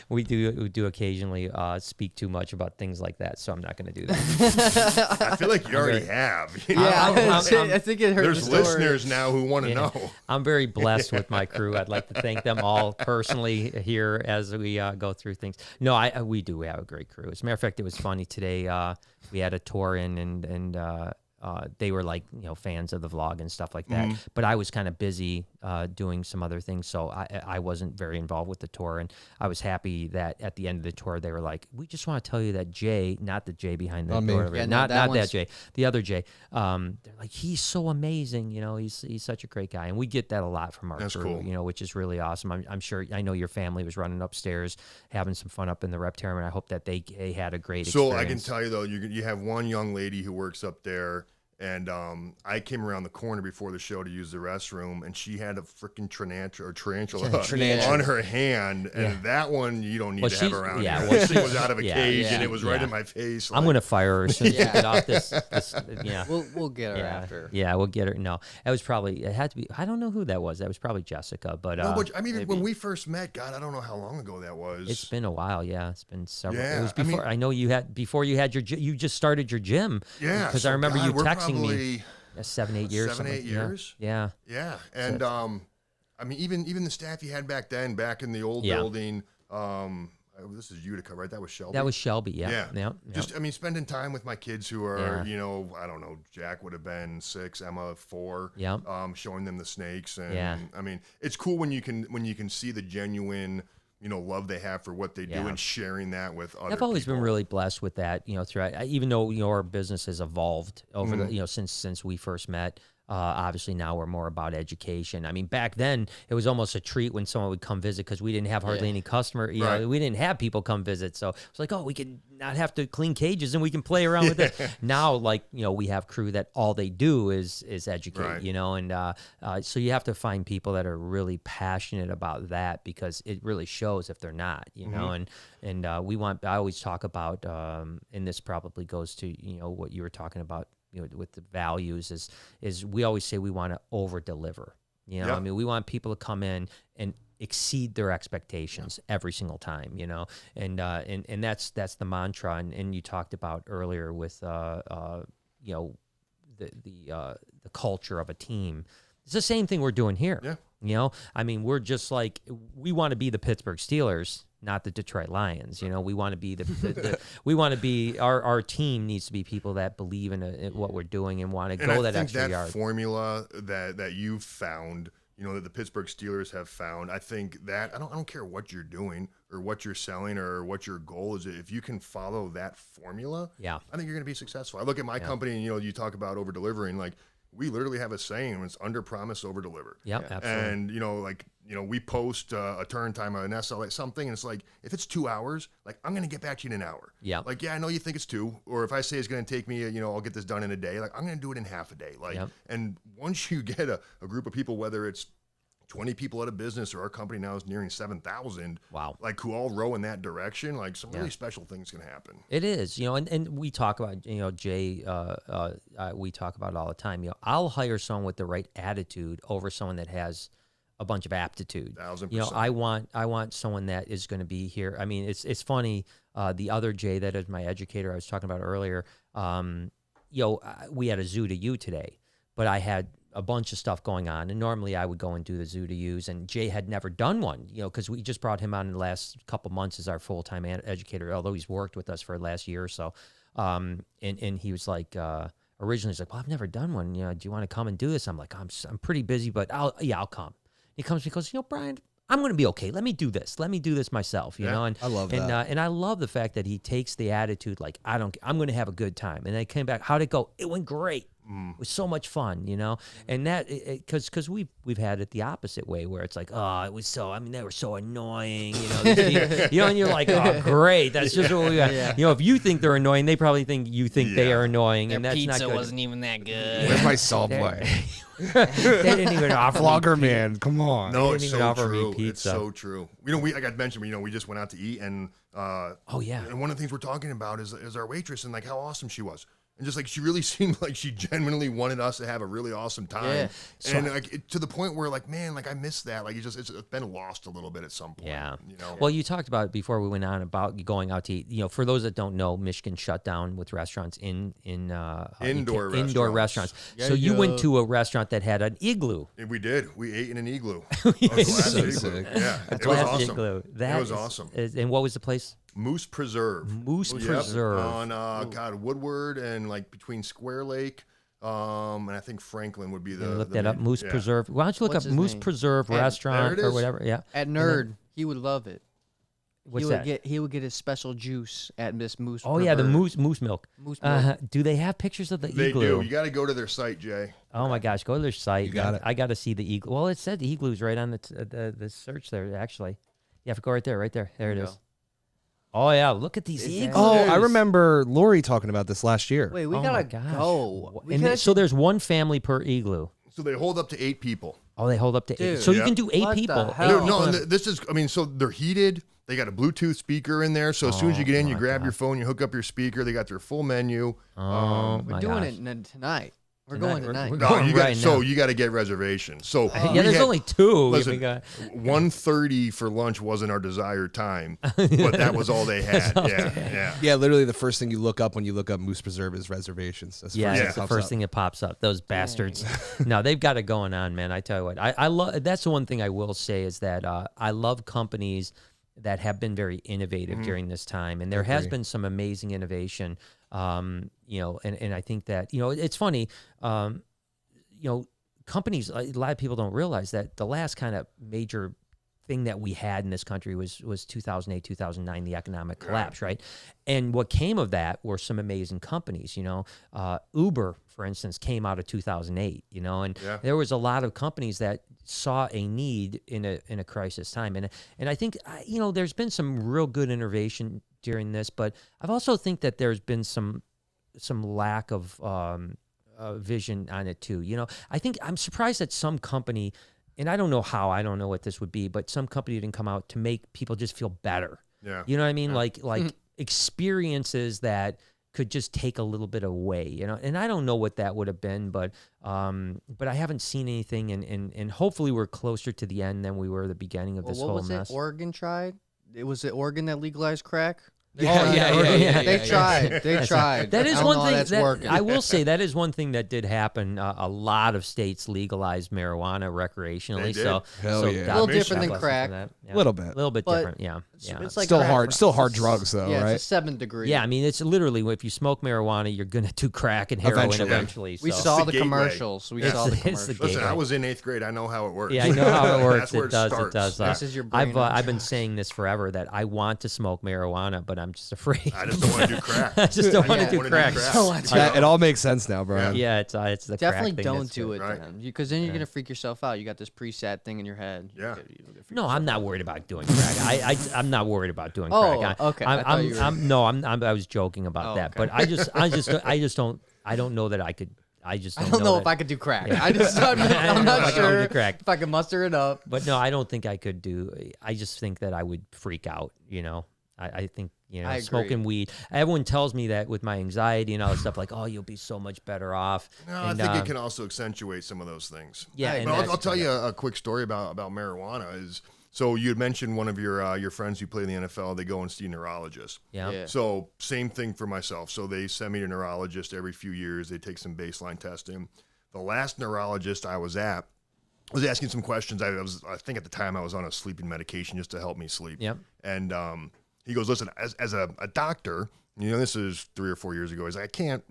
Speaker 1: we do occasionally speak too much about things like that, so I'm not going to do that.
Speaker 3: I feel like you already have.
Speaker 2: I think it hurts.
Speaker 3: There's listeners now who want to know.
Speaker 1: I'm very blessed with my crew. I'd like to thank them all personally here as we go through things. No, we do. We have a great crew. As a matter of fact, it was funny today. We had a tour in, and they were like, fans of the vlog and stuff like that. But I was kind of busy doing some other things, so I wasn't very involved with the tour. And I was happy that at the end of the tour, they were like, "We just want to tell you that Jay, not the Jay behind the door, not that Jay, the other Jay. They're like, he's so amazing. He's such a great guy." And we get that a lot from our crew,
Speaker 3: cool.
Speaker 1: Which is really awesome. I'm sure. I know your family was running upstairs, having some fun up in the rep tournament. I hope that they had a great experience.
Speaker 3: So I can tell you though, you have one young lady who works up there. And I came around the corner before the show to use the restroom, and she had a freaking tarantula on her hand, and that one you don't need to have around.
Speaker 1: Yeah,
Speaker 3: this thing was out of a cage, and it was right in my face.
Speaker 1: I'm gonna fire her as soon as we get off this. Yeah,
Speaker 2: we'll get her after.
Speaker 1: Yeah, we'll get her. No, it had to be. I don't know who that was. That was probably Jessica. But
Speaker 3: but I mean, when we first met, God, I don't know how long ago that was.
Speaker 1: It's been a while. Yeah, it's been several.
Speaker 3: Yeah,
Speaker 1: it was before. I know you just started your gym.
Speaker 3: Yeah,
Speaker 1: because I remember you texting
Speaker 3: me
Speaker 1: 7-8 years.
Speaker 3: 7-8 years.
Speaker 1: Yeah.
Speaker 3: And I mean, even the staff you had back in the old building. This is Utica, right? That was Shelby.
Speaker 1: That was Shelby. Yeah.
Speaker 3: Just spending time with my kids who are I don't know. Jack would have been 6, Emma 4.
Speaker 1: Yeah.
Speaker 3: Showing them the snakes, and I mean, it's cool when you can see the genuine love they have for what they do, and sharing that with other
Speaker 1: I've always
Speaker 3: people.
Speaker 1: been really blessed with that, throughout, even though, our business has evolved over the, since we first met. Obviously now we're more about education. I mean, back then it was almost a treat when someone would come visit because we didn't have hardly any customer. You know, we didn't have people come visit, so it's like, oh, we can not have to clean cages and we can play around with it. Now, like, you know, we have crew that all they do is educate. You know, and so you have to find people that are really passionate about that because it really shows if they're not. You know, and we want. I always talk about, and this probably goes to, you know, what you were talking about, you know, with the values is we always say we want to over deliver. You know, I mean, we want people to come in and exceed their expectations every single time, you know, and that's the mantra. And you talked about earlier with, you know, the culture of a team. It's the same thing we're doing here. Yeah. You know, I mean, we're just like, we want to be the Pittsburgh Steelers, not the Detroit Lions. You know, we want to be we want to be, our team needs to be people that believe in what we're doing and want to go that extra yard.
Speaker 3: Formula that you've found, you know, that the Pittsburgh Steelers have found, I think that I don't care what you're doing or what you're selling or what your goal is. If you can follow that formula, I think you're going to be successful. I look at my company and, you know, you talk about over delivering, like, we literally have a saying, it's under promise, over deliver.
Speaker 1: Absolutely.
Speaker 3: And, you know, like, you know, we post a turn time, an SLA, something, and it's like, if it's 2 hours, like, I'm going to get back to you in an hour. Like, I know you think it's 2, or if I say it's going to take me, you know, I'll get this done in a day, like, I'm going to do it in half a day. Like, and once you get a group of people, whether it's 20 people at a business, or our company now is nearing 7,000. Wow. Like, who all row in that direction, like, some really special things can happen.
Speaker 1: It is, you know, and we talk about, you know, Jay, we talk about it all the time. You know, I'll hire someone with the right attitude over someone that has a bunch of aptitude.
Speaker 3: 1,000%.
Speaker 1: You know, I want someone that is going to be here. I mean, it's funny. The other Jay that is my educator I was talking about earlier, you know, we had a zoo to you today, but I had a bunch of stuff going on, and normally I would go and do the zoo to use, and Jay had never done one, you know, because we just brought him on in the last couple months as our full-time educator, although he's worked with us for the last year or so. And he was like, originally he's like, well, I've never done one. You know, do you want to come and do this? I'm like, I'm pretty busy, but I'll come. He comes because, you know, Brian, I'm going to be okay. Let me do this. Let me do this myself, you know? And
Speaker 5: I love that.
Speaker 1: And I love the fact that he takes the attitude, like, I'm going to have a good time. And they came back, how'd it go? It went great. It was so much fun, you know, and that because we've had it the opposite way where it's like, oh, it was so, I mean, they were so annoying, you know, you know, and you're like, oh, great, that's just what we got. You know, if you think they're annoying, they probably think you think they are annoying, and that's not good.
Speaker 2: Pizza wasn't even that good.
Speaker 5: Where's my Subway?
Speaker 1: They didn't even offer
Speaker 5: Vlogger
Speaker 1: me
Speaker 5: man, come on.
Speaker 3: No,
Speaker 1: they
Speaker 3: it's
Speaker 1: didn't even
Speaker 3: so
Speaker 1: offer me
Speaker 3: true.
Speaker 1: pizza.
Speaker 3: It's so true. You know, like I mentioned, you know, we just went out to eat, and and one of the things we're talking about is our waitress and like how awesome she was. And just like she really seemed like she genuinely wanted us to have a really awesome time, and like to the point where like, man, like I miss that. Like it's been lost a little bit at some point.
Speaker 1: Yeah,
Speaker 3: you know.
Speaker 1: Well, you talked about it before we went on about going out to eat. You know, for those that don't know, Michigan shut down with restaurants indoor restaurants.
Speaker 3: Yeah,
Speaker 1: so you went to a restaurant that had an igloo.
Speaker 3: We did. We ate in an igloo.
Speaker 5: So
Speaker 3: igloo.
Speaker 5: sick.
Speaker 3: Yeah, it was awesome.
Speaker 1: Igloo.
Speaker 3: It was awesome.
Speaker 1: And what was the place?
Speaker 3: Moose Preserve.
Speaker 1: Moose Preserve.
Speaker 3: On Woodward and like between Square Lake, and I think Franklin would be the.
Speaker 1: Look that up. Moose Preserve. Why don't you look up Moose Preserve Restaurant or whatever? Yeah.
Speaker 2: At Nerd, he would love it.
Speaker 1: What's that?
Speaker 2: He would get his special juice at Miss Moose.
Speaker 1: Oh yeah, the moose milk.
Speaker 2: Moose milk.
Speaker 1: Do they have pictures of the
Speaker 3: They
Speaker 1: igloo?
Speaker 3: do. You got to go to their site, Jay.
Speaker 1: Oh my gosh, go to their site.
Speaker 5: You got it.
Speaker 1: I got to see the igloo. Well, it said the igloo's right on the search there. Actually, you have to go right there. Right there. There it is. Oh yeah, look at these igloos.
Speaker 5: Oh, I remember Lori talking about this last year.
Speaker 2: Wait, we gotta go.
Speaker 1: So there's one family per igloo.
Speaker 3: So they hold up to 8 people.
Speaker 1: Oh, they hold up to 8. So you can do 8 people.
Speaker 3: No, and this is. I mean, so they're heated. They got a Bluetooth speaker in there. So as soon as you get in, you grab your phone, you hook up your speaker. They got their full menu.
Speaker 2: We're doing it tonight. We're going tonight.
Speaker 3: You got to get reservations. So
Speaker 1: there's only 2.
Speaker 3: Listen, 1:30 for lunch wasn't our desired time, but that was all they had.
Speaker 5: Yeah. Literally, the first thing you look up when you look up Moose Preserve is reservations.
Speaker 1: That's the first thing that pops up. Those bastards. No, they've got it going on, man. I tell you what, I love. That's the one thing I will say is that I love companies that have been very innovative during this time, and there has been some amazing innovation. You know, and I think that, you know, it's funny, you know, companies, a lot of people don't realize that the last kind of major thing that we had in this country was 2008, 2009, the economic collapse, right? And what came of that were some amazing companies, Uber, for instance, came out of 2008, and there was a lot of companies that saw a need in a crisis time. And I think, there's been some real good innovation during this, but I've also think that there's been some lack of vision on it too. I think I'm surprised that some company, and I don't know what this would be, but some company didn't come out to make people just feel better.
Speaker 3: Yeah.
Speaker 1: You know what I mean? Like experiences that could just take a little bit away, and I don't know what that would have been, but I haven't seen anything, and hopefully we're closer to the end than we were at the beginning of this whole mess.
Speaker 2: What was it? Oregon tried? Was it Oregon that legalized crack? They tried. They tried.
Speaker 1: That is one thing that I will say. That is one thing that did happen. A lot of states legalized marijuana recreationally.
Speaker 3: They did.
Speaker 1: So,
Speaker 5: Hell yeah.
Speaker 2: A little different than crack.
Speaker 1: A
Speaker 5: Little bit.
Speaker 1: little bit
Speaker 2: But
Speaker 1: different. Yeah.
Speaker 2: It's like
Speaker 5: Still
Speaker 2: crack,
Speaker 5: hard.
Speaker 2: but
Speaker 5: Still
Speaker 2: it's
Speaker 5: hard
Speaker 2: a-
Speaker 5: drugs though,
Speaker 2: Yeah,
Speaker 5: right?
Speaker 2: it's a 7th degree.
Speaker 1: Yeah, I mean, it's literally if you smoke marijuana, you're gonna do crack and heroin eventually.
Speaker 2: We
Speaker 1: so.
Speaker 2: saw
Speaker 3: It's
Speaker 2: the
Speaker 3: the gateway.
Speaker 2: commercials. We saw the
Speaker 1: It's the
Speaker 2: commercials.
Speaker 3: Listen,
Speaker 1: gateway.
Speaker 3: I was in 8th grade. I know how it works.
Speaker 1: Yeah, I know how it works.
Speaker 3: That's where
Speaker 1: It does.
Speaker 3: starts.
Speaker 1: It does.
Speaker 2: This is your brain on
Speaker 1: I've been
Speaker 2: drugs.
Speaker 1: saying this forever that I want to smoke marijuana, but I'm just afraid.
Speaker 3: I just don't want to do crack.
Speaker 1: I just don't want to
Speaker 3: don't
Speaker 1: do
Speaker 3: wanna
Speaker 1: crack.
Speaker 5: It all makes sense now, bro.
Speaker 1: Yeah, it's the
Speaker 2: Definitely
Speaker 1: crack thing
Speaker 2: don't
Speaker 1: that's
Speaker 2: do
Speaker 1: good.
Speaker 2: it
Speaker 3: Right.
Speaker 2: then, because then you're gonna freak yourself out. You got this preset thing in your head.
Speaker 3: Yeah.
Speaker 1: No, I'm not worried about doing crack. I'm not worried about doing
Speaker 2: Oh,
Speaker 1: crack.
Speaker 2: okay. I thought you were-
Speaker 1: I was joking about that,
Speaker 2: okay.
Speaker 1: but I don't know that I could. I just don't,
Speaker 2: I don't know
Speaker 1: that,
Speaker 2: if I could do crack. I'm
Speaker 1: I don't know
Speaker 2: not
Speaker 1: if I could
Speaker 2: sure
Speaker 1: do crack.
Speaker 2: if I can muster it up.
Speaker 1: But no, I don't think I could do. I just think that I would freak out. I think
Speaker 2: I agree.
Speaker 1: smoking weed. Everyone tells me that with my anxiety and all that stuff, like, oh, you'll be so much better off.
Speaker 3: No,
Speaker 1: and,
Speaker 3: I think it can also accentuate some of those things.
Speaker 1: Yeah, and
Speaker 3: But
Speaker 1: that's-
Speaker 3: I'll tell you a quick story about marijuana. So you had mentioned one of your friends who play in the NFL. They go and see neurologists.
Speaker 1: Yeah.
Speaker 3: So same thing for myself. So they send me to a neurologist every few years. They take some baseline testing. The last neurologist I was at was asking some questions. I think at the time I was on a sleeping medication just to help me sleep.
Speaker 1: Yep.
Speaker 3: And he goes, listen, as a doctor, this is 3 or 4 years ago. He's like, I can't,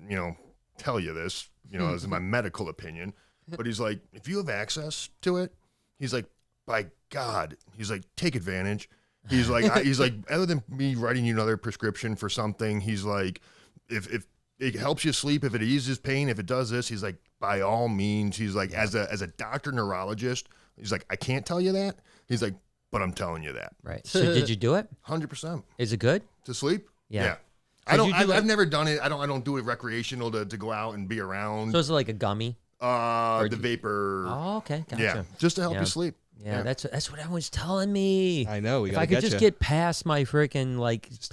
Speaker 3: tell you this, as my medical opinion. But he's like, if you have access to it, he's like, by God, he's like, take advantage. He's like, other than me writing you another prescription for something, he's like, if it helps you sleep, if it eases pain, if it does this, he's like, by all means. He's like, as a doctor neurologist, he's like, I can't tell you that. He's like, but I'm telling you that.
Speaker 1: Right. So did you do it?
Speaker 3: 100%.
Speaker 1: Is it good?
Speaker 3: To sleep?
Speaker 1: Yeah.
Speaker 3: I've never done it. I don't do it recreational to go out and be around.
Speaker 1: So is it like a gummy?
Speaker 3: The vapor.
Speaker 1: Oh, okay. Gotcha.
Speaker 3: Yeah, just to help
Speaker 1: Yeah.
Speaker 3: you sleep.
Speaker 1: Yeah, that's what everyone's telling me.
Speaker 5: I know.
Speaker 1: If I could just get past my freaking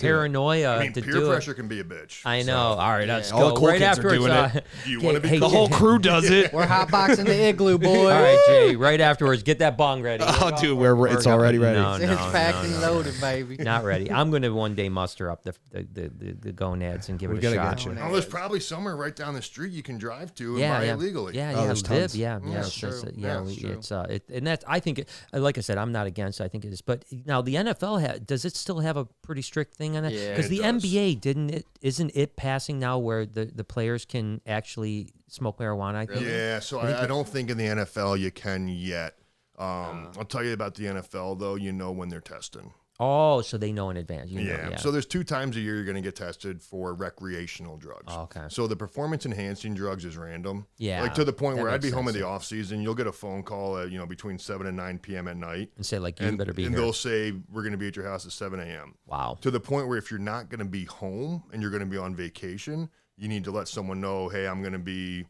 Speaker 1: paranoia
Speaker 3: I mean,
Speaker 1: to
Speaker 3: peer
Speaker 1: do
Speaker 3: pressure
Speaker 1: it.
Speaker 3: can be a bitch.
Speaker 1: I know. All right, let's
Speaker 5: All
Speaker 1: go.
Speaker 5: the cool
Speaker 1: Right
Speaker 5: kids are
Speaker 1: afterwards,
Speaker 5: doing it.
Speaker 3: Do you want to be
Speaker 5: The whole crew does it.
Speaker 2: We're hotboxing the igloo, boy.
Speaker 1: All right, Jay. Right afterwards, get that bong ready.
Speaker 5: Oh, dude, it's already ready.
Speaker 1: No,
Speaker 2: It's packed and loaded, baby.
Speaker 1: not ready. I'm gonna one day muster up the gonads and give
Speaker 5: We're
Speaker 1: it a
Speaker 5: gonna
Speaker 1: shot.
Speaker 5: get you.
Speaker 3: Oh, there's probably somewhere right down the street you can drive to and
Speaker 1: Yeah,
Speaker 3: buy
Speaker 1: yeah.
Speaker 3: it legally.
Speaker 1: Yeah,
Speaker 5: Oh,
Speaker 1: yeah,
Speaker 5: there's
Speaker 1: Viv,
Speaker 5: tons.
Speaker 1: yeah,
Speaker 3: That's
Speaker 1: it's-
Speaker 3: true.
Speaker 1: yeah.
Speaker 3: That's true.
Speaker 1: It's and that's I think, like I said, I'm not against it. I think it is. But now the NFL does it still have a pretty strict thing on that?
Speaker 2: Yeah,
Speaker 1: because
Speaker 3: it
Speaker 1: the
Speaker 3: does.
Speaker 1: NBA isn't it passing now where the players can actually smoke marijuana? I think.
Speaker 3: Yeah, so I don't think in the NFL you can yet. I'll tell you about the NFL though. When they're testing.
Speaker 1: Oh, so they know in advance. You know,
Speaker 3: Yeah. So there's 2 times a year you're going to get tested for recreational drugs.
Speaker 1: Oh, okay.
Speaker 3: So the performance enhancing drugs is random.
Speaker 1: Yeah,
Speaker 3: Like to the point
Speaker 1: that
Speaker 3: where I'd be
Speaker 1: makes
Speaker 3: home in
Speaker 1: sense.
Speaker 3: the off season. You'll get a phone call at between 7 and 9 p.m. at night.
Speaker 1: and say like you
Speaker 3: And,
Speaker 1: better be
Speaker 3: and
Speaker 1: here.
Speaker 3: they'll say we're going to be at your house at 7 a.m.
Speaker 1: Wow.
Speaker 3: To the point where if you're not going to be home and you're going to be on vacation, you need to let someone know, hey, I'm going to be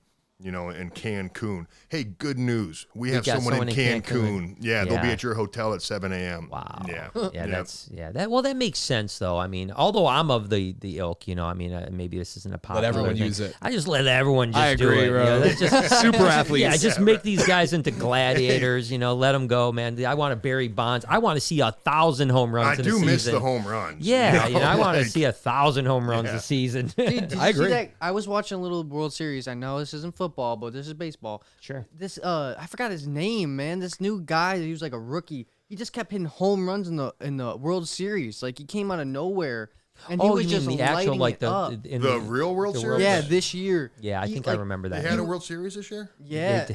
Speaker 3: in Cancun. Hey, good news. We have
Speaker 1: got
Speaker 3: someone in
Speaker 1: someone in
Speaker 3: Cancun. Yeah, they'll be
Speaker 1: Yeah.
Speaker 3: at your hotel at 7 a.m.
Speaker 1: Wow.
Speaker 3: Yeah.
Speaker 1: Yeah, that makes sense though. I mean, although I'm of the ilk, maybe this isn't a popular
Speaker 5: everyone
Speaker 1: thing.
Speaker 5: use it.
Speaker 1: I just let everyone just
Speaker 5: I
Speaker 1: do
Speaker 5: agree,
Speaker 1: it.
Speaker 5: bro.
Speaker 1: That's just
Speaker 5: Super athletes.
Speaker 1: Yeah, just make these guys into gladiators. Let them go, man. I want to Barry Bonds. I want to see 1,000 home runs.
Speaker 3: I
Speaker 1: in a
Speaker 3: do
Speaker 1: season.
Speaker 3: miss the home runs.
Speaker 1: Yeah, I want to
Speaker 3: like-
Speaker 1: see 1,000 home runs
Speaker 3: Yeah.
Speaker 1: a season.
Speaker 2: Dude, did
Speaker 5: I
Speaker 2: you see
Speaker 5: agree.
Speaker 2: that? I was watching a little World Series. I know this isn't football, but this is baseball.
Speaker 1: Sure.
Speaker 2: This I forgot his name, man. This new guy, he was like a rookie. He just kept hitting home runs in the World Series. Like he came out of nowhere. And he was
Speaker 1: you
Speaker 2: just
Speaker 1: mean the actual,
Speaker 2: lighting
Speaker 1: like
Speaker 2: it up.
Speaker 3: The real World Series?
Speaker 2: Yeah, this year.
Speaker 1: Yeah, I think I remember that.
Speaker 3: They had a World Series this year?
Speaker 2: Yeah.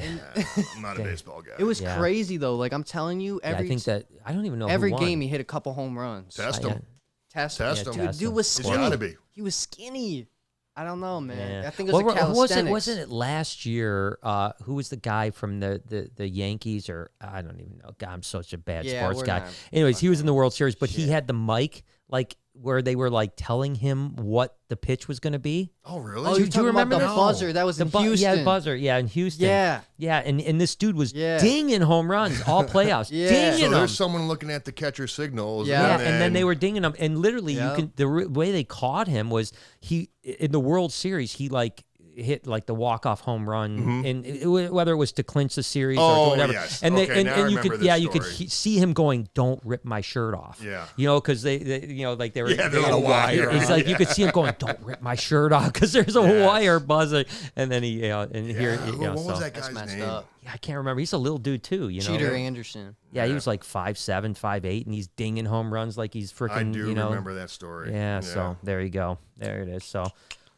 Speaker 3: I'm not a baseball guy.
Speaker 2: It was crazy, though. Like, I'm telling you,
Speaker 1: I think that, I don't even know
Speaker 2: every
Speaker 1: who won.
Speaker 2: game he hit a couple home runs.
Speaker 3: Test him.
Speaker 2: Test
Speaker 3: him.
Speaker 2: The dude was
Speaker 3: He's
Speaker 2: skinny.
Speaker 3: gotta be.
Speaker 2: He was skinny. I don't know, man.
Speaker 1: Yeah.
Speaker 2: I think it was calisthenics.
Speaker 1: Wasn't it last year? Who was the guy from the Yankees? Or I don't even know. God, I'm such a bad sports guy. Anyways, he was in the World Series, but he had the mic like where they were like telling him what the pitch was going to be.
Speaker 3: Oh, really?
Speaker 2: Oh, do you remember the buzzer? That was in Houston.
Speaker 1: Yeah, buzzer. Yeah, in Houston.
Speaker 2: Yeah.
Speaker 1: Yeah, and this dude was dinging home runs all playoffs. Dinging
Speaker 3: so
Speaker 1: them.
Speaker 3: there's someone looking at the catcher signals.
Speaker 1: Yeah, and then they were dinging him, and literally, you can the way they caught him was he in the World Series he like hit like the walk-off home run, and whether it was to clinch the series or whatever.
Speaker 3: Yes.
Speaker 1: And
Speaker 3: okay,
Speaker 1: and you could you could see him going, "Don't rip my shirt off."
Speaker 3: Yeah,
Speaker 1: you know, because they you know like they were
Speaker 3: they're on a wire.
Speaker 1: He's like you could see him going, "Don't rip my shirt off," because there's a wire buzzing, and then he here
Speaker 3: what was that guy's name?
Speaker 2: Up.
Speaker 1: Yeah, I can't remember. He's a little dude too. You know,
Speaker 2: Cheater Anderson.
Speaker 1: Yeah, he was like 5'7", 5'8", and he's dinging home runs like he's freaking.
Speaker 3: I do
Speaker 1: you know,
Speaker 3: remember that story.
Speaker 1: Yeah, so there you go. There it is. So.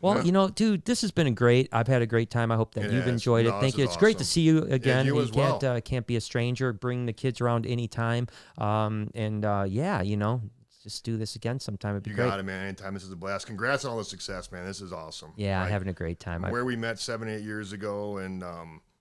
Speaker 1: Well, you know, dude, this has been great. I've had a great time. I hope that you've enjoyed it. Thank you. It's great to see you again.
Speaker 3: Yeah, you as well.
Speaker 1: Can't be a stranger. Bring the kids around anytime. Yeah, you know, just do this again sometime. It'd be great.
Speaker 3: You got it, man. Anytime. This is a blast. Congrats on all the success, man. This is awesome.
Speaker 1: Yeah, having a great time.
Speaker 3: Where we met 7-8 years ago, and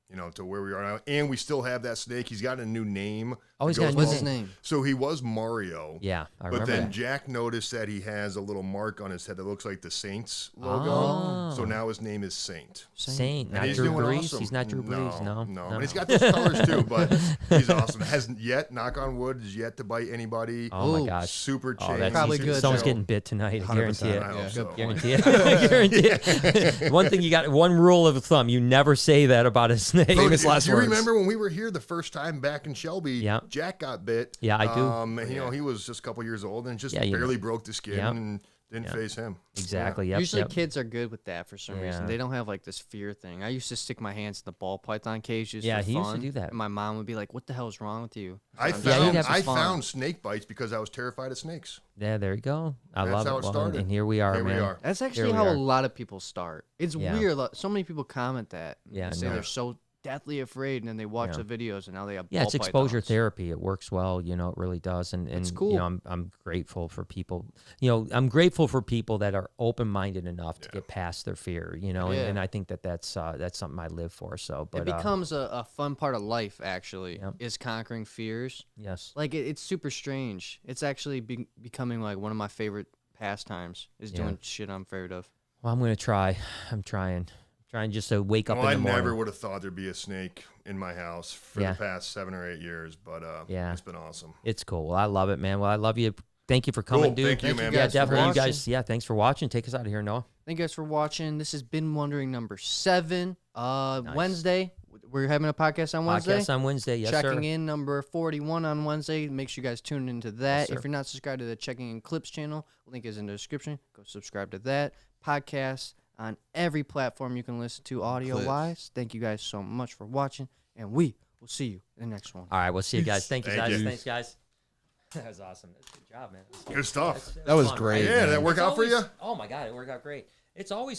Speaker 3: you know, to where we are now, and we still have that snake. He's got a new name.
Speaker 1: Oh, he's got
Speaker 2: what's his name?
Speaker 3: So he was Mario.
Speaker 1: Yeah, I remember.
Speaker 3: But then
Speaker 1: that.
Speaker 3: Jack noticed that he has a little mark on his head that looks like the Saints logo.
Speaker 1: Oh.
Speaker 3: So now his name is Saint.
Speaker 1: Saint, not
Speaker 3: he's
Speaker 1: Drew
Speaker 3: doing
Speaker 1: Brees.
Speaker 3: awesome.
Speaker 1: He's not Drew Brees. No.
Speaker 3: But he's got those colors too. But he's awesome. Hasn't yet, knock on wood, has yet to bite anybody.
Speaker 1: Oh my gosh.
Speaker 3: Super
Speaker 1: Oh,
Speaker 3: chain.
Speaker 1: that's
Speaker 2: probably good.
Speaker 1: Someone's getting bit tonight. I guarantee it.
Speaker 3: I hope so.
Speaker 1: Guarantee it. Guarantee it. One thing you got. One rule of thumb: you never say that about a snake.
Speaker 5: Famous last
Speaker 3: Do you
Speaker 5: words.
Speaker 3: remember when we were here the first time back in Shelby?
Speaker 1: Yeah.
Speaker 3: Jack got bit.
Speaker 1: Yeah, I do.
Speaker 3: You know, he was just a couple years old and just
Speaker 1: Yeah,
Speaker 3: barely broke the skin
Speaker 1: Yep.
Speaker 3: and didn't face him.
Speaker 1: Exactly. Yep.
Speaker 2: Usually
Speaker 1: yep.
Speaker 2: kids are good with that for some reason.
Speaker 1: Yeah.
Speaker 2: They don't have like this fear thing. I used to stick my hands in the ball python cage just
Speaker 1: Yeah,
Speaker 2: for
Speaker 1: he
Speaker 2: fun.
Speaker 1: used to do that.
Speaker 2: And my mom would be like, "What the hell is wrong with you?"
Speaker 3: I found snake bites because I was terrified of snakes.
Speaker 1: Yeah, there you go. I
Speaker 3: That's
Speaker 1: love
Speaker 3: how
Speaker 1: it.
Speaker 3: it
Speaker 1: Well,
Speaker 3: started.
Speaker 1: and here we are,
Speaker 3: Here we
Speaker 1: man.
Speaker 3: are.
Speaker 2: That's
Speaker 1: Here
Speaker 2: actually
Speaker 1: we
Speaker 2: how
Speaker 1: are.
Speaker 2: a lot of people start. It's
Speaker 1: Yeah.
Speaker 2: weird. So many people comment that.
Speaker 1: Yeah,
Speaker 2: They say
Speaker 1: no.
Speaker 2: they're so deathly afraid, and then they watch
Speaker 1: Yeah.
Speaker 2: the videos, and now they have
Speaker 1: Yeah, it's
Speaker 2: ball
Speaker 1: exposure
Speaker 2: pythons.
Speaker 1: therapy. It works well, you know, it really does. And
Speaker 2: It's cool.
Speaker 1: You know, I'm grateful for people. You know, I'm grateful for people that are open-minded enough to get past their fear. You know,
Speaker 2: Yeah.
Speaker 1: and I think that's something I live for. So, but
Speaker 2: It becomes a fun part of life. Actually,
Speaker 1: Yep.
Speaker 2: is conquering fears.
Speaker 1: yes,
Speaker 2: Like it's super strange. It's actually becoming like one of my favorite pastimes. Is
Speaker 1: Yeah.
Speaker 2: doing shit I'm afraid of.
Speaker 1: well, I'm gonna try. I'm trying just to wake up
Speaker 3: Well,
Speaker 1: in
Speaker 3: I
Speaker 1: the morning.
Speaker 3: never would have thought there'd be a snake in my house for
Speaker 1: Yeah.
Speaker 3: the past 7 or 8 years, but it's been awesome.
Speaker 1: It's cool. Well, I love it, man. Well, I love you. Thank you for coming,
Speaker 3: Cool.
Speaker 1: dude.
Speaker 3: Thank you, man.
Speaker 1: Yeah,
Speaker 2: guys for
Speaker 1: definitely. You
Speaker 2: watching.
Speaker 1: guys, yeah, thanks for watching. Take us out of here, Noah.
Speaker 2: Thank you guys for watching. This has been Wondering number 7. Wednesday, we're having a podcast on Wednesday.
Speaker 1: Podcast on Wednesday, yes,
Speaker 2: Checking
Speaker 1: sir.
Speaker 2: in number 41 on Wednesday. Make sure you guys tune into that.
Speaker 1: sir.
Speaker 2: If you're not subscribed to the Checking In Clips channel, link is in the description. Go subscribe to that. Podcast on every platform you can listen to audio-wise. Thank you guys so much for watching, and we will see you in the next one.
Speaker 1: All right, we'll see you guys. Thank you,
Speaker 3: Thank
Speaker 1: guys.
Speaker 3: you.
Speaker 1: Thanks, guys. That was awesome. Good job, man.
Speaker 3: Good stuff.
Speaker 5: That was
Speaker 1: fun,
Speaker 5: great.
Speaker 3: Yeah, did that work
Speaker 1: It's
Speaker 3: out for
Speaker 1: always-
Speaker 3: you?
Speaker 1: Oh my God, it worked out great. It's always